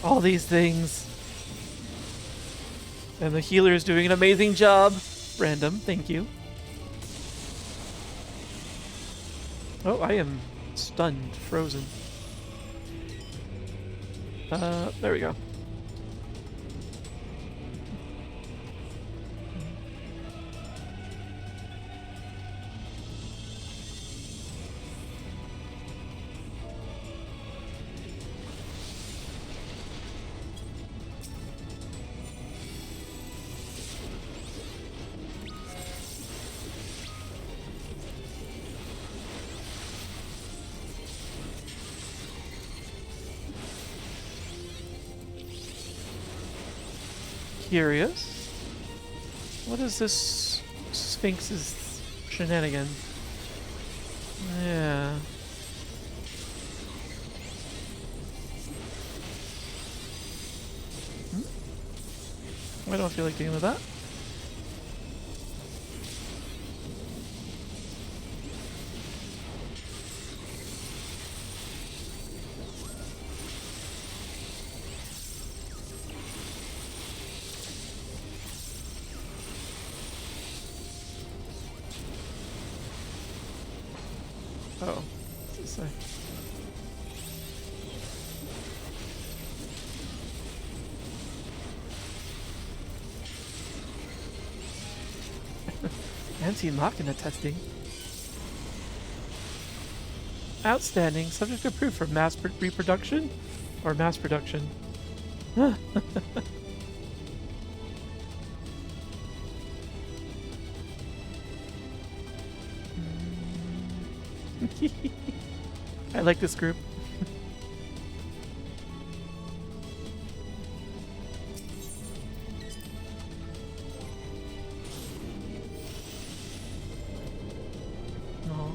All these things. And the healer is doing an amazing job. Random, thank you. Oh, I am stunned, frozen. There we go. Curious. What is this Sphinx's shenanigan? Yeah. I don't feel like dealing with that. Oh, what's it say? Anti-machina testing. Outstanding. Subject approved for mass reproduction or mass production. I like this group. Aw.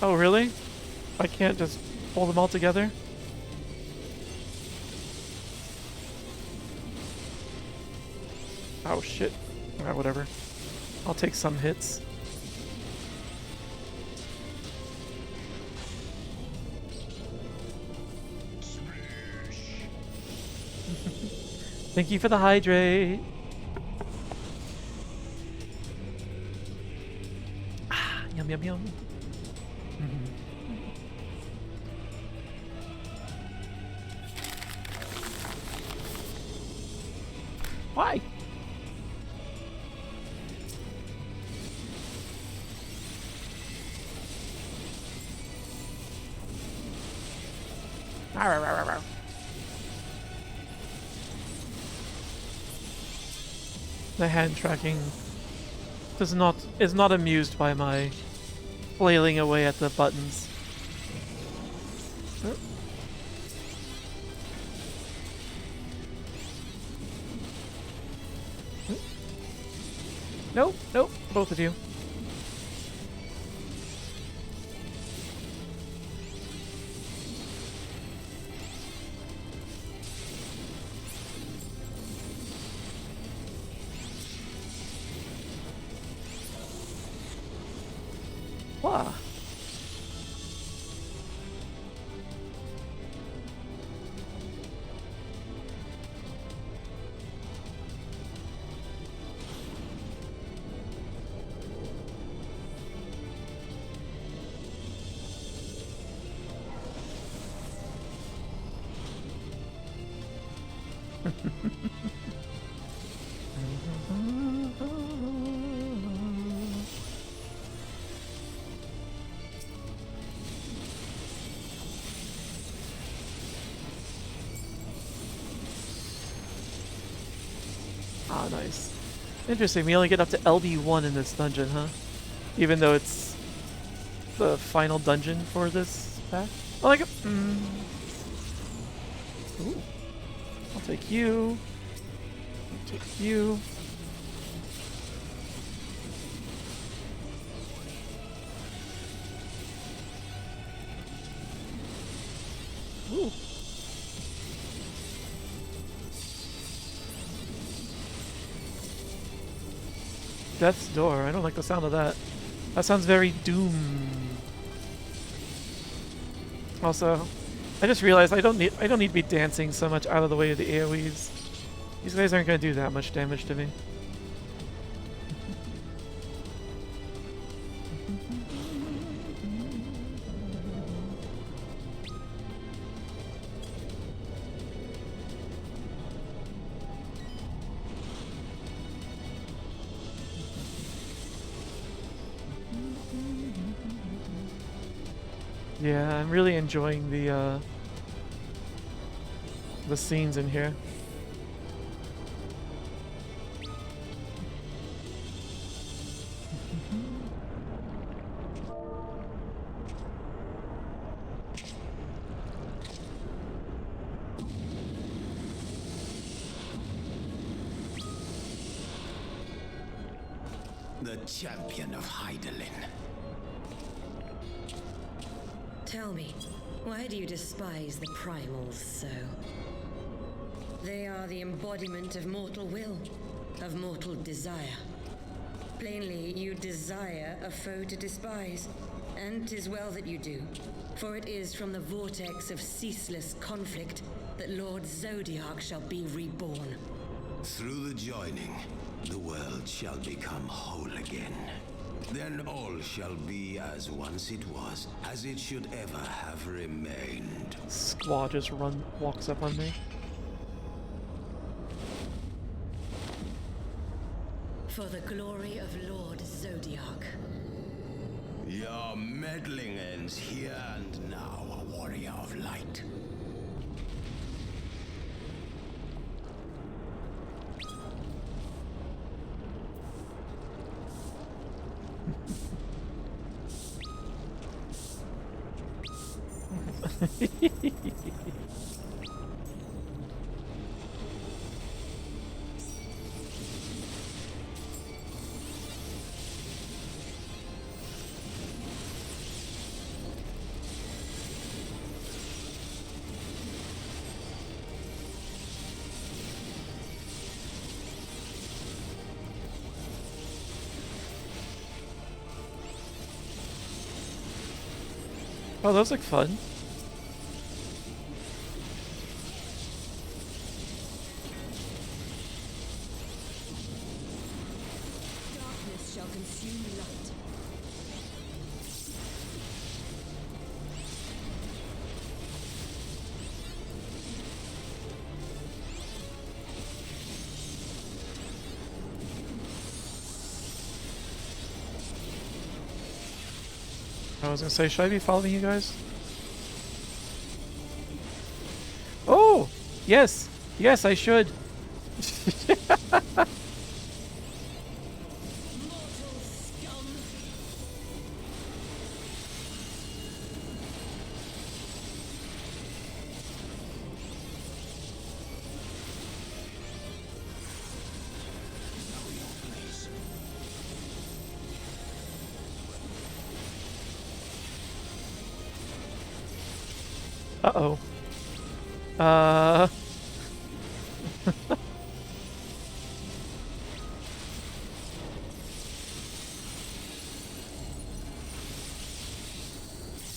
Oh, really? I can't just pull them all together? Oh, shit. Alright, whatever. I'll take some hits. Thank you for the hydrate. Ah, yum, yum, yum. Why? The hand tracking is not amused by my flailing away at the buttons. Oh. Nope, nope, both of you. Wow. Ah, nice. Interesting, we only get up to LB1 in this dungeon, huh? Even though it's the final dungeon for this pack? I like it. Ooh. I'll take you. I'll take you. Ooh. death's door. I don't like the sound of that. That sounds very doom. Also, I just realized I don't need to be dancing so much out of the way of the AoEs. These guys aren't going to do that much damage to me. Yeah, I'm really enjoying the scenes in here. The champion of Hydaelyn. Tell me, why do you despise the primals so? They are the embodiment of mortal will, of mortal desire. Plainly, you desire a foe to despise, and 'tis well that you do, for it is from the vortex of ceaseless conflict that Lord Zodiac shall be reborn. Through the joining, the world shall become whole again. Then all shall be as once it was, as it should ever have remained. Squaw just walks up on me. For the glory of Lord Zodiac. Your meddling ends here and now, a warrior of light. Oh, those look fun. Darkness shall consume light. I was gonna say, should I be following you guys? Oh! Yes! Yes, I should! Uh-oh.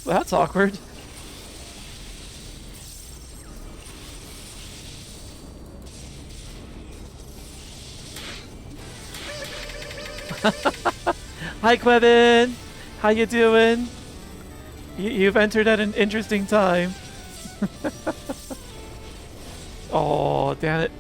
That's awkward. Hi, Quevin! How you doing? You've entered at an interesting time. Oh, damn it.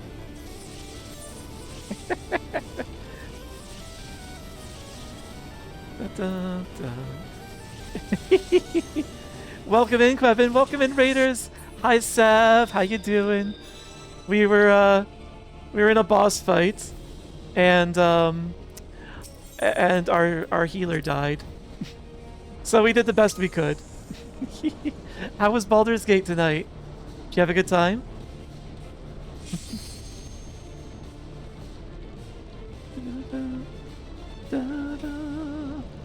Welcome in, Quevin. Welcome in, Raiders. Hi, Sav. How you doing? We were in a boss fight, and our healer died. So we did the best we could. How was Baldur's Gate tonight? Did you have a good time?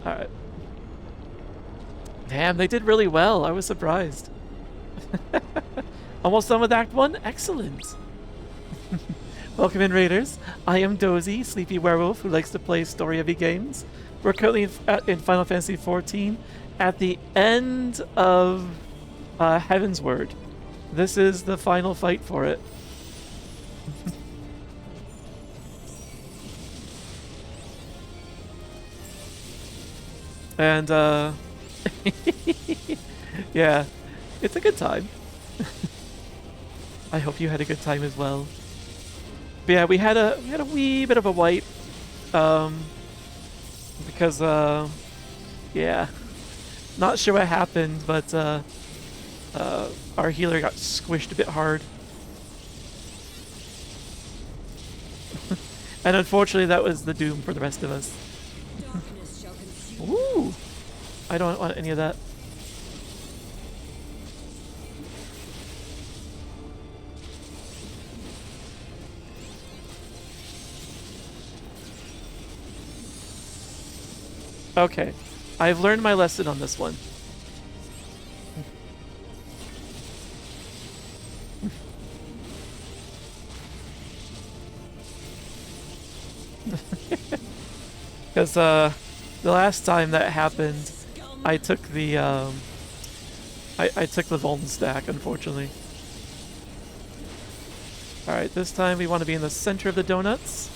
Alright. Damn, they did really well. I was surprised. Almost done with Act 1? Excellent. Welcome in, Raiders. I am Dozy, sleepy werewolf who likes to play story-heavy games. We're currently in Final Fantasy XIV at the end of Heavensward. This is the final fight for it. And, yeah, it's a good time. I hope you had a good time as well. But yeah, we had a wee bit of a wipe, because yeah, not sure what happened, but our healer got squished a bit hard, and unfortunately, that was the doom for the rest of us. Ooh, I don't want any of that. Okay, I've learned my lesson on this one. Because the last time that happened, I took the I took the Vuln stack, unfortunately. All right, this time we want to be in the center of the donuts.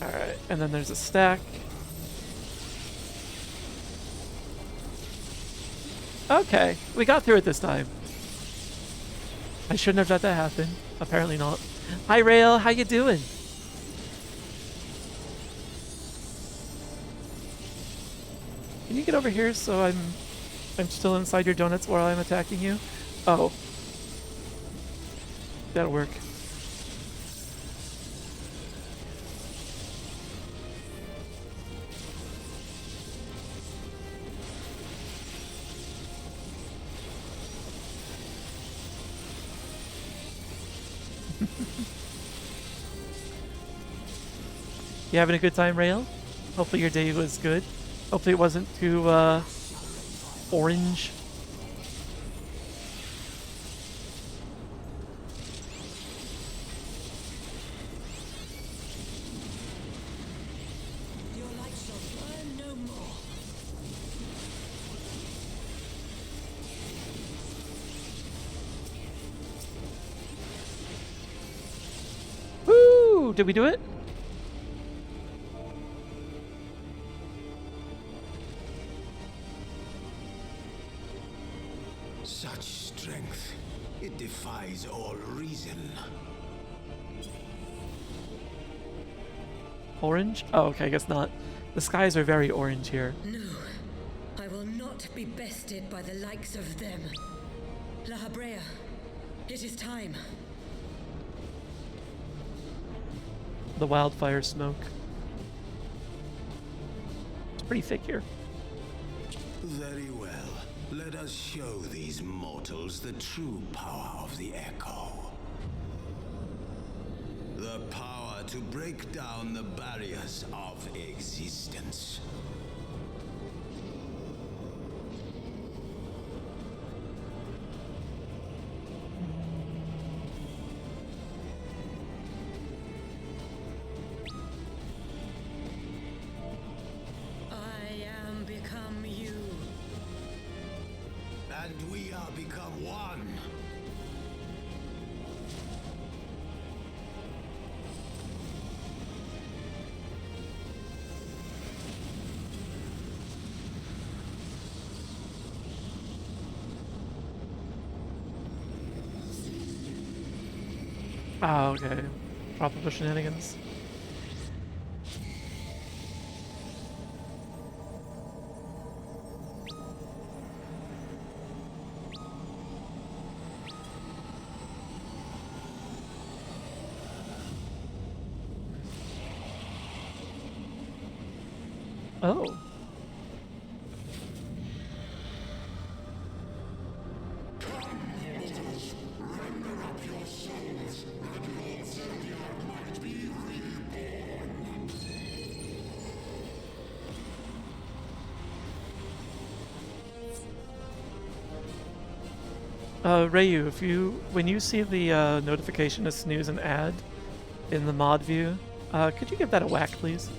Alright, and then there's a stack. Okay, we got through it this time. I shouldn't have let that happen. Apparently not. Hi Rail, how you doing? Can you get over here so I'm still inside your donuts while I'm attacking you? Oh. That'll work. You having a good time, Rail? Hopefully your day was good. Hopefully it wasn't too orange. Your light shall burn no more. Woo! Did we do it? Such strength, it defies all reason. Orange? Oh, okay, I guess not. The skies are very orange here. No, I will not be bested by the likes of them. Lahabrea, it is time. The wildfire smoke. It's pretty thick here. Very well. Let us show these mortals the true power of the Echo. The power to break down the barriers of existence. I am become you. And we are become one. Ah, okay. Proper shenanigans. Oh. Rayu, when you see the notification to snooze an ad in the mod view, could you give that a whack, please?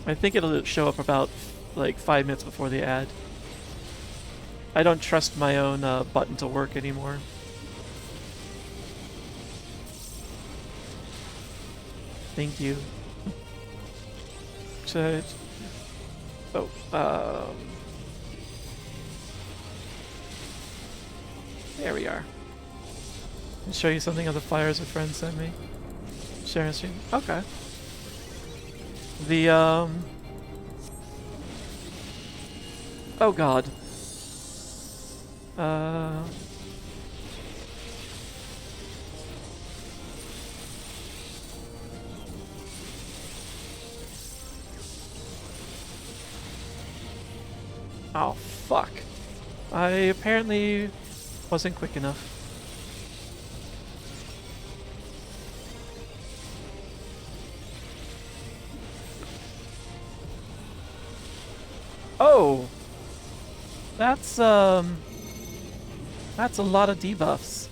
I think it'll show up about like 5 minutes before the ad. I don't trust my own button to work anymore. Thank you. There we are. I'll show you something of the flyers a friend sent me. Sharing stream. Okay. The oh god. Oh fuck. I apparently wasn't quick enough. Oh! That's a lot of debuffs.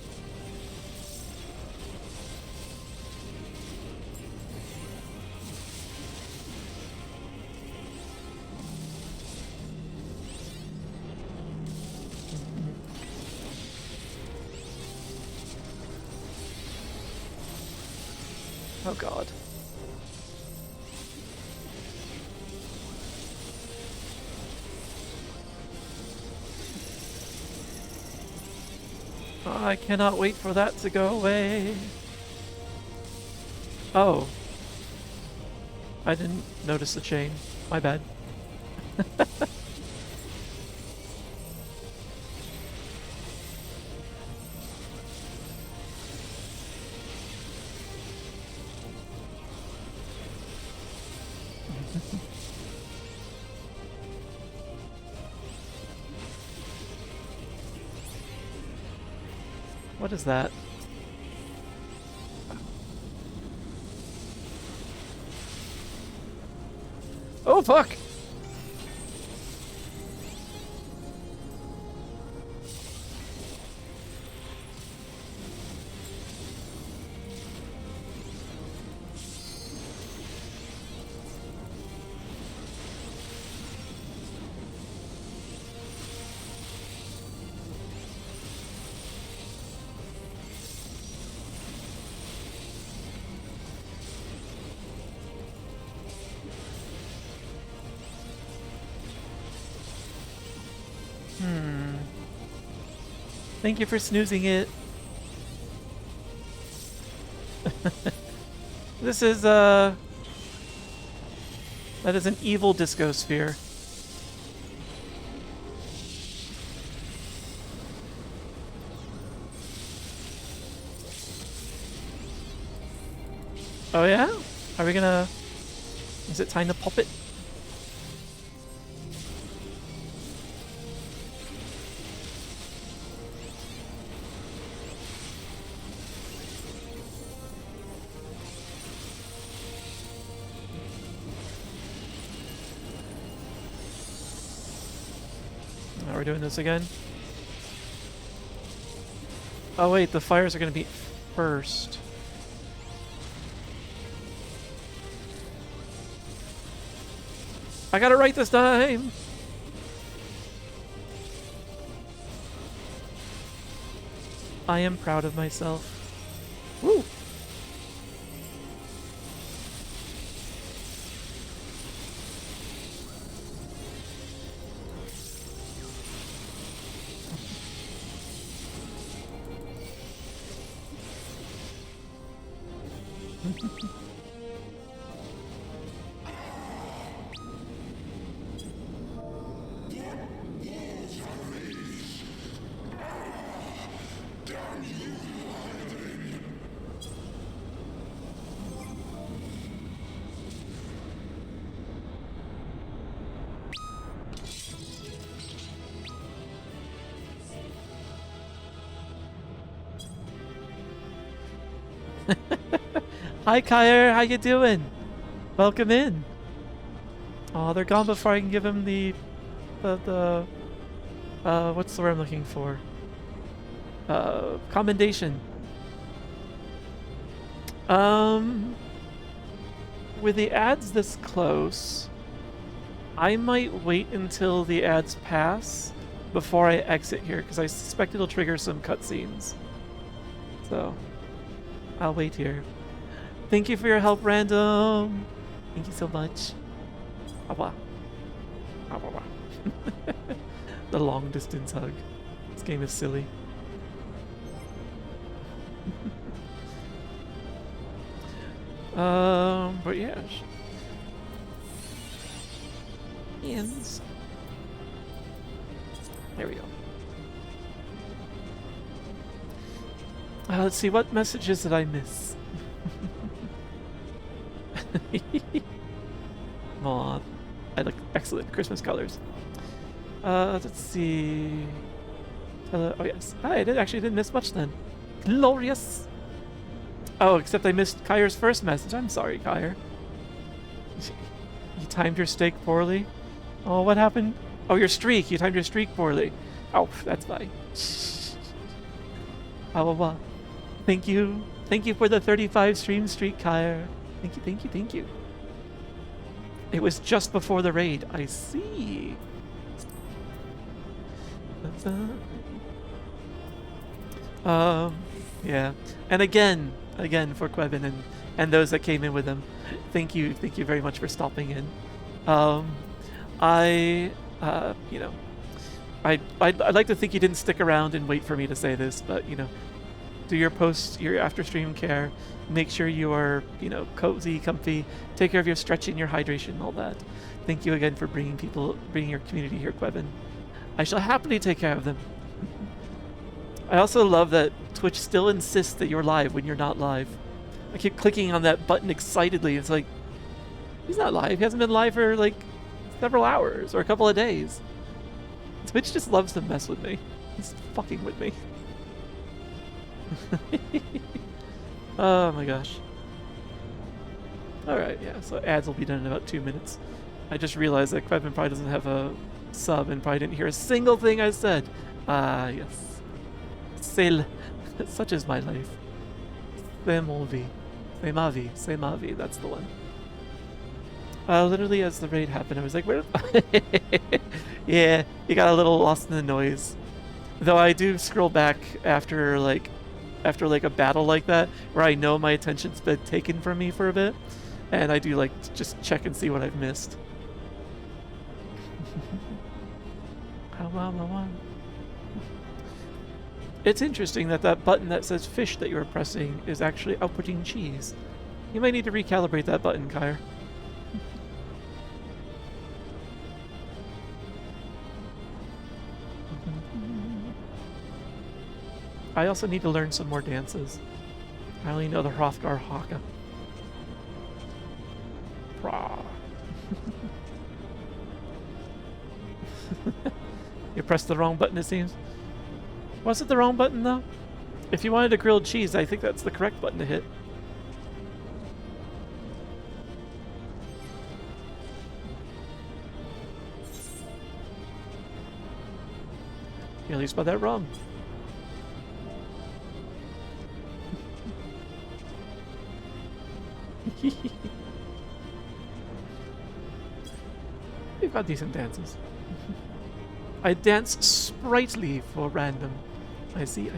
Oh god. I cannot wait for that to go away. Oh. I didn't notice the chain. My bad. What is that? Oh fuck! Thank you for snoozing it. This is, that is an evil disco sphere. Oh yeah? Are we gonna... Is it time to pop it? We're doing this again. Oh wait, the fires are gonna be first. I got it right this time! I am proud of myself. Woo! Hi Kyer, how you doing? Welcome in. Oh, they're gone before I can give him the what's the word I'm looking for? Commendation. With the ads this close, I might wait until the ads pass before I exit here, because I suspect it'll trigger some cutscenes. So, I'll wait here. Thank you for your help, Random! Thank you so much. Awa. Awa. The long distance hug. This game is silly. But yeah. Ends. There we go. Let's see, what messages did I miss? Aw, I look excellent. Christmas colors. Let's see. Oh yes, I didn't miss much then. Glorious. Oh, except I missed Kyre's first message. I'm sorry, Kyre. You timed your steak poorly. Oh, what happened? Oh, your streak. You timed your streak poorly. Oh, that's fine. Oh, thank you. Thank you for the 35 stream streak, Kyre. Thank you, thank you, thank you. It was just before the raid. I see. Yeah. And again for Quevin and those that came in with him, thank you very much for stopping in. I'd like to think you didn't stick around and wait for me to say this, but do your post, your after stream care. Make sure you are, cozy, comfy. Take care of your stretching, your hydration, and all that. Thank you again for bringing your community here, Quevin. I shall happily take care of them. I also love that Twitch still insists that you're live when you're not live. I keep clicking on that button excitedly. It's like, he's not live. He hasn't been live for like several hours or a couple of days. Twitch just loves to mess with me. He's fucking with me. Oh my gosh. Alright, yeah, so ads will be done in about 2 minutes. I just realized that Quevin probably doesn't have a sub and probably didn't hear a single thing I said. Ah, yes. Such is my life. C'est mon vie. C'est ma vie. C'est ma vie. That's the one. Literally as the raid happened, I was like, where? Yeah, you got a little lost in the noise. Though I do scroll back after a battle like that, where I know my attention's been taken from me for a bit, and I do like to just check and see what I've missed. It's interesting that button that says fish that you're pressing is actually outputting cheese. You might need to recalibrate that button, Kyre. I also need to learn some more dances. I only know the Hrothgar Haka. Pra. You pressed the wrong button, it seems. Was it the wrong button, though? If you wanted a grilled cheese, I think that's the correct button to hit. You at least spelled that wrong. We've got decent dances. I dance sprightly for random. I see.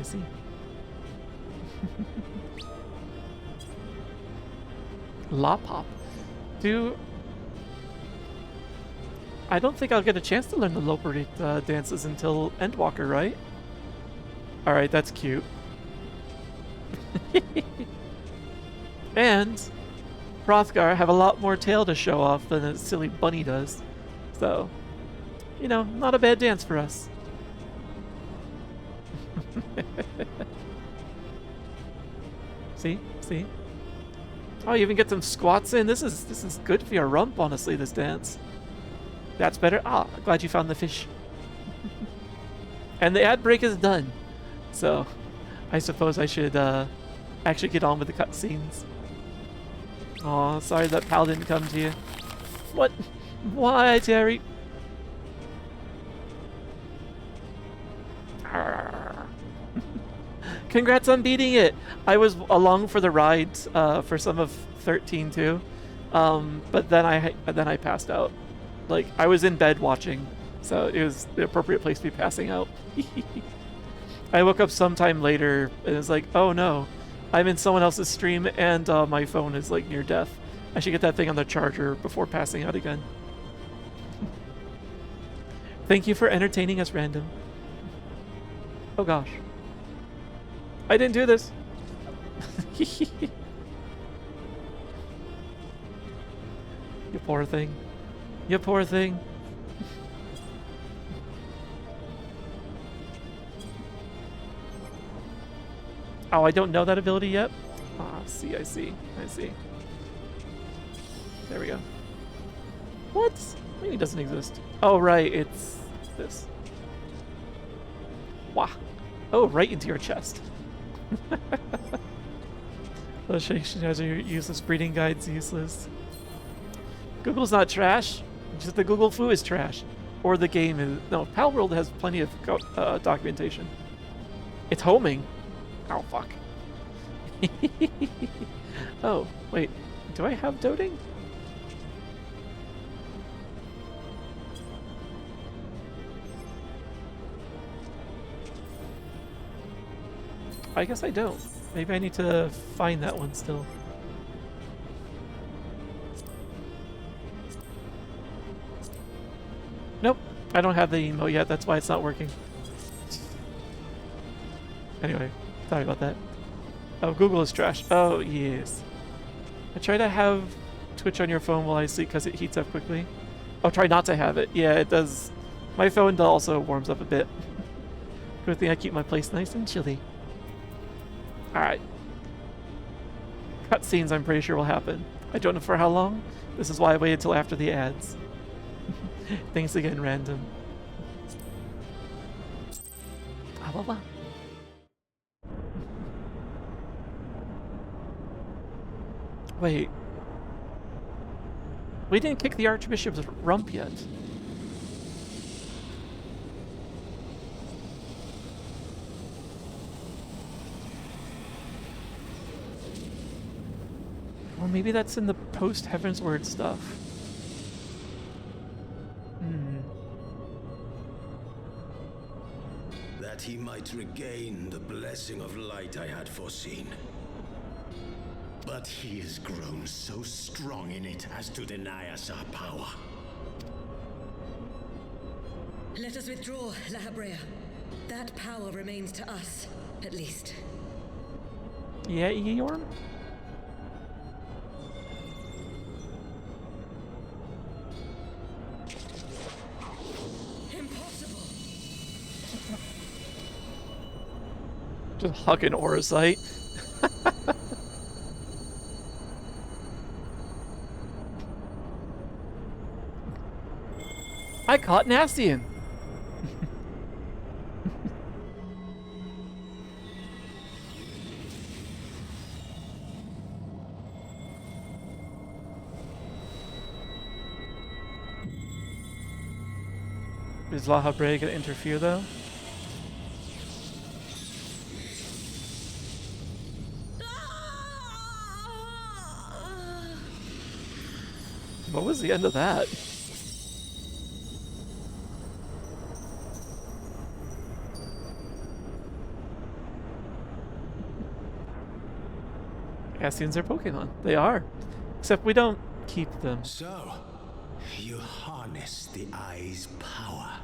La Pop. I don't think I'll get a chance to learn the Loper dances until Endwalker, right? Alright, that's cute. And Hrothgar have a lot more tail to show off than a silly bunny does. So, not a bad dance for us. See? Oh, you even get some squats in. This is good for your rump, honestly, this dance. That's better. Ah, glad you found the fish. And the ad break is done. So, I suppose I should actually get on with the cutscenes. Aw, sorry that pal didn't come to you. What? Why, Terry? Congrats on beating it. I was along for the ride for some of 13 too, but then I passed out. Like I was in bed watching, so it was the appropriate place to be passing out. I woke up sometime later and it was like, oh no, I'm in someone else's stream and my phone is like near death. I should get that thing on the charger before passing out again. Thank you for entertaining us, Random. Oh gosh. I didn't do this. You poor thing. You poor thing. Oh, I don't know that ability yet? Ah, see, I see. There we go. What? Maybe it doesn't exist. Oh, right, it's this. Wah. Oh, right into your chest. Illustration has your useless breeding guides useless. Google's not trash. Just the Google foo is trash. Or the game is... No, Palworld has plenty of documentation. It's homing. Oh, fuck. Oh, wait. Do I have doting? I guess I don't. Maybe I need to find that one still. Nope. I don't have the emote yet. That's why it's not working. Anyway, sorry about that. Oh, Google is trash. Oh, yes. I try to have Twitch on your phone while I sleep because it heats up quickly. Oh, try not to have it. Yeah, it does. My phone also warms up a bit. Good thing I keep my place nice and chilly. Alright. Cutscenes I'm pretty sure will happen. I don't know for how long. This is why I waited till after the ads. Thanks again, Random. Blah, blah, blah. Wait. We didn't kick the Archbishop's rump yet. Or maybe that's in the post-Heavensward stuff. That he might regain the blessing of light I had foreseen. But he has grown so strong in it as to deny us our power. Let us withdraw, Lahabrea. That power remains to us, at least. Yeah, Igeyorhm? Impossible. Just hugging Orosite. I caught an Ascian. Is Lahabrea gonna interfere though? What was the end of that? Ascians are Pokemon. They are. Except we don't keep them. So, you harness the eye's power.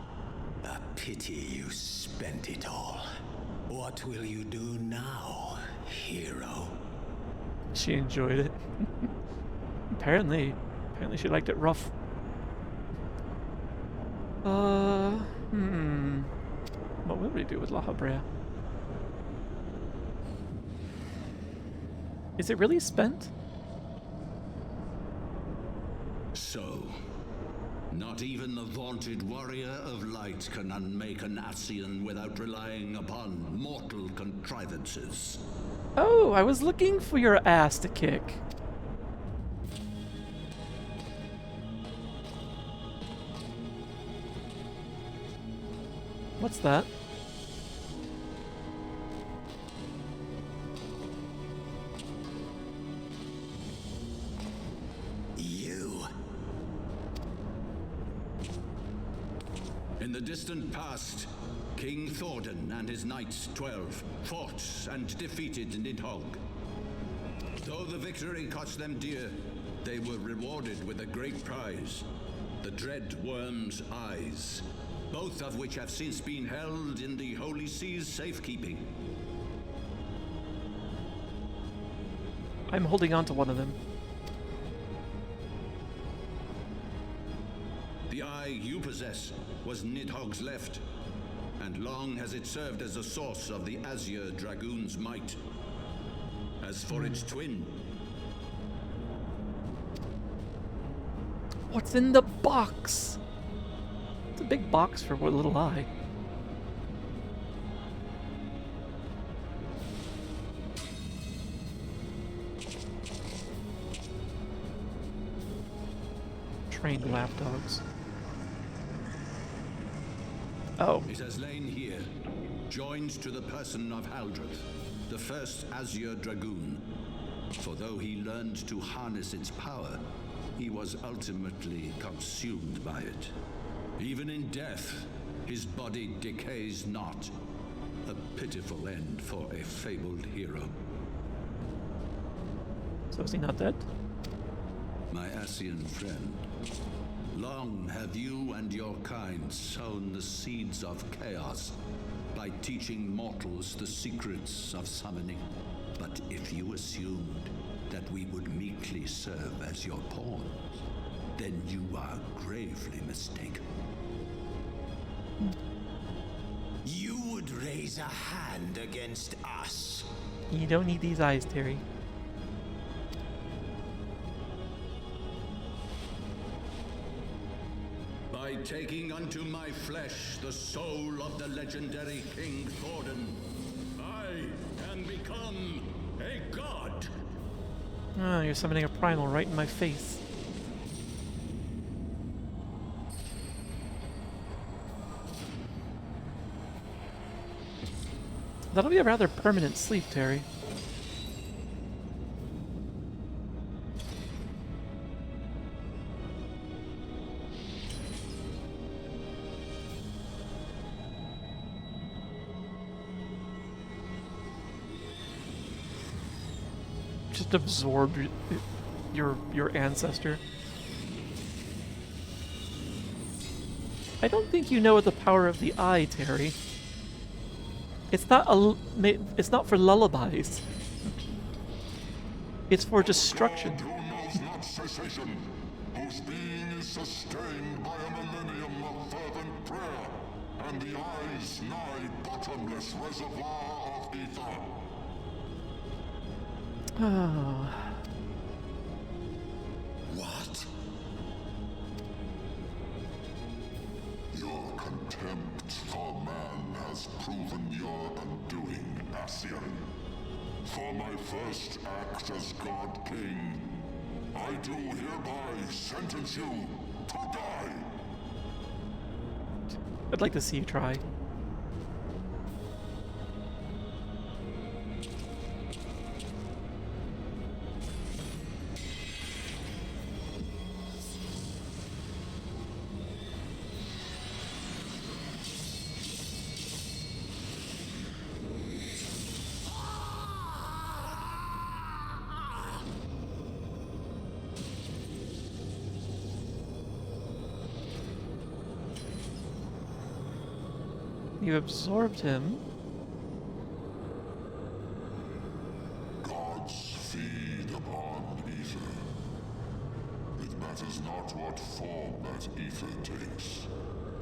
A pity you spent it all. What will you do now, hero? She enjoyed it. Apparently she liked it rough. What will we do with Lahabrea? Is it really spent? So, not even the vaunted warrior of light can unmake an Ascian without relying upon mortal contrivances. Oh, I was looking for your ass to kick. What's that? In the distant past, King Thordan and his knights 12 fought and defeated Nidhogg. Though the victory cost them dear, they were rewarded with a great prize, the dread worm's eyes, both of which have since been held in the Holy See's safekeeping. I'm holding on to one of them. The eye you possess was Nidhogg's left, and long has it served as a source of the Azure Dragoon's might. As for its twin... What's in the box? It's a big box for one little eye. Trained lapdogs. Oh. It has lain here, joined to the person of Haldreth, the first Azure Dragoon. For though he learned to harness its power, he was ultimately consumed by it. Even in death, his body decays not. A pitiful end for a fabled hero. So is he not dead? My Ascian friend, long have you and your kind sown the seeds of chaos by teaching mortals the secrets of summoning. But if you assumed that we would meekly serve as your pawns, then you are gravely mistaken. You would raise a hand against us? You don't need these eyes, Terry. By taking unto my flesh the soul of the legendary King Thordan, I can become a god. Oh, you're summoning a primal right in my face. That'll be a rather permanent sleep, Terry. Just absorb your ancestor. I don't think you know what the power of the eye, Terry. It's not for lullabies. It's for destruction. God who knows not cessation, whose being is sustained by a millennium of fervent prayer, and the eye's nigh bottomless reservoir of ether. Oh. What? Your contempt for man has proven your undoing, Ascian. For my first act as God King, I do hereby sentence you to die. I'd like to see you try. You absorbed him. Gods feed upon ether. It matters not what form that ether takes.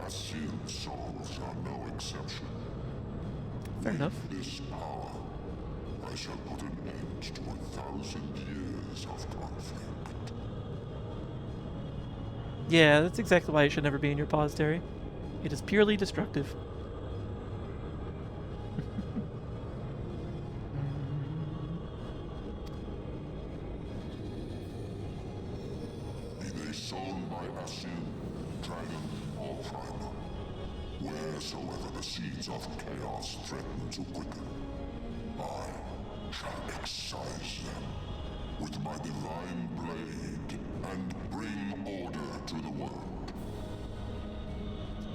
Ascian souls are no exception. Fair enough. With this power, I shall put an end to 1,000 years of conflict. Yeah, that's exactly why it should never be in your paws, Terry. It is purely destructive. Sown by Ascian, dragon, or primal, wheresoever the seeds of chaos threaten to quicken, I shall excise them with my divine blade and bring order to the world.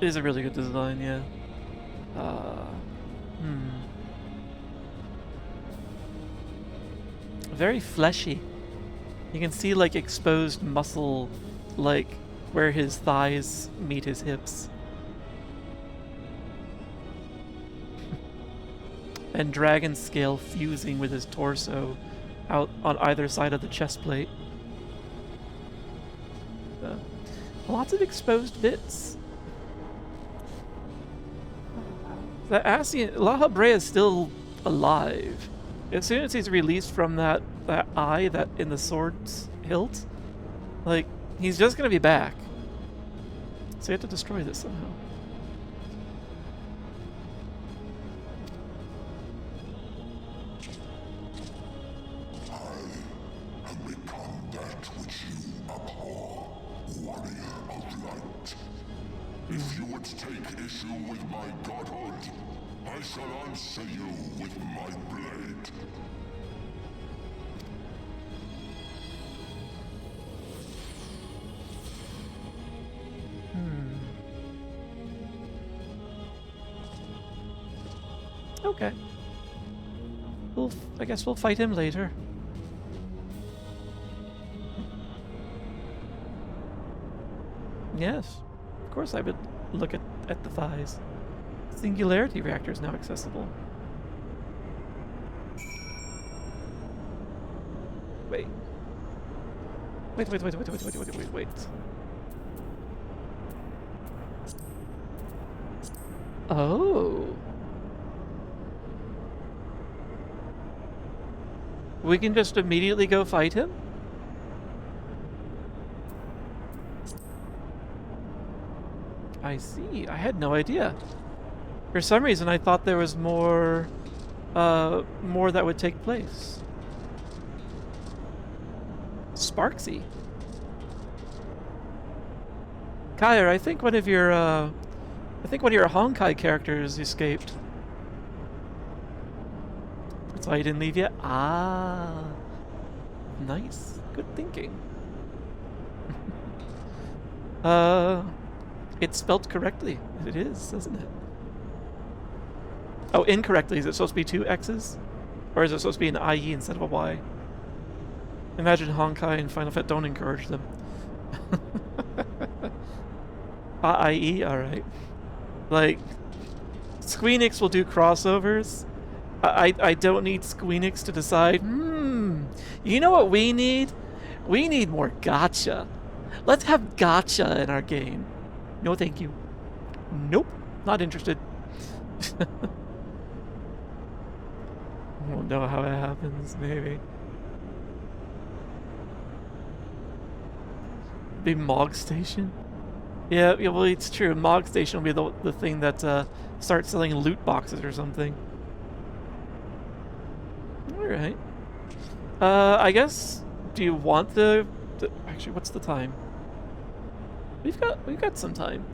It is a really good design, yeah. Very fleshy. You can see like exposed muscle, like where his thighs meet his hips. And dragon scale fusing with his torso out on either side of the chest plate. Lots of exposed bits. The Ascians Lahabrea is still alive. As soon as he's released from that eye that in the sword's hilt, like, he's just gonna be back. So you have to destroy this somehow. I have become that which you abhor, warrior of light. If you would take issue with my godhood, I shall answer you with my blade. Okay. I guess we'll fight him later. Yes, of course I would look at the thighs. Singularity reactor is now accessible. Wait. Wait. Oh. We can just immediately go fight him? I see. I had no idea. For some reason, I thought there was more that would take place. Sparksy. Kyer, I think one of your Honkai characters escaped. That's why he didn't leave yet. Ah, nice. Good thinking. It's spelled correctly. It is, isn't it? Oh, incorrectly. Is it supposed to be 2 X's? Or is it supposed to be an IE instead of a Y? Imagine Honkai and Final Fantasy don't encourage them. IE? Alright. Like, Squeenix will do crossovers. I don't need Squeenix to decide, you know what we need? We need more gacha. Let's have gacha in our game. No thank you. Nope, not interested. Won't know how it happens, maybe. Be Mog Station? Yeah, well, it's true. Mog Station will be the thing that starts selling loot boxes or something. Alright. I guess, do you want the... Actually, what's the time? We've got some time.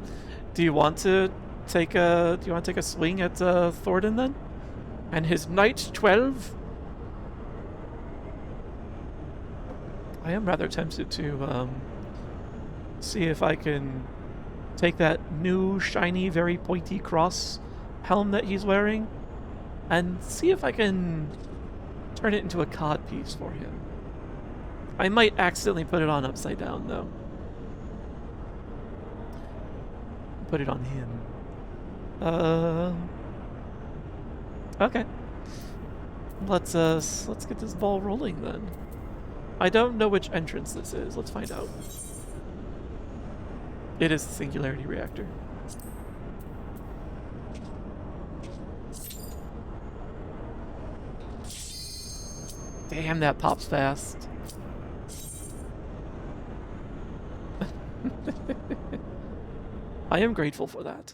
Do you want to take a swing at Thordan then? And his Knight 12? I am rather tempted to see if I can take that new shiny, very pointy cross helm that he's wearing and see if I can turn it into a cod piece for him. I might accidentally put it on upside down though. Put it on him. Okay. Let's get this ball rolling then. I don't know which entrance this is. Let's find out. It is the Singularity Reactor. Damn, that pops fast. I am grateful for that.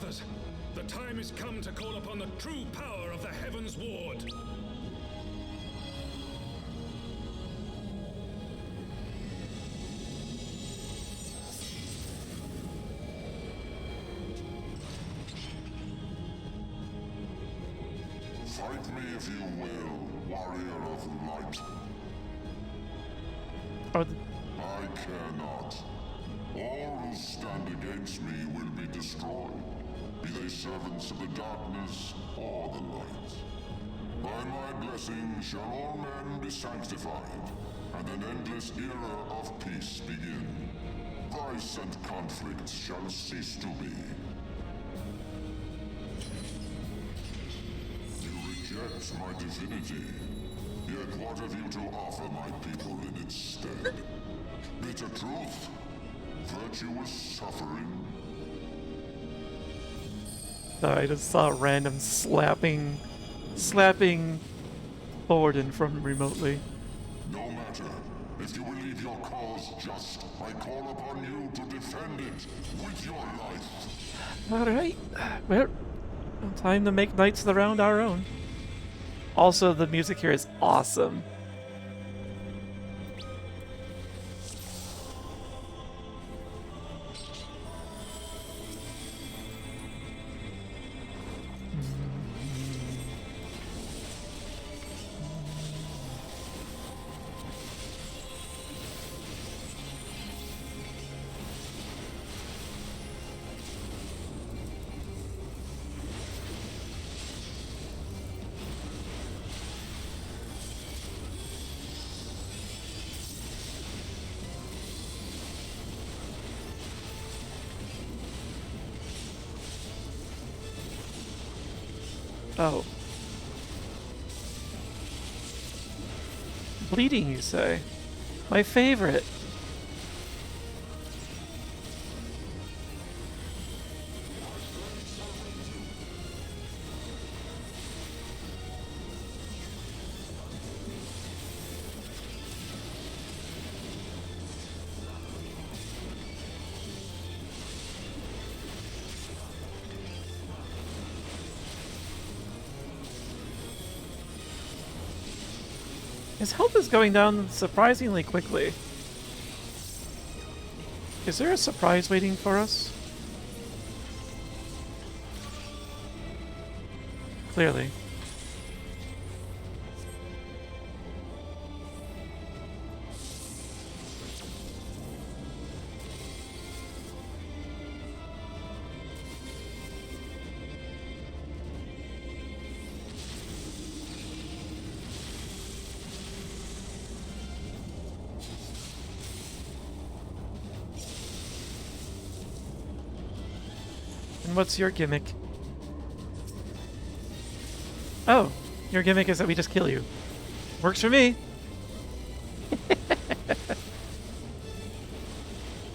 brothers. The time has come to call upon the true power of the Heavensward. Fight me if you will, warrior of light. Oh, I care not. All who stand against me will be destroyed, be they servants of the darkness or the light. By my blessing shall all men be sanctified, and an endless era of peace begin. Vice and conflict shall cease to be. You reject my divinity, yet what have you to offer my people in its stead? Bitter truth? Virtuous suffering? I just saw random slapping Thornton from remotely. No matter. If you believe your cause just, I call upon you to defend it with your life. Alright. Well, time to make Knights of the Round our own. Also, the music here is awesome. Oh. Bleeding, you say? My favorite. His health is going down surprisingly quickly. Is there a surprise waiting for us? Clearly. And what's your gimmick? Oh, your gimmick is that we just kill you. Works for me.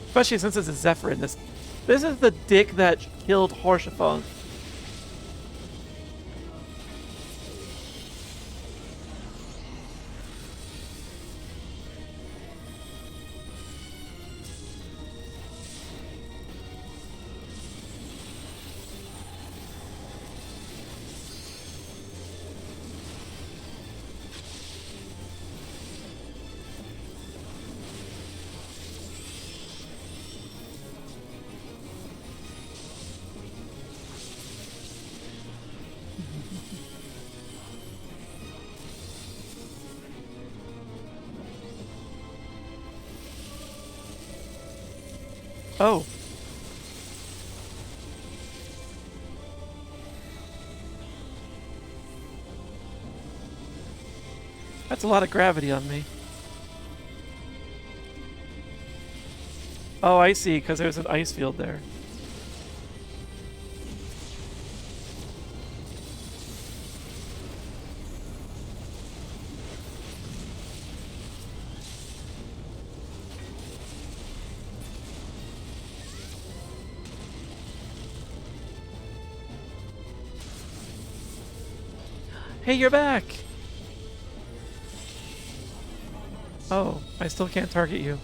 Especially since it's a Zephyr in this. This is the dick that killed Horshaphon. Oh. That's a lot of gravity on me. Oh, I see, because there's an ice field there. Hey, you're back! Oh, I still can't target you.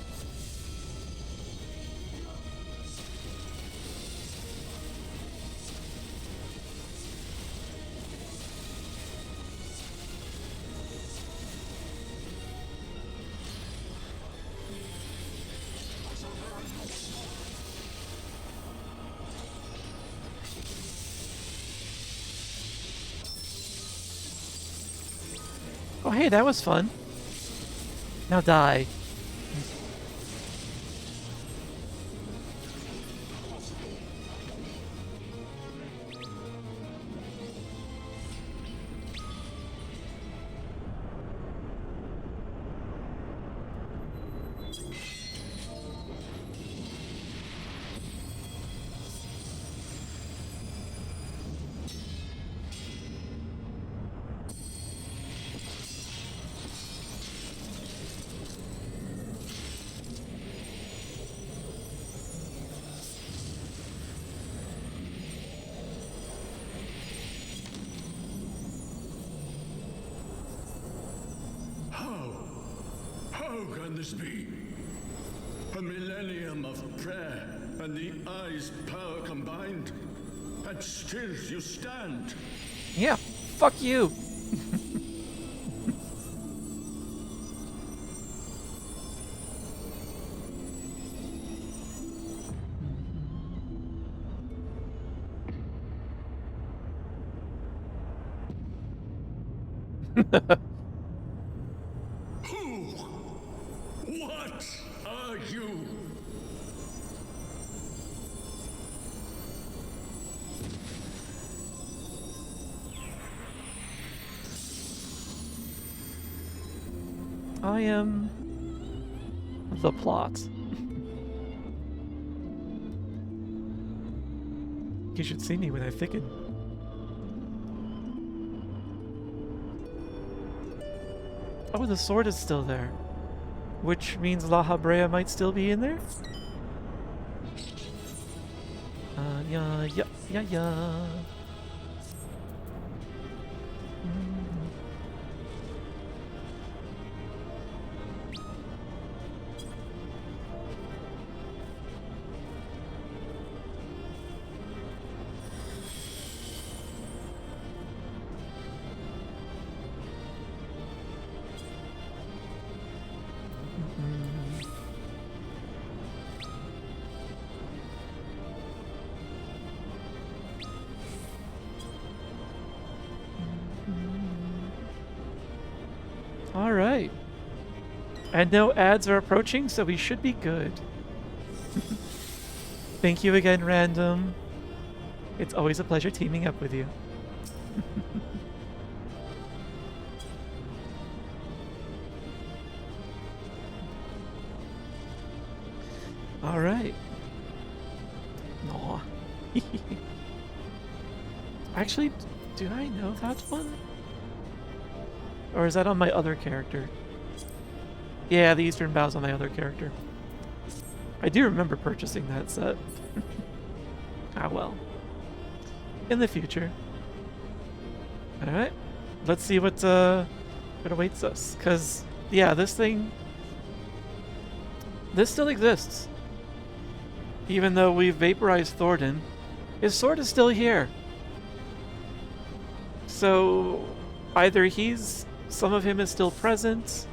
Oh, hey, that was fun. Now die. How can this be? A millennium of prayer and the Eye's power combined, and still you stand. Yeah, fuck you. What are you? I am the plot. You should see me when I thicken. Oh, the sword is still there. Which means Lahabrea might still be in there? Yeah. Alright. And no ads are approaching, so we should be good. Thank you again, Random. It's always a pleasure teaming up with you. Alright. Aw. Actually, do I know that one? Or is that on my other character? Yeah, the Eastern Bow's on my other character. I do remember purchasing that set. Ah well. In the future. Alright. Let's see what awaits us. Cause yeah, this thing still exists. Even though we've vaporized Thordan, his sword is still here. So either some of him is still present.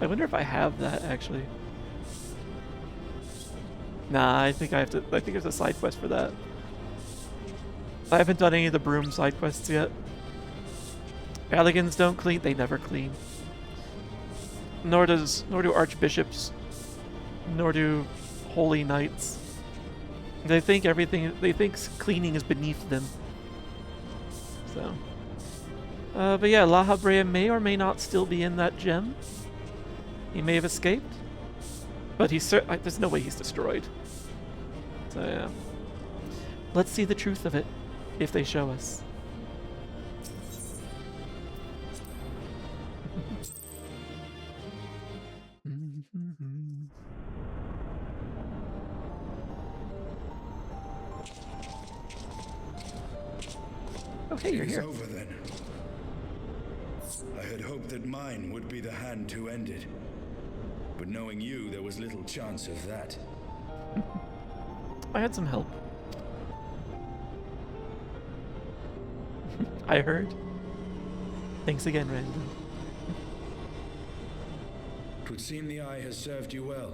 I wonder if I have that actually. Nah, I think there's a side quest for that. I haven't done any of the broom side quests yet. Elegans don't clean, they never clean. Nor do archbishops, nor do holy knights. They think cleaning is beneath them. So but yeah, Lahabrea may or may not still be in that gem. He may have escaped, but there's no way he's destroyed. So yeah, let's see the truth of it if they show us. Okay, you're here. It's over then. I had hoped that mine would be the hand to end it. But knowing you, there was little chance of that. I had some help. I heard. Thanks again, Random. It would seem the Eye has served you well.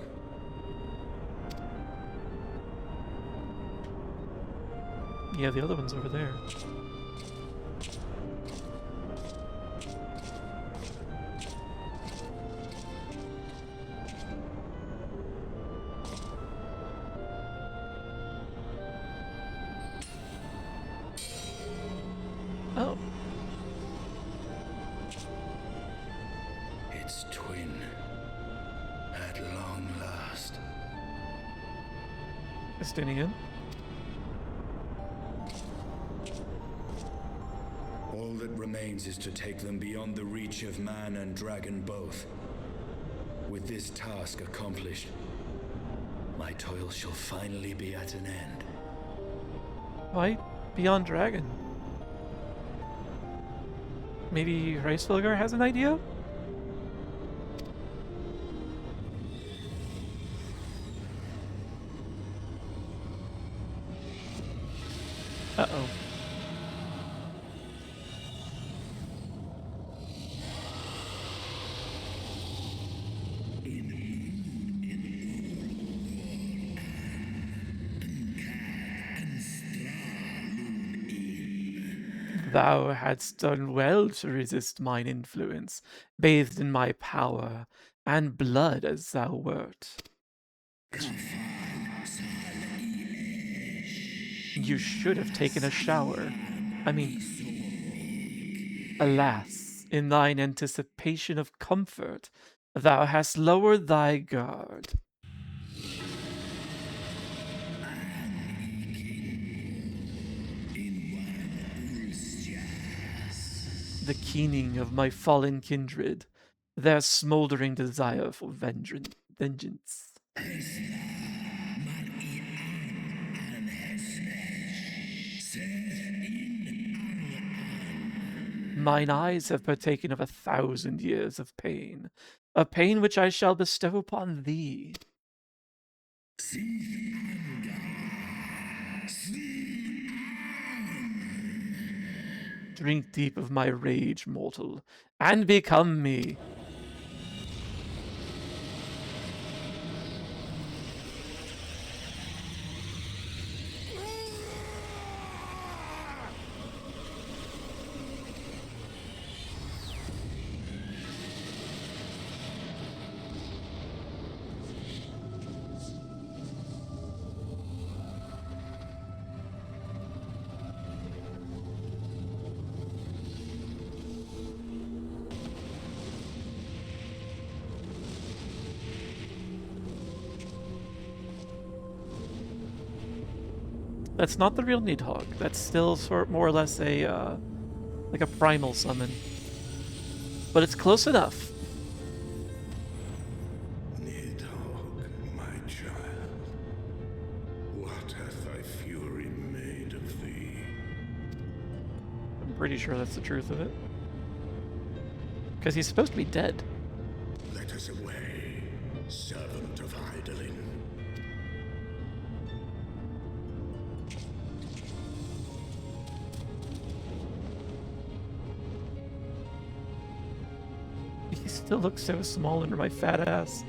Yeah, the other one's over there. Estinian. All that remains is to take them beyond the reach of man and dragon both. With this task accomplished, my toil shall finally be at an end. Why beyond dragon? Maybe Reisfelger has an idea? Uh-oh. Thou hadst done well to resist mine influence, bathed in my power and blood as thou wert. You should have taken a shower. I mean, alas, in thine anticipation of comfort, thou hast lowered thy guard. The keening of my fallen kindred, their smoldering desire for vengeance. Mine eyes have partaken of 1,000 years of pain, a pain which I shall bestow upon thee. Drink deep of my rage, mortal, and become me. That's not the real Nidhogg. That's still more or less a like a primal summon, but it's close enough. Nidhogg, my child, what hath thy fury made of thee? I'm pretty sure that's the truth of it, because he's supposed to be dead. Let us away, servant of Hydaelyn. He still looks so small under my fat ass.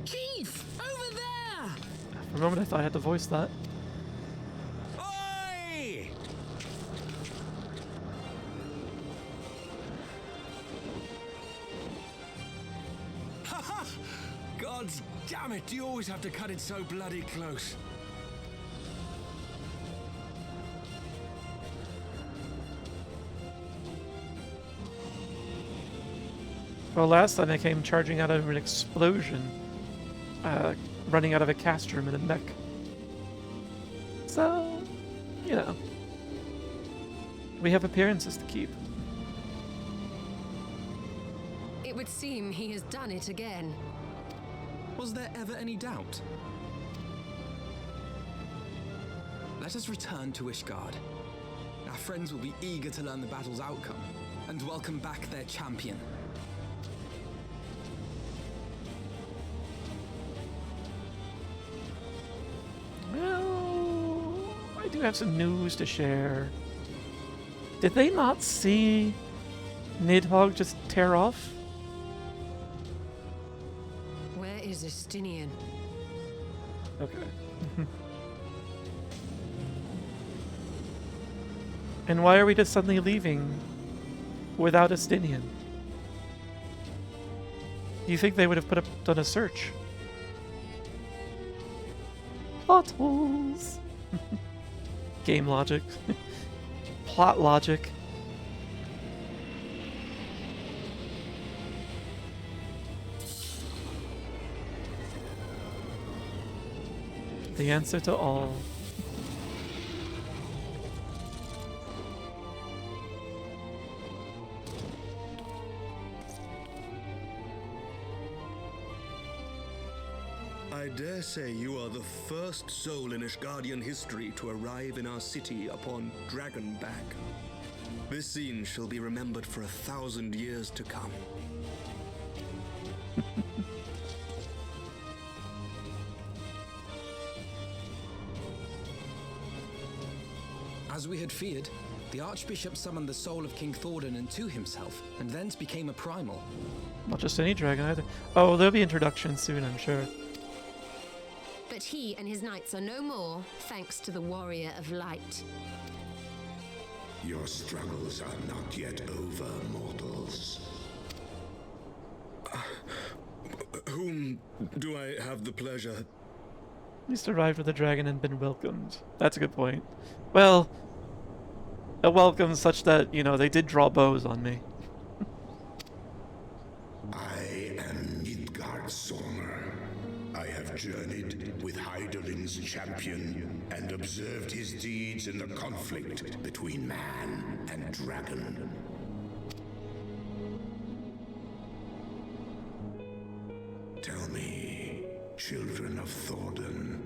Chief! Over there! For a moment I thought I had to voice that. Oi! Haha! Gods damn it, you always have to cut it so bloody close. Well, last time I came charging out of an explosion, running out of a castrum in a mech. So, you know, we have appearances to keep. It would seem he has done it again. Was there ever any doubt? Let us return to Ishgard. Our friends will be eager to learn the battle's outcome and welcome back their champion. Well, I do have some news to share. Did they not see Nidhogg just tear off? Where is Estinian? Okay. And why are we just suddenly leaving without Estinian? Do you think they would have done a search? Plot holes. Game logic. Plot logic. The answer to all. I dare say you are the first soul in Ishgardian history to arrive in our city upon Dragonback. This scene shall be remembered for 1,000 years to come. As we had feared, the Archbishop summoned the soul of King Thordan into himself, and thence became a primal. Not just any dragon either. Oh, there'll be introductions soon, I'm sure. But he and his knights are no more, thanks to the Warrior of Light. Your struggles are not yet over, mortals. Whom do I have the pleasure? At least arrived with a dragon and been welcomed. That's a good point. Well, a welcome such that, you know, they did draw bows on me. I am Midgard Sormer. I have journeyed with Hydaelyn's champion and observed his deeds in the conflict between man and dragon. Tell me, children of Thordan,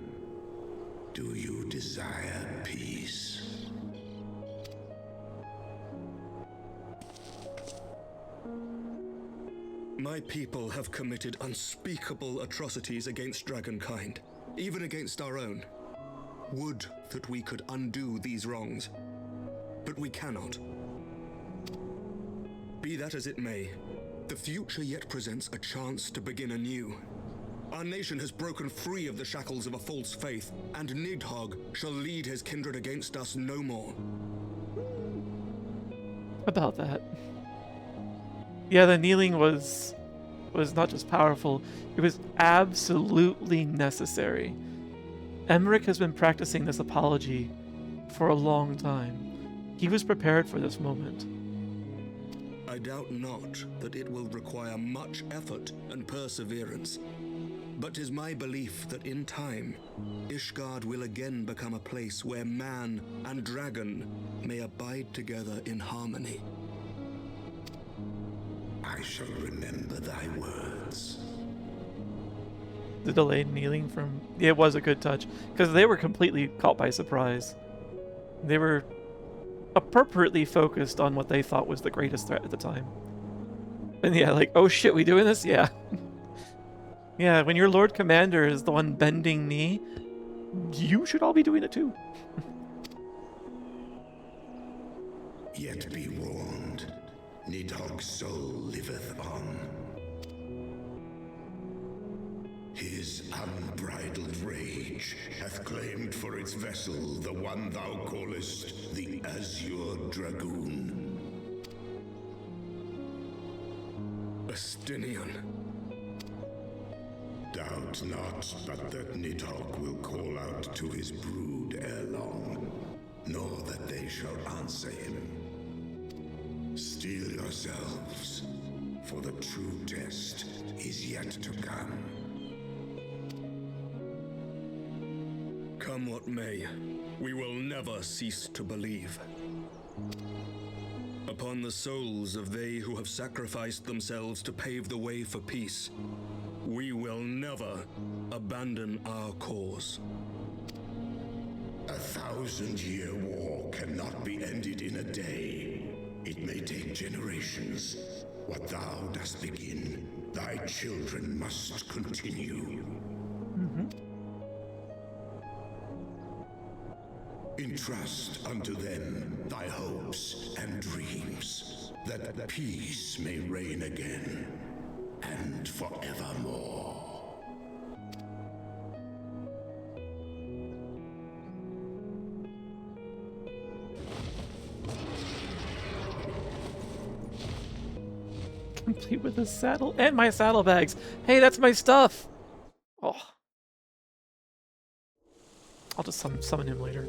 do you desire peace? My people have committed unspeakable atrocities against dragonkind, even against our own. Would that we could undo these wrongs, but we cannot. Be that as it may, the future yet presents a chance to begin anew. Our nation has broken free of the shackles of a false faith, and Nidhogg shall lead his kindred against us no more. About that. Yeah, the kneeling was not just powerful, it was absolutely necessary. Emmerich has been practicing this apology for a long time. He was prepared for this moment. I doubt not that it will require much effort and perseverance, but 'tis my belief that in time, Ishgard will again become a place where man and dragon may abide together in harmony. I shall remember thy words. The delayed kneeling from... Yeah, it was a good touch, because they were completely caught by surprise. They were appropriately focused on what they thought was the greatest threat at the time. And yeah, like, oh shit, we doing this? Yeah. Yeah, when your Lord Commander is the one bending knee, you should all be doing it too. Yet be warned, Nidhogg's soul liveth on. His unbridled rage hath claimed for its vessel the one thou callest the Azure Dragoon. Astinian. Doubt not but that Nidhogg will call out to his brood ere long, nor that they shall answer him. Steel yourselves, for the true test is yet to come. Come what may, we will never cease to believe. Upon the souls of they who have sacrificed themselves to pave the way for peace, we will never abandon our cause. 1,000-year war cannot be ended in a day. It may take generations. What thou dost begin, thy children must continue. Entrust unto them thy hopes and dreams, that peace may reign again, and forevermore. Complete with a saddle and my saddlebags. Hey, that's my stuff. Oh. I'll just summon him later.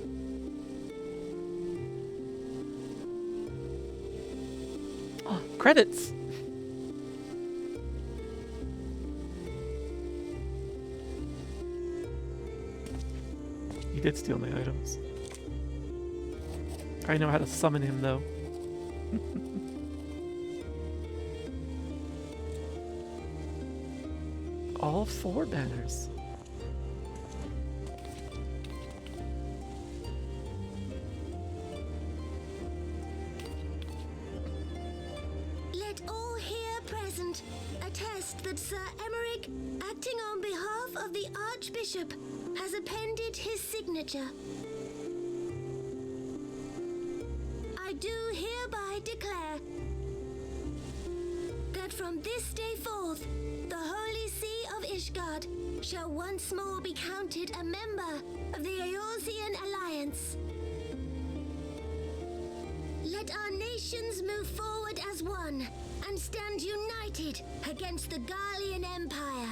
Oh, credits. He did steal my items. I know how to summon him though. All 4 banners. Let all here present attest that Sir Emmerich, acting on behalf of the Archbishop, has appended his signature. I do hereby declare that from this day forth, the Holy See of Ishgard shall once more be counted a member of the Eorzean Alliance. Let our nations move forward as one and stand united against the Garlean Empire.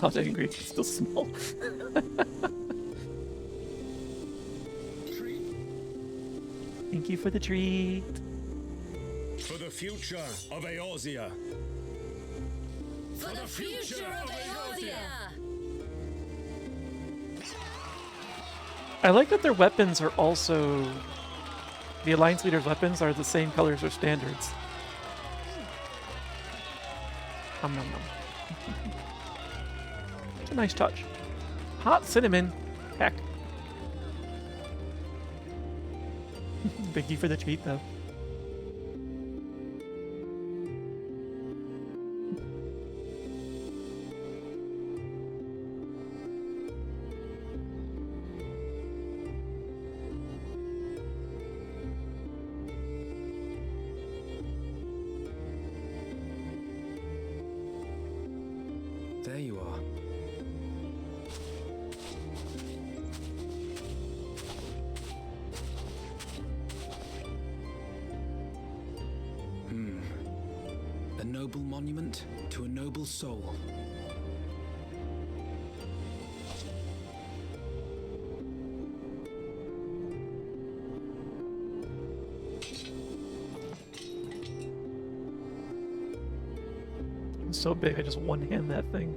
Not angry, it's still small. Thank you for the treat. For the future of Eorzea. For the future of Eorzea! I like that their weapons are also... The Alliance leader's weapons are the same colors or standards. Nom nom nom. It's a nice touch. Hot cinnamon. Heck. Thank you for the treat, though. There you are. A noble monument to a noble soul. It's so big, I just one-hand that thing.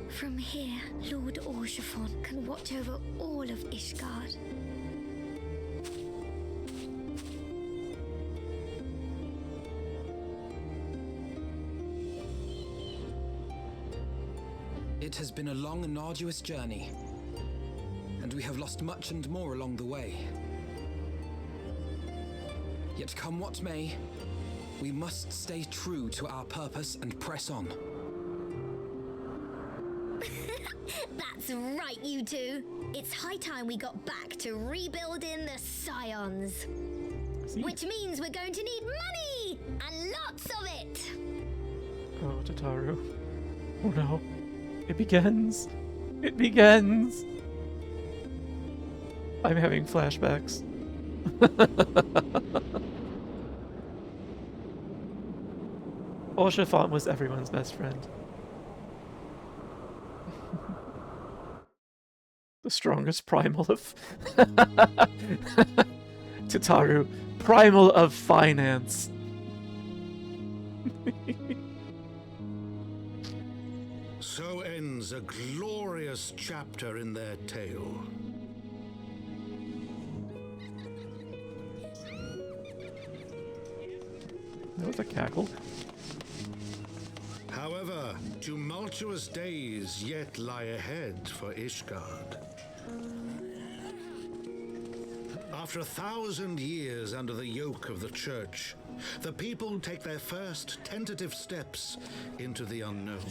From here, Lord Orshafon can watch over all of Ishgard. It has been a long and arduous journey, and we have lost much and more along the way. Yet come what may, we must stay true to our purpose and press on. That's right, you two. It's high time we got back to rebuilding the Scions. Which means we're going to need money! And lots of it! Oh, Tataru. Oh no. It begins. It begins. I'm having flashbacks. Orshafon was everyone's best friend. The strongest primal of... Tataru, primal of finance. So ends a glorious chapter in their tale. That was a cackle. However, tumultuous days yet lie ahead for Ishgard. After 1,000 years under the yoke of the Church, the people take their first tentative steps into the unknown.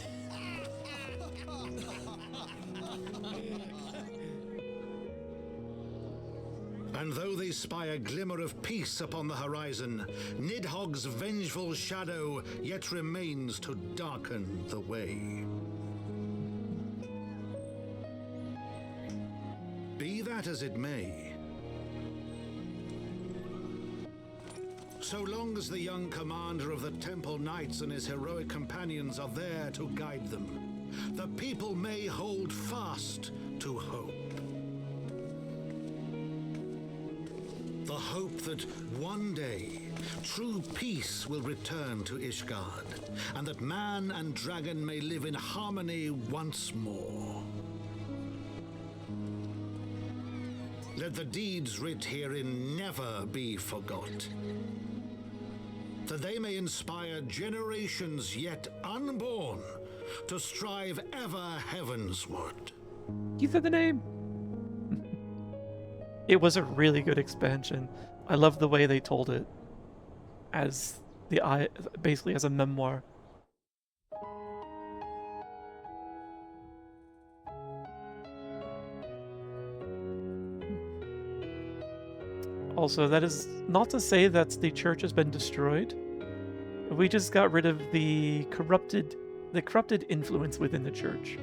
And though they spy a glimmer of peace upon the horizon, Nidhogg's vengeful shadow yet remains to darken the way. that as it may, so long as the young commander of the Temple Knights and his heroic companions are there to guide them, the people may hold fast to hope. The hope that one day true peace will return to Ishgard, and that man and dragon may live in harmony once more. Let the deeds writ herein never be forgot, that they may inspire generations yet unborn to strive ever heavensward. You said the name. It was a really good expansion. I love the way they told it as basically as a memoir. Also, that is not to say that the church has been destroyed. We just got rid of the corrupted influence within the church.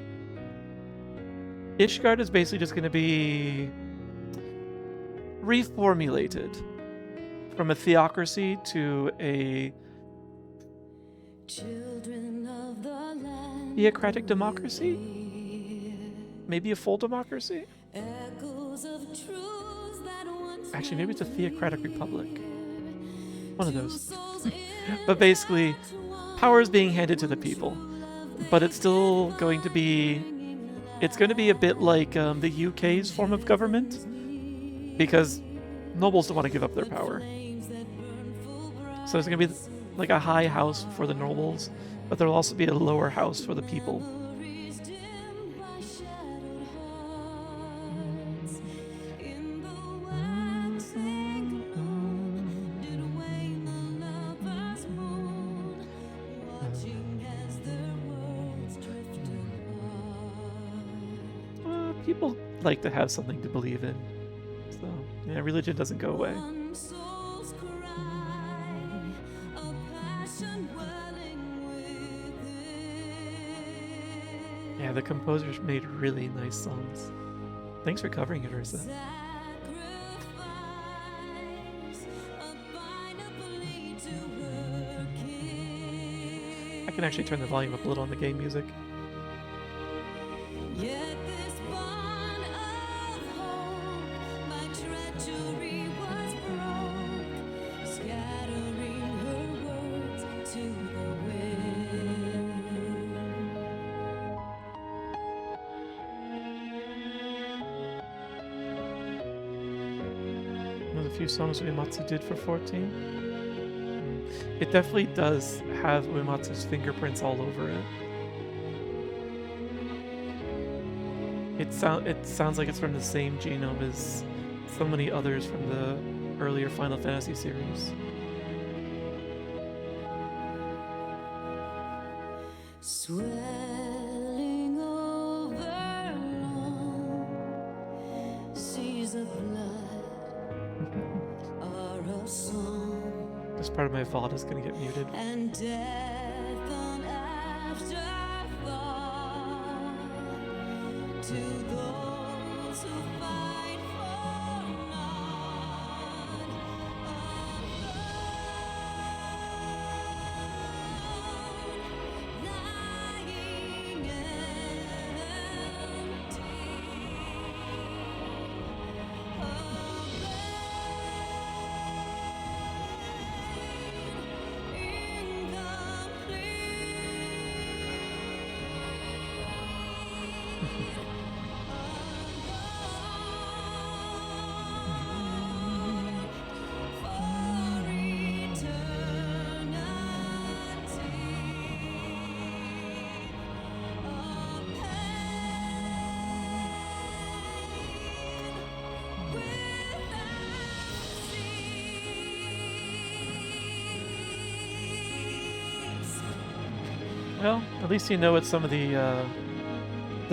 Ishgard is basically just going to be reformulated from a theocracy to a theocratic democracy? Maybe a full democracy? Actually, maybe it's a theocratic republic. One of those. But basically, power is being handed to the people. But it's still going to be... It's going to be a bit like the UK's form of government. Because nobles don't want to give up their power. So there's going to be like a high house for the nobles, but there'll also be a lower house for the people. People like to have something to believe in. So, yeah, religion doesn't go away. Yeah, the composers made really nice songs. Thanks for covering it, Ursa. I can actually turn the volume up a little on the game music. Few songs Uematsu did for 14. It definitely does have Uematsu's fingerprints all over it. It sounds like it's from the same genome as so many others from the earlier Final Fantasy series. Swelling over long seas of blood. This part of my VOD is going to get muted. And death on afterthought to those who fight for naught lying Well, at least you know what some of the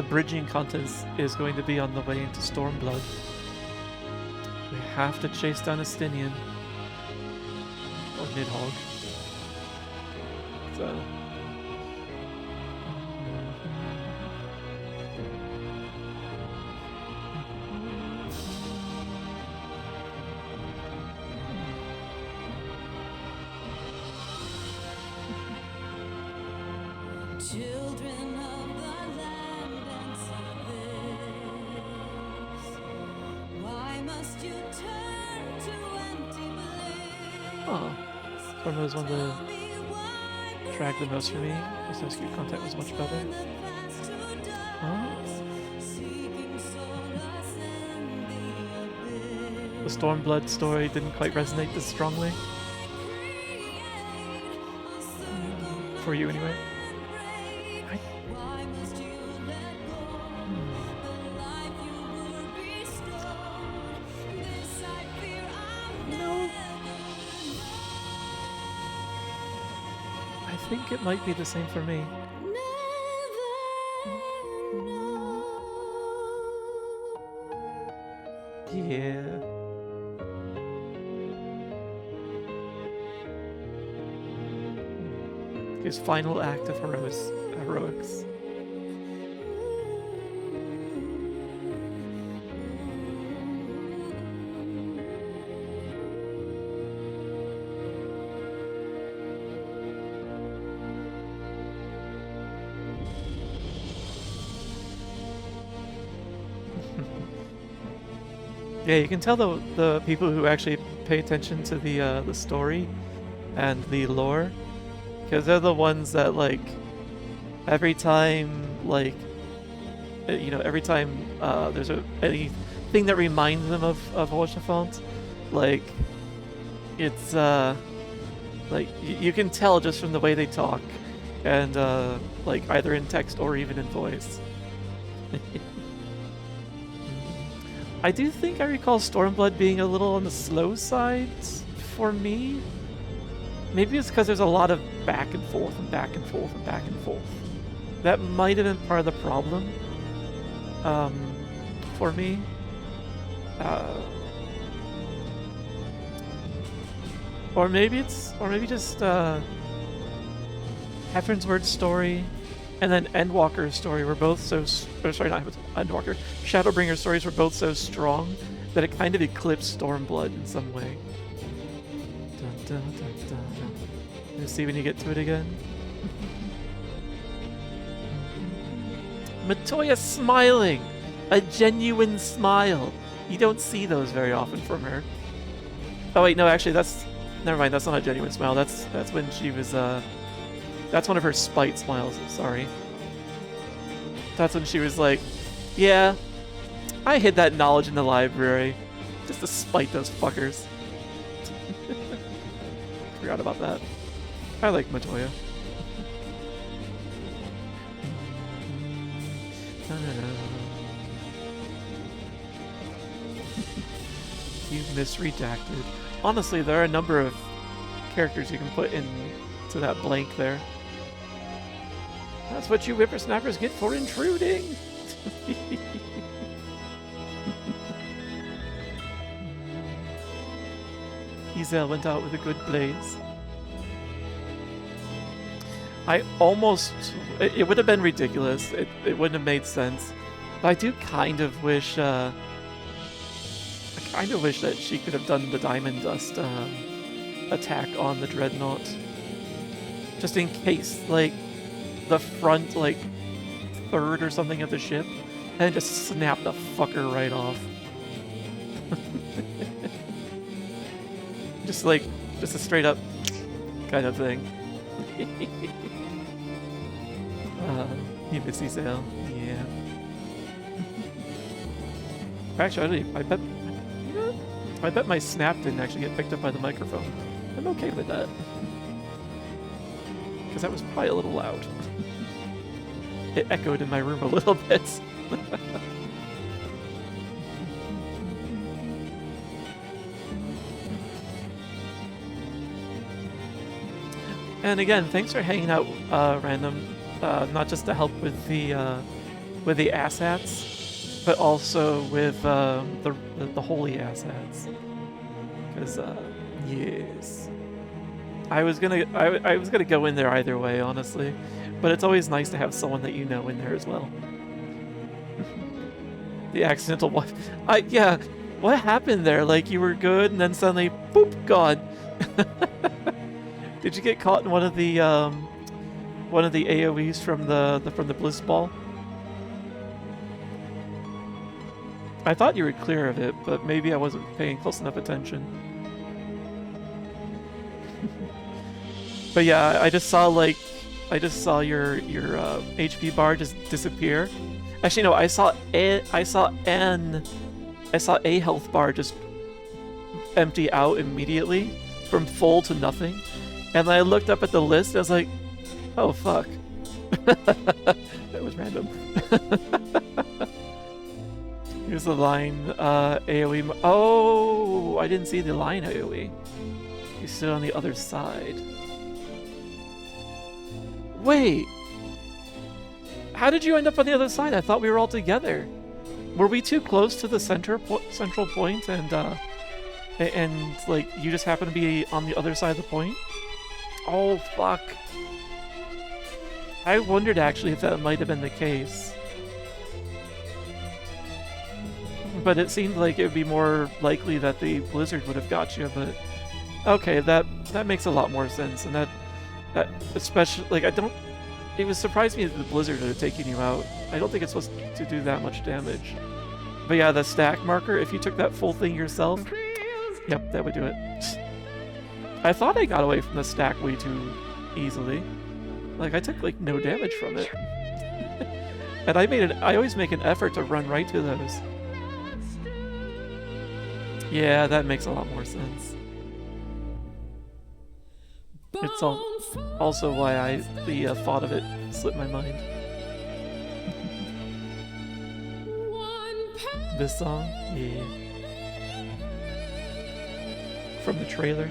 bridging contents is going to be on the way into Stormblood. We have to chase down Astinian. Or Nidhogg. So... Children of the land and service, why must you turn to empty bliss? Oh, Stormblood was one of the track the most for me. This no scoop content was much better. Huh? The Stormblood story didn't quite resonate this strongly. For you, anyway. No. I think it might be the same for me. Yeah. His final act of heroics. Yeah, you can tell the people who actually pay attention to the story and the lore, because they're the ones that, like, every time, like, every time there's anything that reminds them of Hoshafont, like, it's like you can tell just from the way they talk, and like either in text or even in voice. I do think I recall Stormblood being a little on the slow side for me. Maybe it's because there's a lot of back and forth and back and forth and back and forth. That might have been part of the problem for me. Or maybe just Heavensward's story and then Endwalker's story were both so... sorry, not Endwalker. Shadowbringer's stories were both so strong that it kind of eclipsed Stormblood in some way. Dun, dun, dun, dun, dun. You'll see when you get to it again. Matoya smiling! A genuine smile! You don't see those very often from her. Oh wait, no, actually that's... Never mind, that's not a genuine smile. That's when she was, that's one of her spite smiles, sorry. That's when she was like, yeah, I hid that knowledge in the library. Just to spite those fuckers. Forgot about that. I like Matoya. You misredacted. Honestly, there are a number of characters you can put into that blank there. That's what you whippersnappers get for intruding! Azys went out with a good blaze. I almost... It would have been ridiculous. It wouldn't have made sense. But I do kind of wish... I kind of wish that she could have done the Diamond Dust attack on the Dreadnought. Just in case, like, the front, like, third or something of the ship, and just snap the fucker right off. Just a straight up kind of thing. You miss Azys, yeah. Actually, I bet my snap didn't actually get picked up by the microphone. I'm okay with that. Because that was probably a little loud. It echoed in my room a little bit. And again, thanks for hanging out, Random. Not just to help with the assets, but also with the holy assets. Because yes, I was gonna go in there either way, honestly, but it's always nice to have someone that you know in there as well. The accidental wife. Yeah, what happened there? Like, you were good and then suddenly, boop, gone. Did you get caught in one of the one of the AoEs from the Bliss Ball. I thought you were clear of it, but maybe I wasn't paying close enough attention. But yeah, I just saw your HP bar just disappear. Actually, no, I saw a health bar just empty out immediately from full to nothing, and then I looked up at the list and I was like, oh fuck. That was random. Here's the line AoE. Oh, I didn't see the line AoE. You stood on the other side. Wait, how did you end up on the other side? I thought we were all together. Were we too close to the central point, and like you just happen to be on the other side of the point? Oh fuck! I wondered actually if that might have been the case, but it seemed like it would be more likely that the blizzard would have got you. But okay, that makes a lot more sense, and that especially, like, it was surprising me that the blizzard would have taken you out. I don't think it's supposed to do that much damage. But yeah, the stack marker, if you took that full thing yourself, yep, that would do it. I thought I got away from the stack way too easily. Like, I took, like, no damage from it. And I always make an effort to run right to those. Yeah, that makes a lot more sense. It's also why the thought of it slipped my mind. This song? Yeah. From the trailer.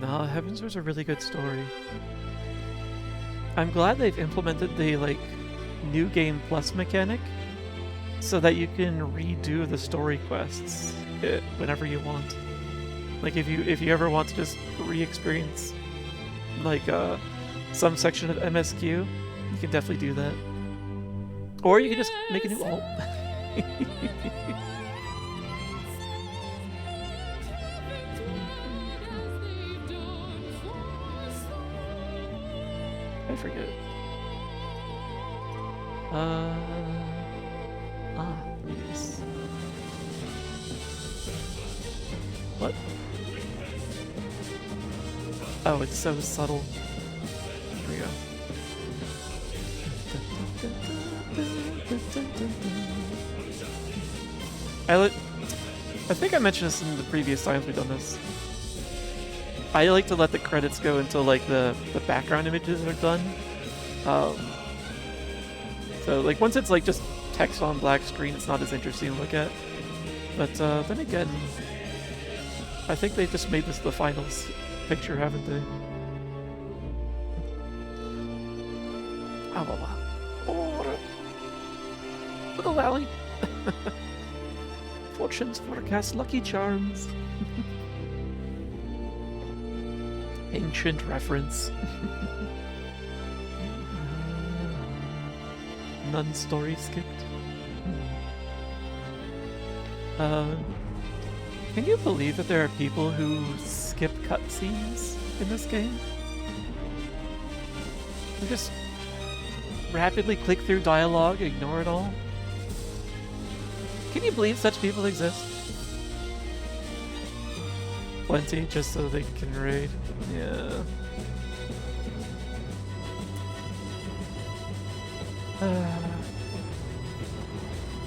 Nah, Heavensward's a really good story. I'm glad they've implemented the, like, New Game Plus mechanic so that you can redo the story quests whenever you want. Like, if you ever want to just re-experience, like, some section of MSQ, you can definitely do that. Or you can just make a new alt. I forget. Yes. What? Oh, it's so subtle. Here we go. I think I mentioned this in the previous times we've done this. I like to let the credits go until, like, the background images are done. So, like, once it's, like, just text on black screen, it's not as interesting to look at. But then again, I think they just made this the final picture, haven't they? Oh, little alley. Fortunes forecast lucky charms. Ancient reference. None story skipped. Can you believe that there are people who skip cutscenes in this game? They just rapidly click through dialogue, ignore it all. Can you believe such people exist? Plenty, just so they can raid. Yeah.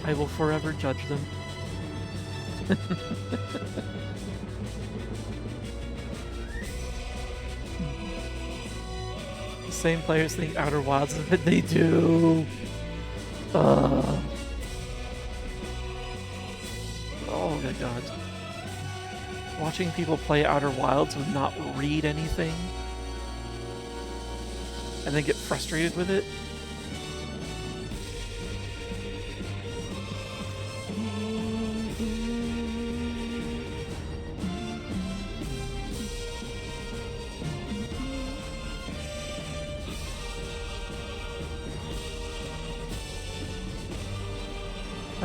I will forever judge them. The same players think Outer Wilds is what they do. Oh my god. Watching people play Outer Wilds and not read anything, and then get frustrated with it.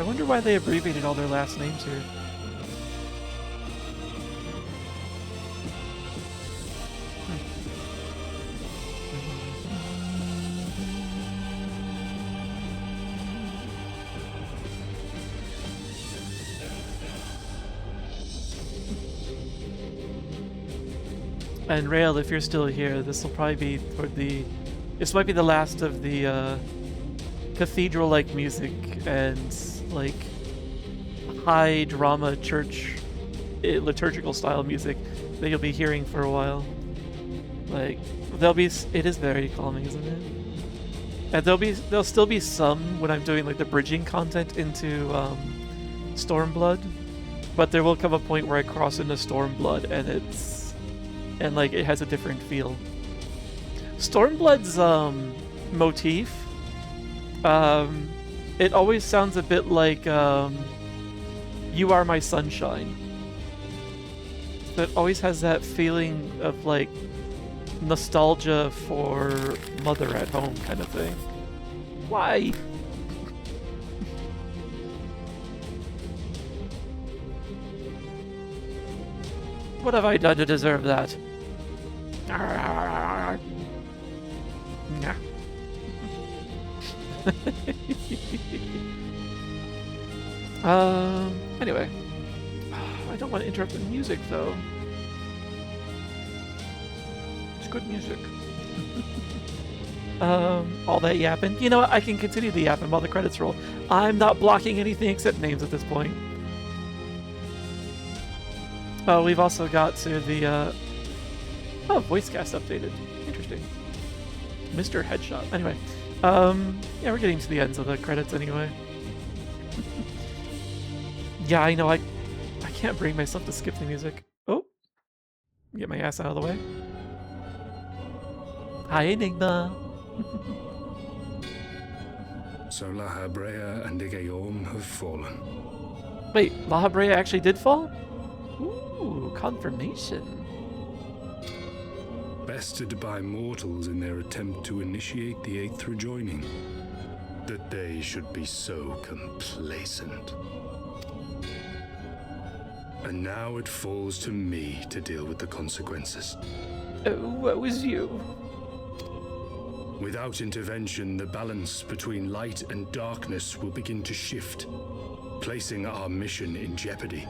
I wonder why they abbreviated all their last names here. And Rail, if you're still here, this will probably be toward the... This might be the last of the cathedral-like music and like high drama church liturgical style music that you'll be hearing for a while. Like it is very calming, isn't it? And there'll still be some when I'm doing like the bridging content into Stormblood, but there will come a point where I cross into Stormblood and like it has a different feel. Stormblood's motif, it always sounds a bit like You Are My Sunshine. So it always has that feeling of like nostalgia for mother at home kind of thing. Why? What have I done to deserve that? Nah. Anyway. I don't want to interrupt the music, though. It's good music. All that yapping. You know what? I can continue the yapping while the credits roll. I'm not blocking anything except names at this point. Oh, we've also got to the, oh, voice cast updated. Interesting. Mr. Headshot. Anyway. Yeah, we're getting to the ends of the credits anyway. Yeah, I know, I can't bring myself to skip the music. Oh! Get my ass out of the way. Hi, Enigma! So Lahabrea and Igeyorhm have fallen. Wait, Lahabrea actually did fall? Ooh, confirmation. Bested by mortals in their attempt to initiate the Eighth rejoining. That they should be so complacent. And now it falls to me to deal with the consequences. Oh, what was you? Without intervention, the balance between light and darkness will begin to shift, placing our mission in jeopardy.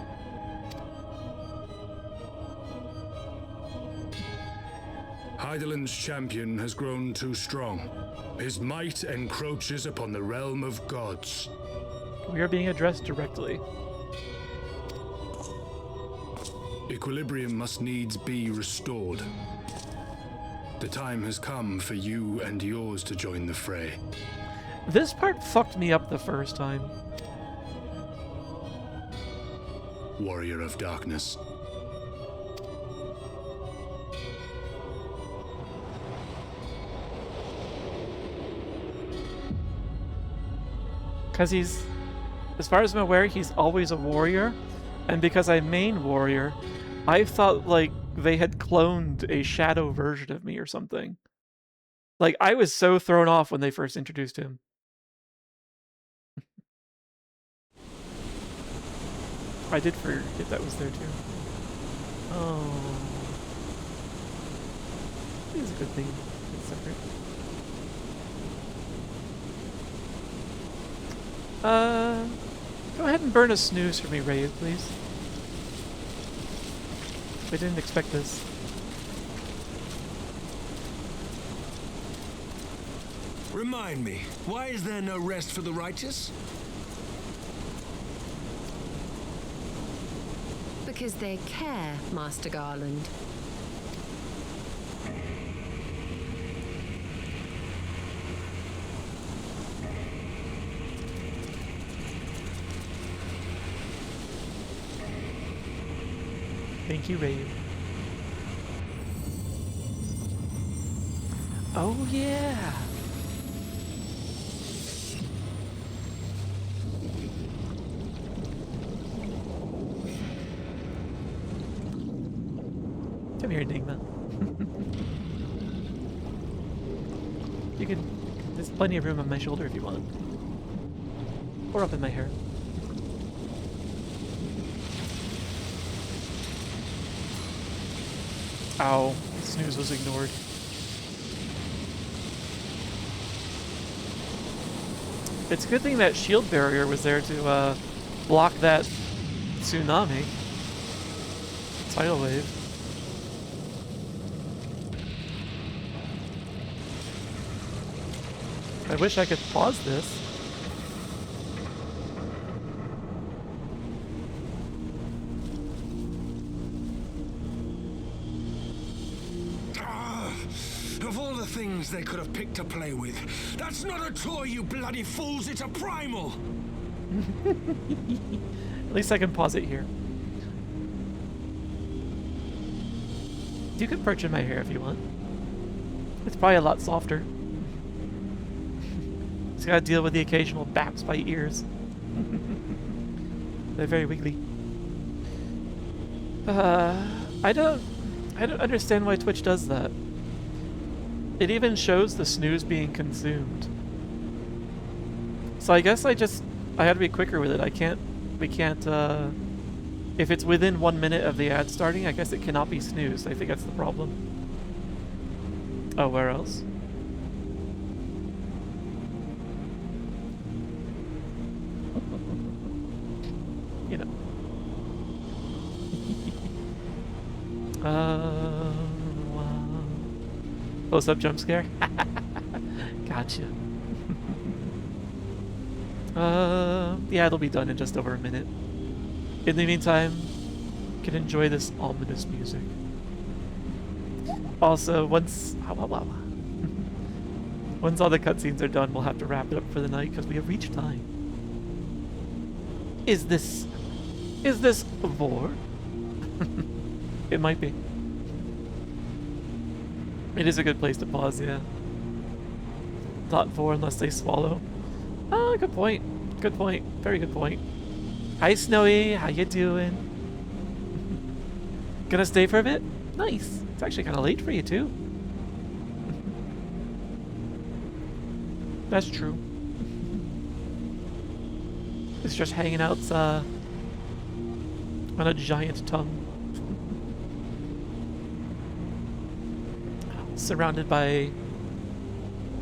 Hydaelyn's champion has grown too strong. His might encroaches upon the realm of gods. We are being addressed directly. Equilibrium must needs be restored. The time has come for you and yours to join the fray. This part fucked me up the first time. Warrior of Darkness. Because he's, as far as I'm aware, he's always a warrior. And because I main warrior, I thought like they had cloned a shadow version of me or something. Like, I was so thrown off when they first introduced him. I did forget that was there too. Oh. It's a good thing it's separate. Go ahead and burn a snooze for me, Ray, please. I didn't expect this. Remind me, why is there no rest for the righteous? Because they care, Master Garland. Thank you, Ray. Oh, yeah. Come here, Enigma. You can... There's plenty of room on my shoulder if you want. Or up in my hair. Ow, snooze was ignored. It's a good thing that shield barrier was there to block that tsunami. Tidal wave. I wish I could pause this. Of all the things they could have picked to play with, that's not a toy, you bloody fools, it's a primal! At least I can pause it here. You can perch in my hair if you want. It's probably a lot softer. Just gotta deal with the occasional baps by ears. They're very wiggly. I don't understand why Twitch does that. It even shows the snooze being consumed. So I guess I had to be quicker with it. We can't, if it's within 1 minute of the ad starting, I guess it cannot be snoozed. I think that's the problem. Oh, where else? You know. Wow. Close-up jump scare? Gotcha. Yeah, it'll be done in just over a minute. In the meantime, you can enjoy this ominous music. Also, once once all the cutscenes are done, we'll have to wrap it up for the night because we have reached time. Is this Vor? It might be. It is a good place to pause, yeah. Not Vor unless they swallow. Oh, good point. Good point. Very good point. Hi, Snowy. How you doing? Gonna stay for a bit? Nice. It's actually kind of late for you, too. That's true. It's just hanging out on a giant tongue. Surrounded by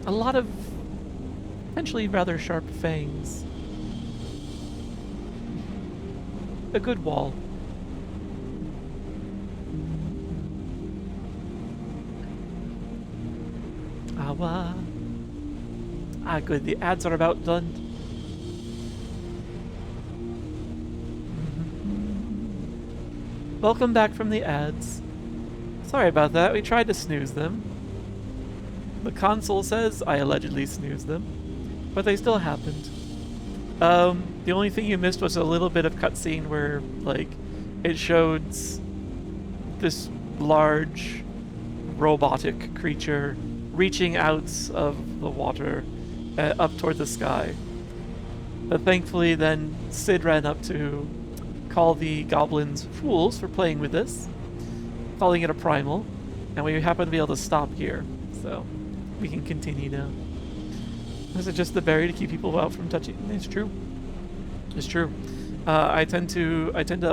a lot of potentially rather sharp fangs. A good wall. Good. The ads are about done. Welcome back from the ads. Sorry about that. We tried to snooze them. The console says I allegedly snoozed them, but they still happened. The only thing you missed was a little bit of cutscene where, like, it showed this large robotic creature reaching out of the water up toward the sky. But thankfully then Sid ran up to call the goblins fools for playing with this, calling it a primal, and we happen to be able to stop here, so we can continue now. Is it just the berry to keep people out from touching? It's true. It's true. I tend to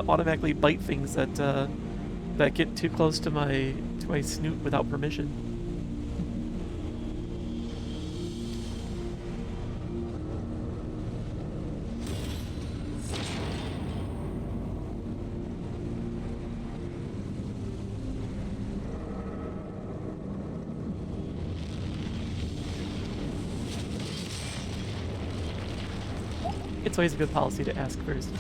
automatically bite things that get too close to my snoot without permission. It's always a good policy to ask first.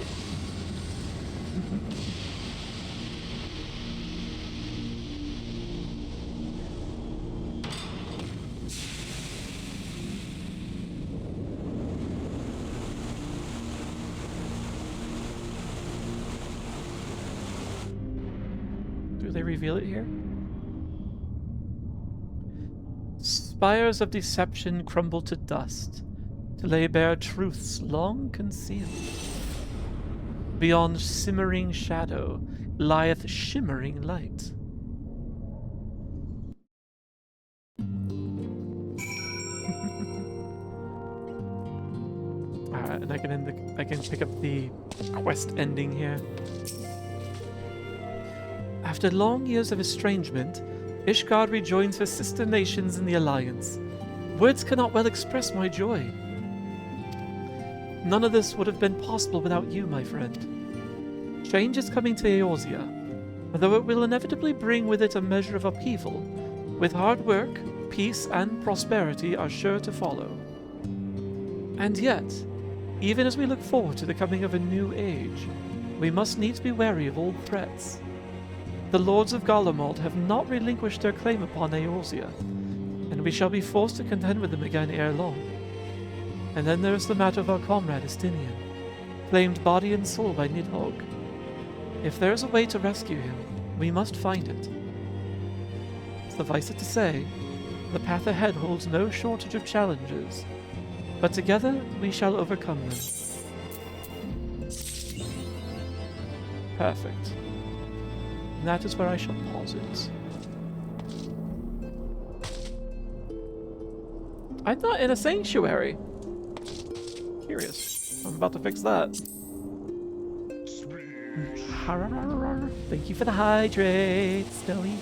Do they reveal it here? Spires of deception crumble to dust, to lay bare truths long concealed. Beyond simmering shadow lieth shimmering light. Alright, and I can pick up the quest ending here. After long years of estrangement, Ishgard rejoins her sister nations in the Alliance. Words cannot well express my joy. None of this would have been possible without you, my friend. Change is coming to Eorzea, though it will inevitably bring with it a measure of upheaval. With hard work, peace and prosperity are sure to follow. And yet, even as we look forward to the coming of a new age, we must needs be wary of old threats. The lords of Garlemald have not relinquished their claim upon Eorzea, and we shall be forced to contend with them again ere long. And then there is the matter of our comrade Estinian, claimed body and soul by Nidhogg. If there is a way to rescue him, we must find it. Suffice it to say, the path ahead holds no shortage of challenges, but together we shall overcome them. Perfect. And that is where I shall pause it. I'm not in a sanctuary. Curious. I'm about to fix that. Thank you for the hydrate, Snowy.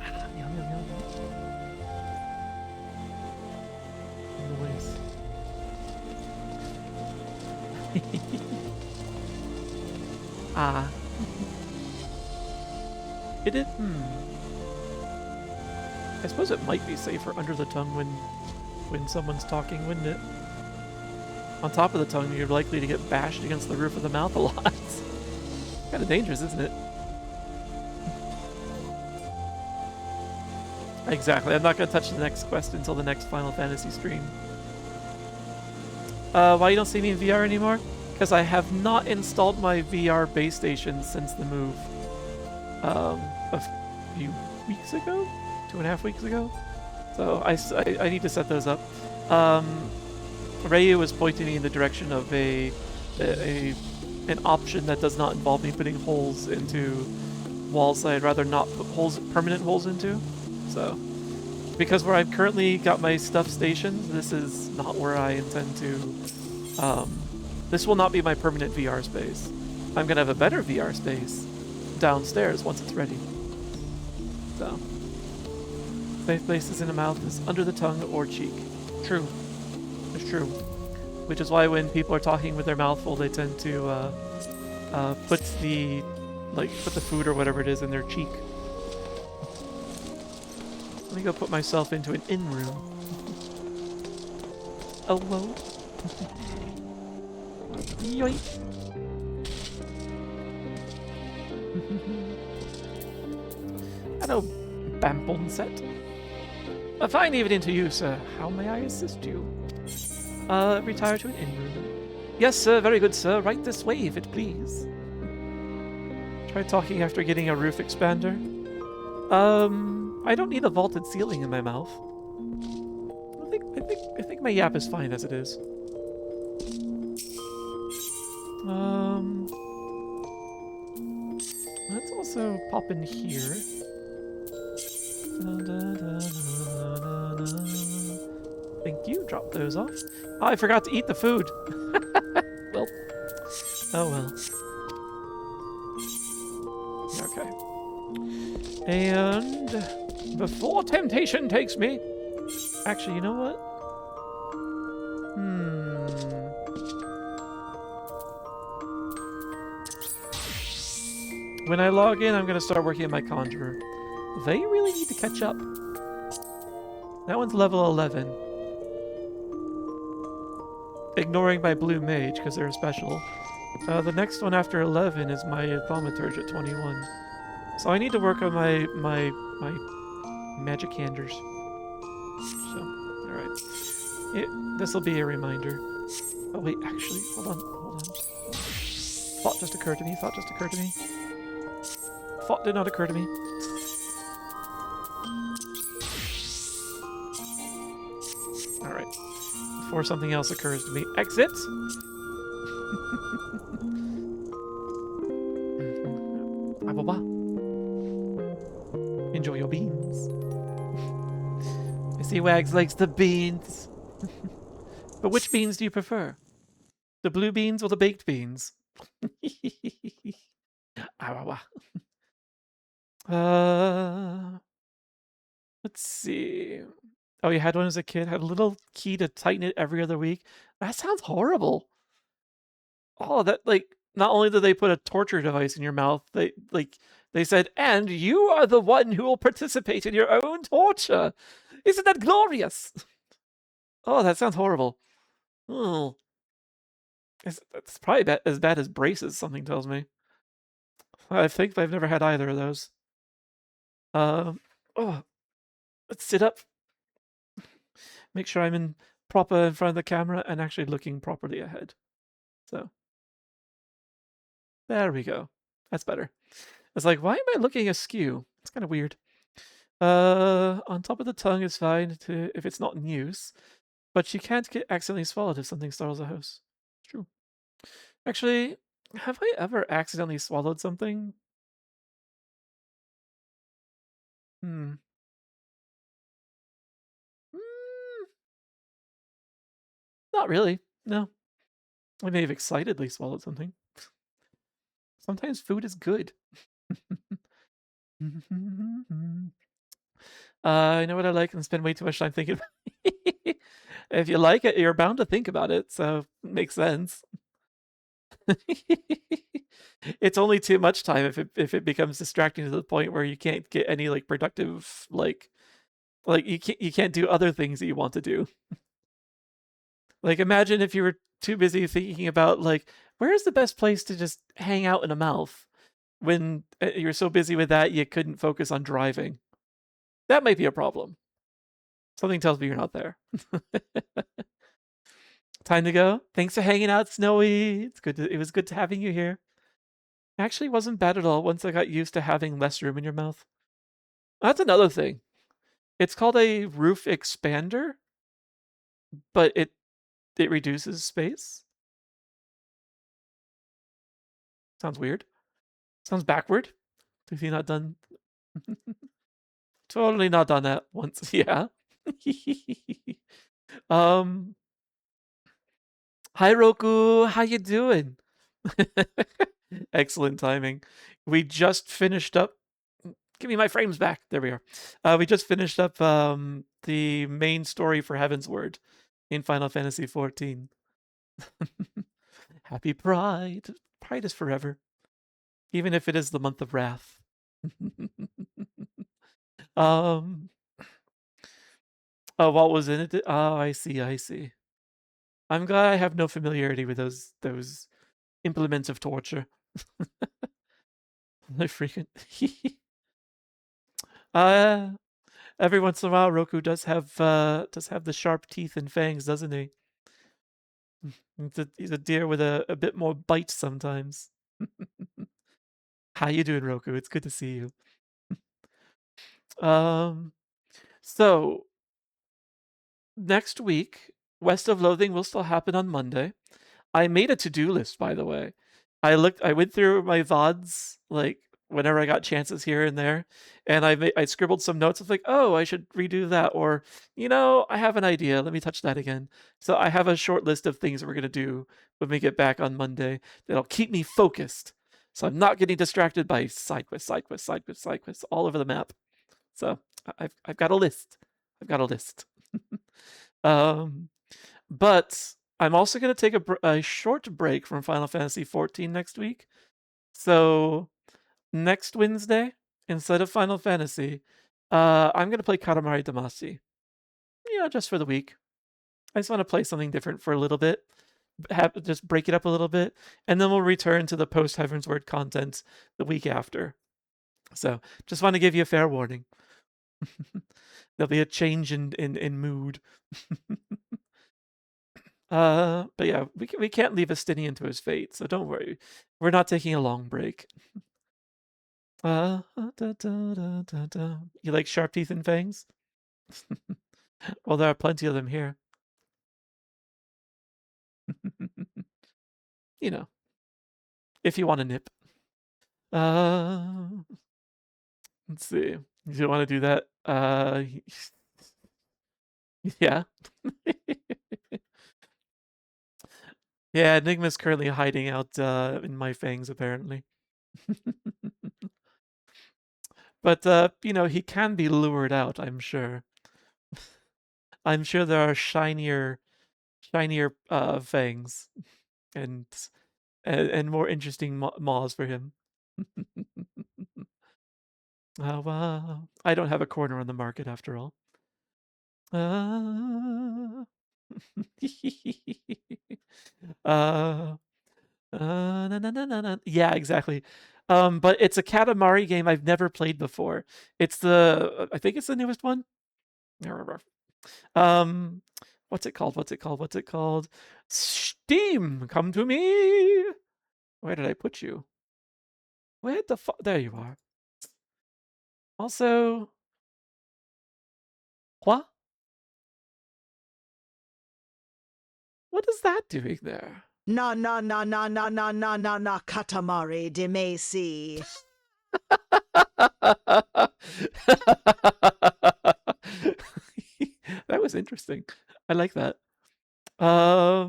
Yum, yum, yum. Noise. It is. I suppose it might be safer under the tongue when someone's talking, wouldn't it? On top of the tongue, you're likely to get bashed against the roof of the mouth a lot. Kind of dangerous, isn't it? Exactly. I'm not going to touch the next quest until the next Final Fantasy stream. Why you don't see me in VR anymore? Because I have not installed my VR base station since the move. A few weeks ago? 2.5 weeks ago? So I need to set those up. Rayu was pointing me in the direction of an option that does not involve me putting holes into walls that I'd rather not put permanent holes into. So, because where I've currently got my stuff stationed, this is not where I intend to. This will not be my permanent VR space. I'm gonna have a better VR space downstairs once it's ready. So, safe places in the mouth is under the tongue or cheek. True. It's true. Which is why when people are talking with their mouth full, they tend to put the food or whatever it is in their cheek. Let me go put myself into an in room. Hello. Yoink. Hello, Bampon set. A fine evening to you, sir. How may I assist you? Retire to an inn room. Yes, sir. Very good, sir. Right this way, if it please. Try talking after getting a roof expander. I don't need a vaulted ceiling in my mouth. I think my yap is fine as it is. Let's also pop in here. Thank you. Drop those off. Oh, I forgot to eat the food. Well. Oh well. Okay. And before temptation takes me... Actually, you know what? When I log in, I'm going to start working on my Conjurer. They really need to catch up. That one's level 11. Ignoring my Blue Mage, because they're special. The next one after 11 is my Thaumaturge at 21. So I need to work on my Magic Handers. So, alright. This will be a reminder. Oh wait, actually, hold on. Thought just occurred to me. Thought did not occur to me. Alright. Before something else occurs to me. Exit! Enjoy your beans. I see Wags likes the beans. But which beans do you prefer? The blue beans or the baked beans? Wah, wah, wah. Let's see. Oh, you had one as a kid? Had a little key to tighten it every other week? That sounds horrible. Oh, that, like, not only did they put a torture device in your mouth, they said, and you are the one who will participate in your own torture. Isn't that glorious? Oh, that sounds horrible. Oh. It's probably as bad as braces, something tells me. I think I've never had either of those. Oh, let's sit up. Make sure I'm in proper in front of the camera and actually looking properly ahead. So there we go. That's better. It's like, why am I looking askew? It's kind of weird. On top of the tongue is fine if it's not in use, but you can't get accidentally swallowed if something startles a host. True. Actually, have I ever accidentally swallowed something? Hmm. Not really. No. I may have excitedly swallowed something. Sometimes food is good. I know what I like and spend way too much time thinking about it. If you like it, you're bound to think about it, so it makes sense. It's only too much time if it becomes distracting to the point where you can't get any like productive like you can't do other things that you want to do. Like imagine if you were too busy thinking about like where's the best place to just hang out in a mouth when you're so busy with that you couldn't focus on driving. That might be a problem. Something tells me you're not there. Time to go. Thanks for hanging out, Snowy. It was good to having you here. Actually wasn't bad at all once I got used to having less room in your mouth. That's another thing. It's called a roof expander, but it reduces space. Sounds weird. Sounds backward. Have you not done? Totally not done that once. Yeah. Hi Roku, how you doing? Excellent timing. We just finished up. Give me my frames back. There we are. We just finished up the main story for Heavensward in Final Fantasy XIV. Happy Pride. Pride is forever. Even if it is the month of wrath. Oh, what was in it? Oh, I see, I see. I'm glad I have no familiarity with those implements of torture. I freaking every once in a while Roku does have the sharp teeth and fangs, doesn't he? He's a deer with a bit more bite sometimes. How you doing, Roku? It's good to see you. So next week, West of Loathing will still happen on Monday. I made a to-do list, by the way. I went through my VODs like whenever I got chances here and there, and I scribbled some notes. I was like, oh, I should redo that, or I have an idea. Let me touch that again. So I have a short list of things that we're gonna do when we get back on Monday that'll keep me focused, so I'm not getting distracted by side quests all over the map. So I've got a list. I've got a list. But I'm also going to take a short break from Final Fantasy XIV next week. So next Wednesday, instead of Final Fantasy, I'm going to play Katamari Damacy. Just for the week. I just want to play something different for a little bit. Just break it up a little bit. And then we'll return to the post Heavensward content the week after. So just want to give you a fair warning. There'll be a change in mood. But yeah, we can't leave Estinian to his fate, so don't worry. We're not taking a long break. You like sharp teeth and fangs? Well, there are plenty of them here. If you want to nip. Let's see. You want to do that? Yeah. Yeah, Enigma's currently hiding out in my fangs, apparently. But he can be lured out, I'm sure. I'm sure there are shinier fangs and more interesting maws for him. Oh, wow. I don't have a corner on the market after all. Uh, uh, na, na, na, na, na. Yeah, exactly. But it's a Katamari game I've never played before. I think it's the newest one. Um, what's it called? What's it called? What's it called? Steam, come to me. Where did I put you? Where the fuck? There you are. Also, what? What is that doing there? Na Katamari de Macy. That was interesting. I like that. Na.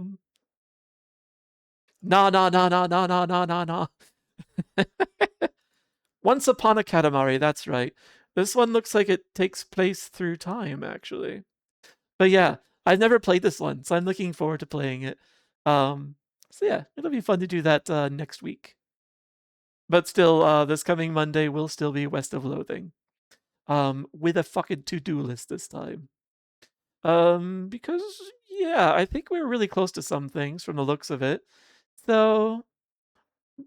Once Upon a Katamari, that's right. This one looks like it takes place through time, actually. But yeah, I've never played this one, so I'm looking forward to playing it. So yeah, it'll be fun to do that next week. But still, this coming Monday will still be West of Loathing. With a fucking to-do list this time. Because yeah, I think we were really close to some things from the looks of it. So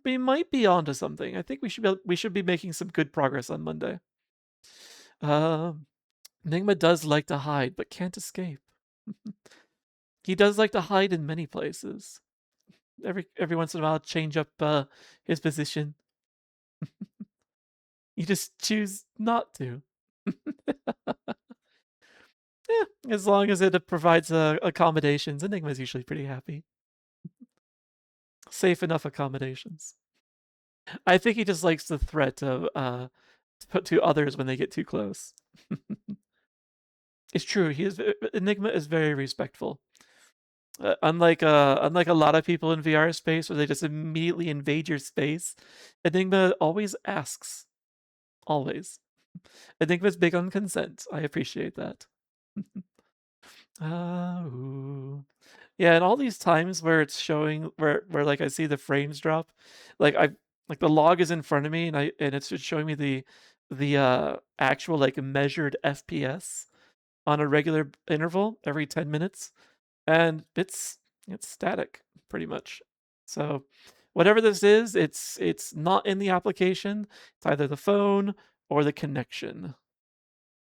we might be onto something. I think we should be making some good progress on Monday. Enigma does like to hide, but can't escape. He does like to hide in many places. Every once in a while, change up his position. You just choose not to. Yeah, as long as it provides accommodations, Enigma's usually pretty happy. Safe enough accommodations. I think he just likes the threat of put to others when they get too close. It's true. Enigma is very respectful. Unlike a lot of people in VR space where they just immediately invade your space, Enigma always asks. Always. Enigma's big on consent. I appreciate that. Yeah, and all these times where it's showing where like I see the frames drop, like the log is in front of me and it's just showing me the actual like measured FPS on a regular interval every 10 minutes, and it's static pretty much. So whatever this is, it's not in the application. It's either the phone or the connection.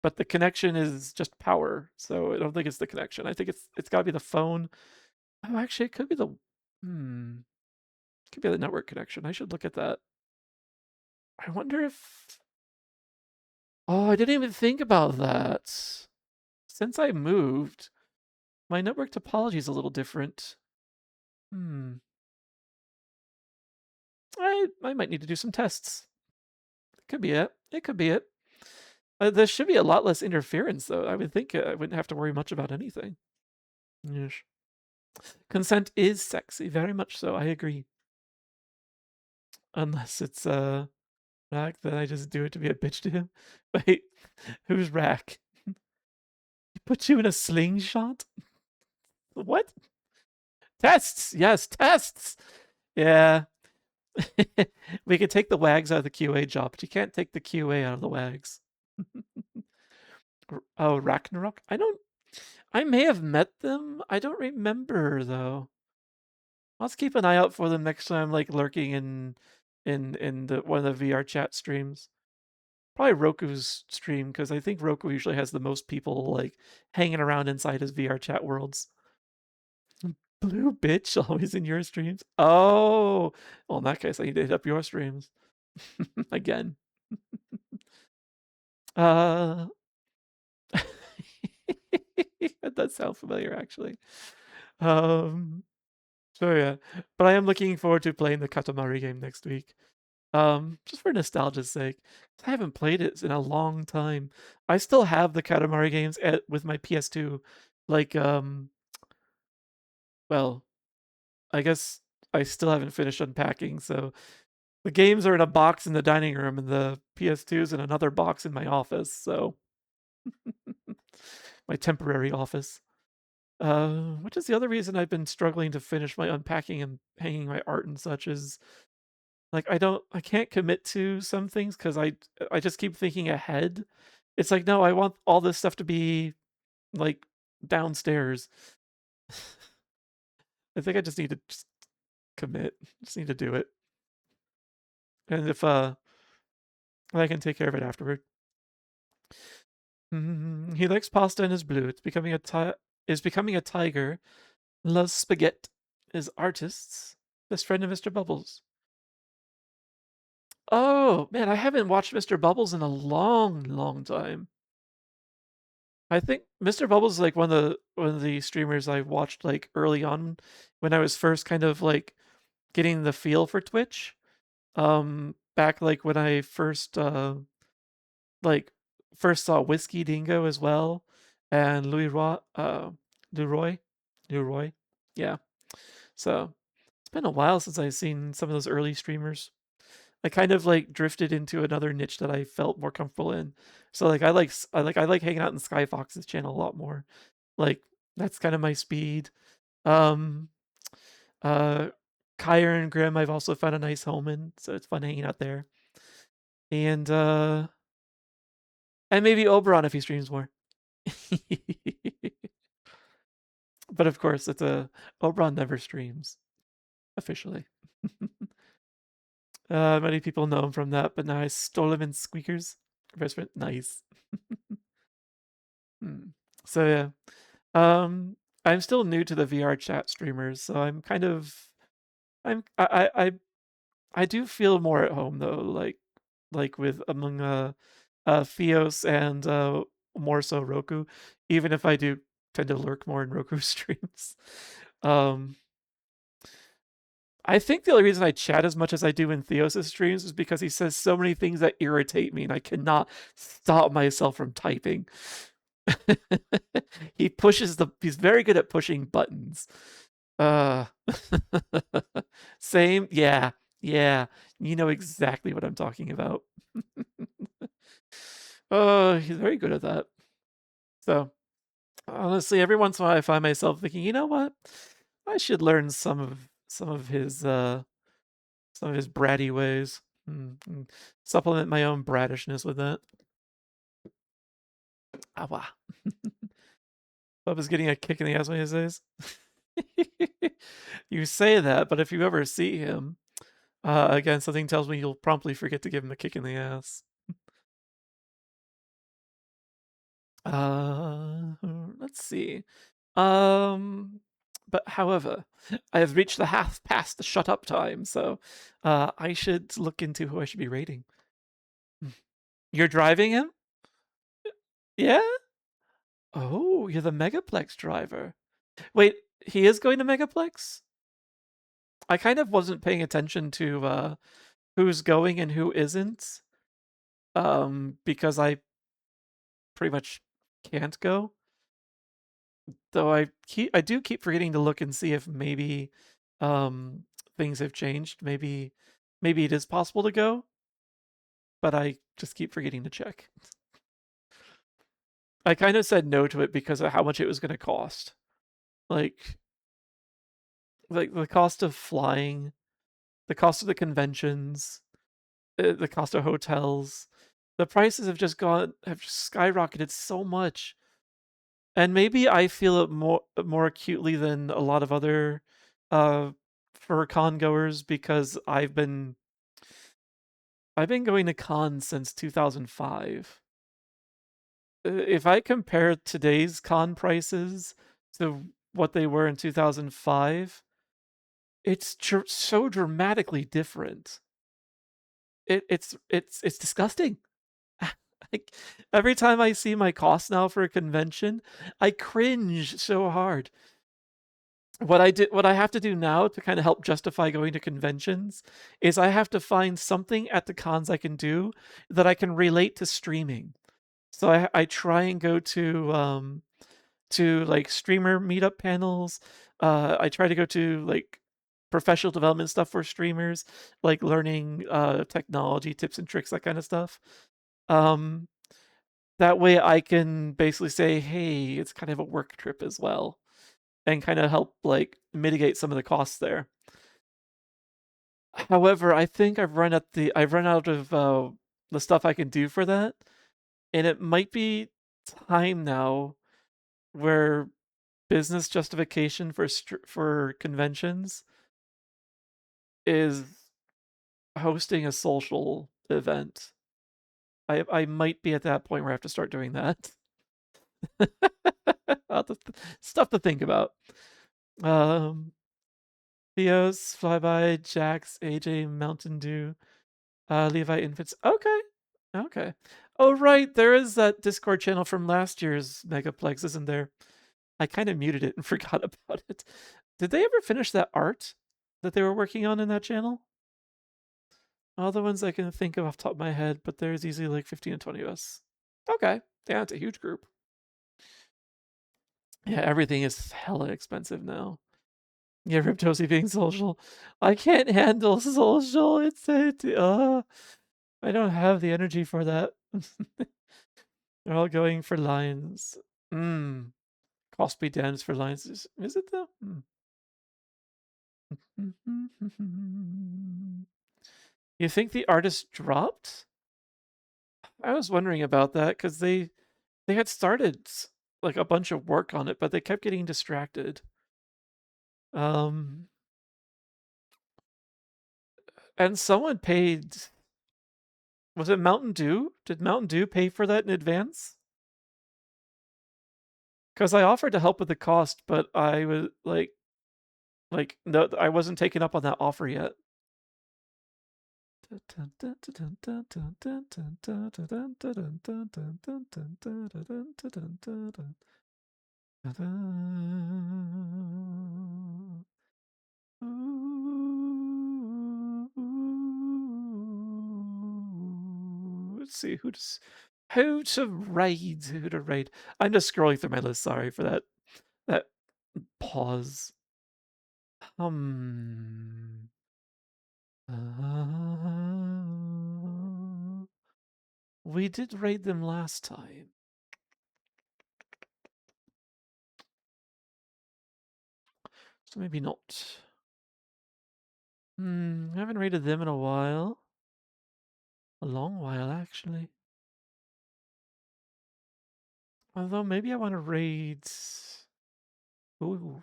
But the connection is just power, so I don't think it's the connection. I think it's got to be the phone. Oh, actually, it could be the could be the network connection. I should look at that. I wonder if. Oh, I didn't even think about that. Since I moved, my network topology is a little different. I might need to do some tests. It could be it. It could be it. There should be a lot less interference, though. I would think I wouldn't have to worry much about anything. Yes. Consent is sexy, very much so. I agree. Unless it's Rack, then I just do it to be a bitch to him. Wait, who's Rack? He put you in a slingshot? What? Tests! Yes, tests! Yeah. We could take the wags out of the QA job, but you can't take the QA out of the wags. Oh, Ragnarok? I may have met them. I don't remember though. Let's keep an eye out for them next time, like lurking in one of the VR chat streams. Probably Roku's stream, because I think Roku usually has the most people like hanging around inside his VR chat worlds. Blue bitch always in your streams. Oh, well, in that case, I need to hit up your streams again. That does sound familiar, actually. So yeah, but I am looking forward to playing the Katamari game next week. Just for nostalgia's sake. I haven't played it in a long time. I still have the Katamari games with my PS2. Like, well, I guess I still haven't finished unpacking, so The games are in a box in the dining room, and the PS2 is in another box in my office. So, my temporary office. Which is the other reason I've been struggling to finish my unpacking and hanging my art and such is like I can't commit to some things because I just keep thinking ahead. It's like, no, I want all this stuff to be like downstairs. I think I just need to just commit. Just need to do it. And if I can take care of it afterward. He likes pasta and is blue. It's becoming a tiger. Loves spaghetti. Is artists. Best friend of Mr. Bubbles. Oh man, I haven't watched Mr. Bubbles in a long, long time. I think Mr. Bubbles is like one of the streamers I watched like early on when I was first kind of like getting the feel for Twitch. Back like when I like first saw Whiskey Dingo as well and Leroy. Yeah. So it's been a while since I've seen some of those early streamers. I kind of like drifted into another niche that I felt more comfortable in. So like I like hanging out in Skyfox's channel a lot more. Like that's kind of my speed. Um uh Kyre and Grim I've also found a nice home in, so it's fun hanging out there. And maybe Oberon if he streams more. But of course it's Oberon never streams officially. Many people know him from that, but now I stole him in Squeakers. Best friend, nice. So yeah, I'm still new to the VR chat streamers, so I'm kind of, I do feel more at home though, like with among Theos and more so Roku, even if I do tend to lurk more in Roku streams. Um, I think the only reason I chat as much as I do in Theos' streams is because he says so many things that irritate me and I cannot stop myself from typing. He's very good at pushing buttons. Same, yeah, you know exactly what I'm talking about. Oh, he's very good at that. So, honestly, every once in a while I find myself thinking, you know what? I should learn some of his bratty ways. Supplement my own brattishness with that. Awa. Bub is getting a kick in the ass when he says. You say that, but if you ever see him, again, something tells me you'll promptly forget to give him a kick in the ass. Let's see. But however, I have reached the half past the shut up time, so I should look into who I should be rating. You're driving him? Yeah? Oh, you're the Megaplex driver. Wait, he is going to Megaplex? I kind of wasn't paying attention to who's going and who isn't. Because I pretty much can't go. Though I do keep forgetting to look and see if maybe things have changed. Maybe it is possible to go, but I just keep forgetting to check. I kind of said no to it because of how much it was going to cost. Like the cost of flying, the cost of the conventions, the cost of hotels, the prices have just skyrocketed so much. And maybe I feel it more acutely than a lot of other for con goers because I've been going to cons since 2005. If I compare today's con prices to what they were in 2005, it's so dramatically different. It's disgusting. Like, every time I see my costs now for a convention, I cringe so hard. What I have to do now to kind of help justify going to conventions is I have to find something at the cons I can do that I can relate to streaming. So I try and go to like streamer meetup panels. I try to go to like professional development stuff for streamers, like learning technology tips and tricks, that kind of stuff. That way I can basically say, hey, it's kind of a work trip as well, and kind of help like mitigate some of the costs there. However, I think I've run out of the stuff I can do for that, and it might be time now where business justification for conventions is hosting a social event. I might be at that point where I have to start doing that. Stuff to think about. Theos, Flyby, Jax, AJ, Mountain Dew, Levi Infants. Okay. Okay. Oh, right. There is that Discord channel from last year's Megaplex, isn't there? I kind of muted it and forgot about it. Did they ever finish that art that they were working on in that channel? All the ones I can think of off the top of my head, but there's easily like 15 to 20 of us. Okay. Yeah, it's a huge group. Yeah, everything is hella expensive now. Yeah, Riptosi being social. I can't handle social. I don't have the energy for that. They're all going for lions. Cost be damned for lions. Is it though? You think the artist dropped? I was wondering about that because they had started like a bunch of work on it, but they kept getting distracted. And someone paid. Was it Mountain Dew? Did Mountain Dew pay for that in advance? Because I offered to help with the cost, but I was like no, I wasn't taken up on that offer yet. Let's see who to raid. I'm just scrolling through my list. Sorry for that pause. We did raid them last time. So maybe not. I haven't raided them in a while. A long while, actually. Although maybe I want to raid. Ooh.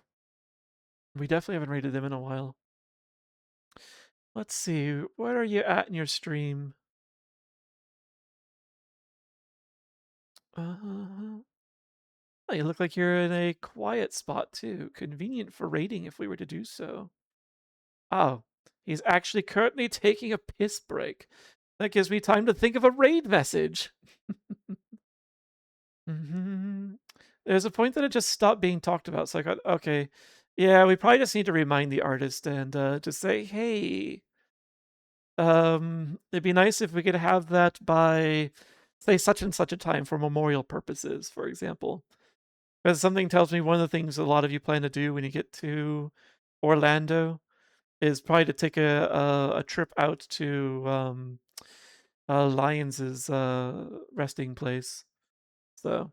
We definitely haven't raided them in a while. Let's see. Where are you at in your stream? Oh, you look like you're in a quiet spot too. Convenient for raiding if we were to do so. Oh, he's actually currently taking a piss break. That gives me time to think of a raid message. There's a point that it just stopped being talked about. So I got, okay, yeah, we probably just need to remind the artist and just say, hey, it'd be nice if we could have that by, say, such and such a time for memorial purposes, for example. Because something tells me one of the things a lot of you plan to do when you get to Orlando is probably to take a trip out to Lions' resting place. So,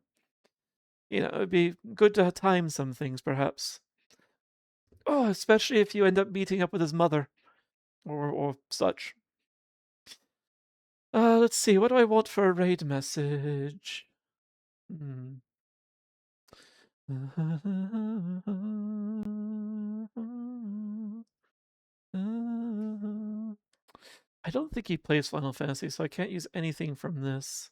it'd be good to time some things, perhaps. Oh, especially if you end up meeting up with his mother or such. Let's see. What do I want for a raid message? I don't think he plays Final Fantasy, so I can't use anything from this.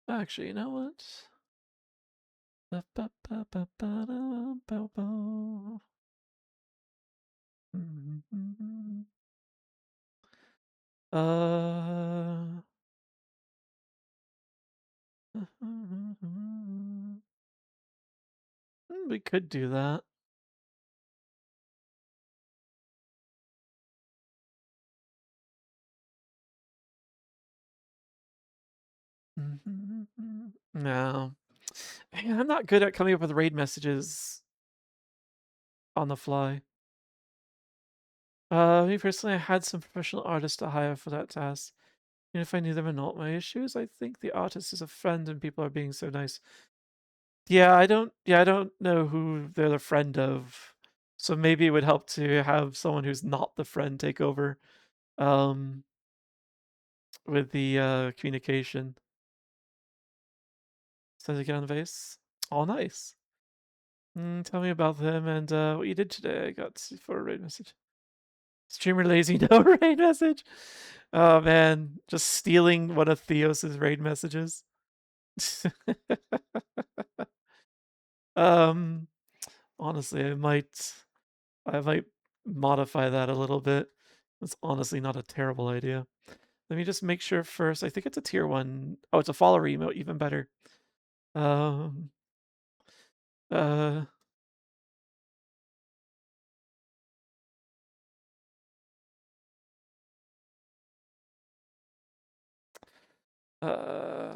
Actually, you know what? We could do that. No. Man, I'm not good at coming up with raid messages on the fly. Me personally, I had some professional artists to hire for that task. And if I knew them or not, my issues, I think the artist is a friend and people are being so nice. Yeah, I don't know who they're the friend of. So maybe it would help to have someone who's not the friend take over with the communication. So to get on the base. Oh, nice. Tell me about them and what you did today. I got for a raid message. Streamer lazy, no raid message. Oh man, just stealing one of Theos's raid messages. Honestly, I might modify that a little bit. It's honestly not a terrible idea. Let me just make sure first. I think it's a tier 1. Oh, it's a follower emote, even better. Um uh uh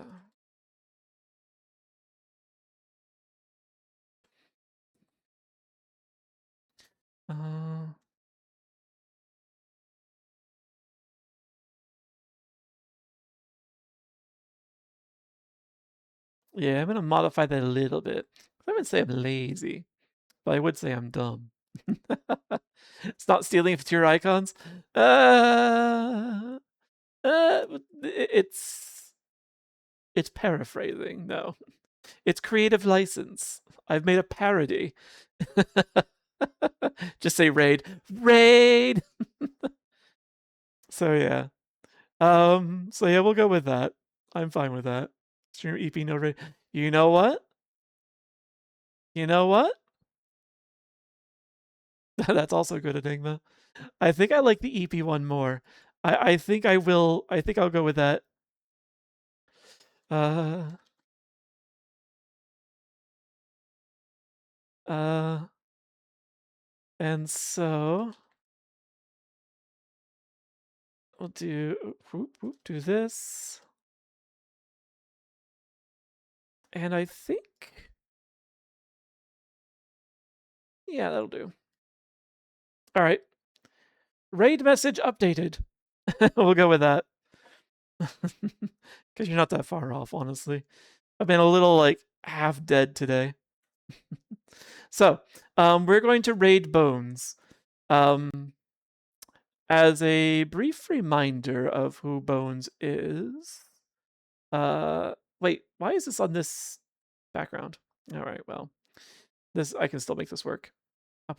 uh Yeah, I'm gonna modify that a little bit. I wouldn't say I'm lazy, but I would say I'm dumb. It's not stealing if it's your icons. It's paraphrasing. No, it's creative license. I've made a parody. Just say raid, raid. So yeah, so yeah, we'll go with that. I'm fine with that. Stream EP no raid. You know what? You know what? That's also good, Enigma. I think I like the EP one more. I think I will. I think I'll go with that. Uh. And so we'll do do this. And I think, yeah, that'll do. All right. Raid message updated. We'll go with that. Because you're not that far off, honestly. I've been a little like half dead today. So, we're going to raid Bones. As a brief reminder of who Bones is. Wait, why is this on this background? All right, well, this I can still make this work.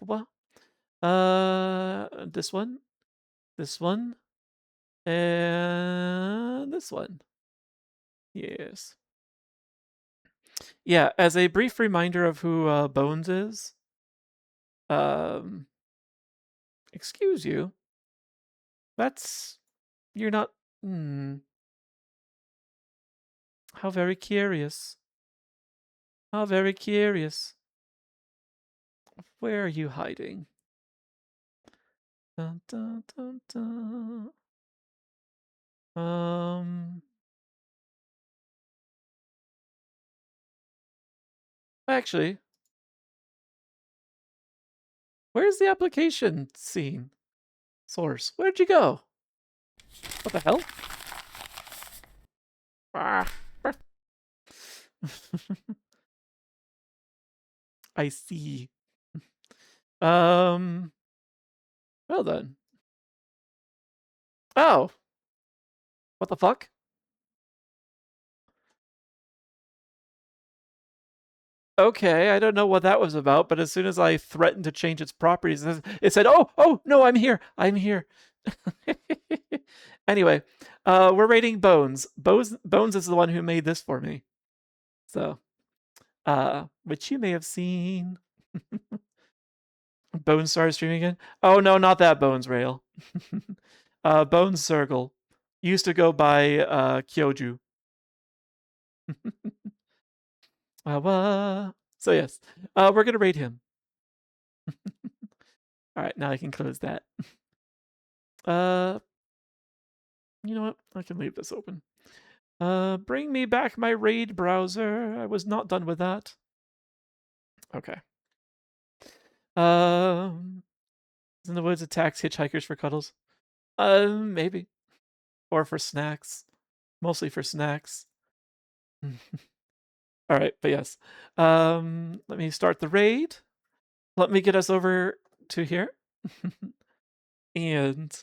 Blah, this one, and this one. Yes. Yeah, as a brief reminder of who Bones is. Excuse you. You're not. How very curious. How very curious. Where are you hiding? Dun, dun, dun, dun. Actually, where's the application scene? Source. Where'd you go? What the hell? Ah. I see. Well done. Oh. What the fuck? Okay, I don't know what that was about, but as soon as I threatened to change its properties, it said, oh, no, I'm here. I'm here. Anyway, we're rating Bones. Bones is the one who made this for me. So, which you may have seen. Bones started streaming again? Oh, no, not that Bones Rail. Bones Circle. Used to go by Kyoju. So yes, we're gonna rate him. All right, now I can close that. You know what? I can leave this open. Bring me back my raid browser. I was not done with that. Okay. In the woods attacks hitchhikers for cuddles. Maybe. Or for snacks. Mostly for snacks. All right, but yes. Let me start the raid. Let me get us over to here. And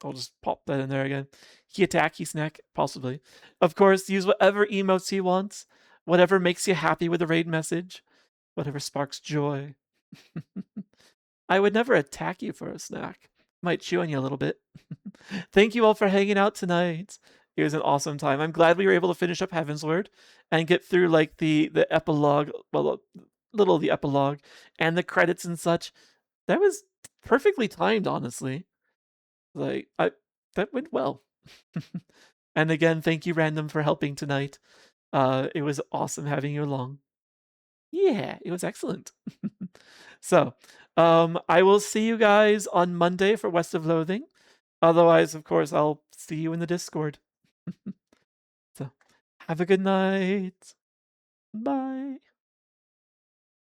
I'll just pop that in there again. He attack, he snack, possibly. Of course, use whatever emotes he wants. Whatever makes you happy with the raid message. Whatever sparks joy. I would never attack you for a snack. Might chew on you a little bit. Thank you all for hanging out tonight. It was an awesome time. I'm glad we were able to finish up Heavensward and get through like the epilogue, well, a little of the epilogue and the credits and such. That was perfectly timed, honestly. Like that went well. And again, thank you, Random, for helping tonight. It was awesome having you along. Yeah, it was excellent. So, I will see you guys on Monday for West of Loathing. Otherwise, of course, I'll see you in the Discord. So, have a good night. Bye.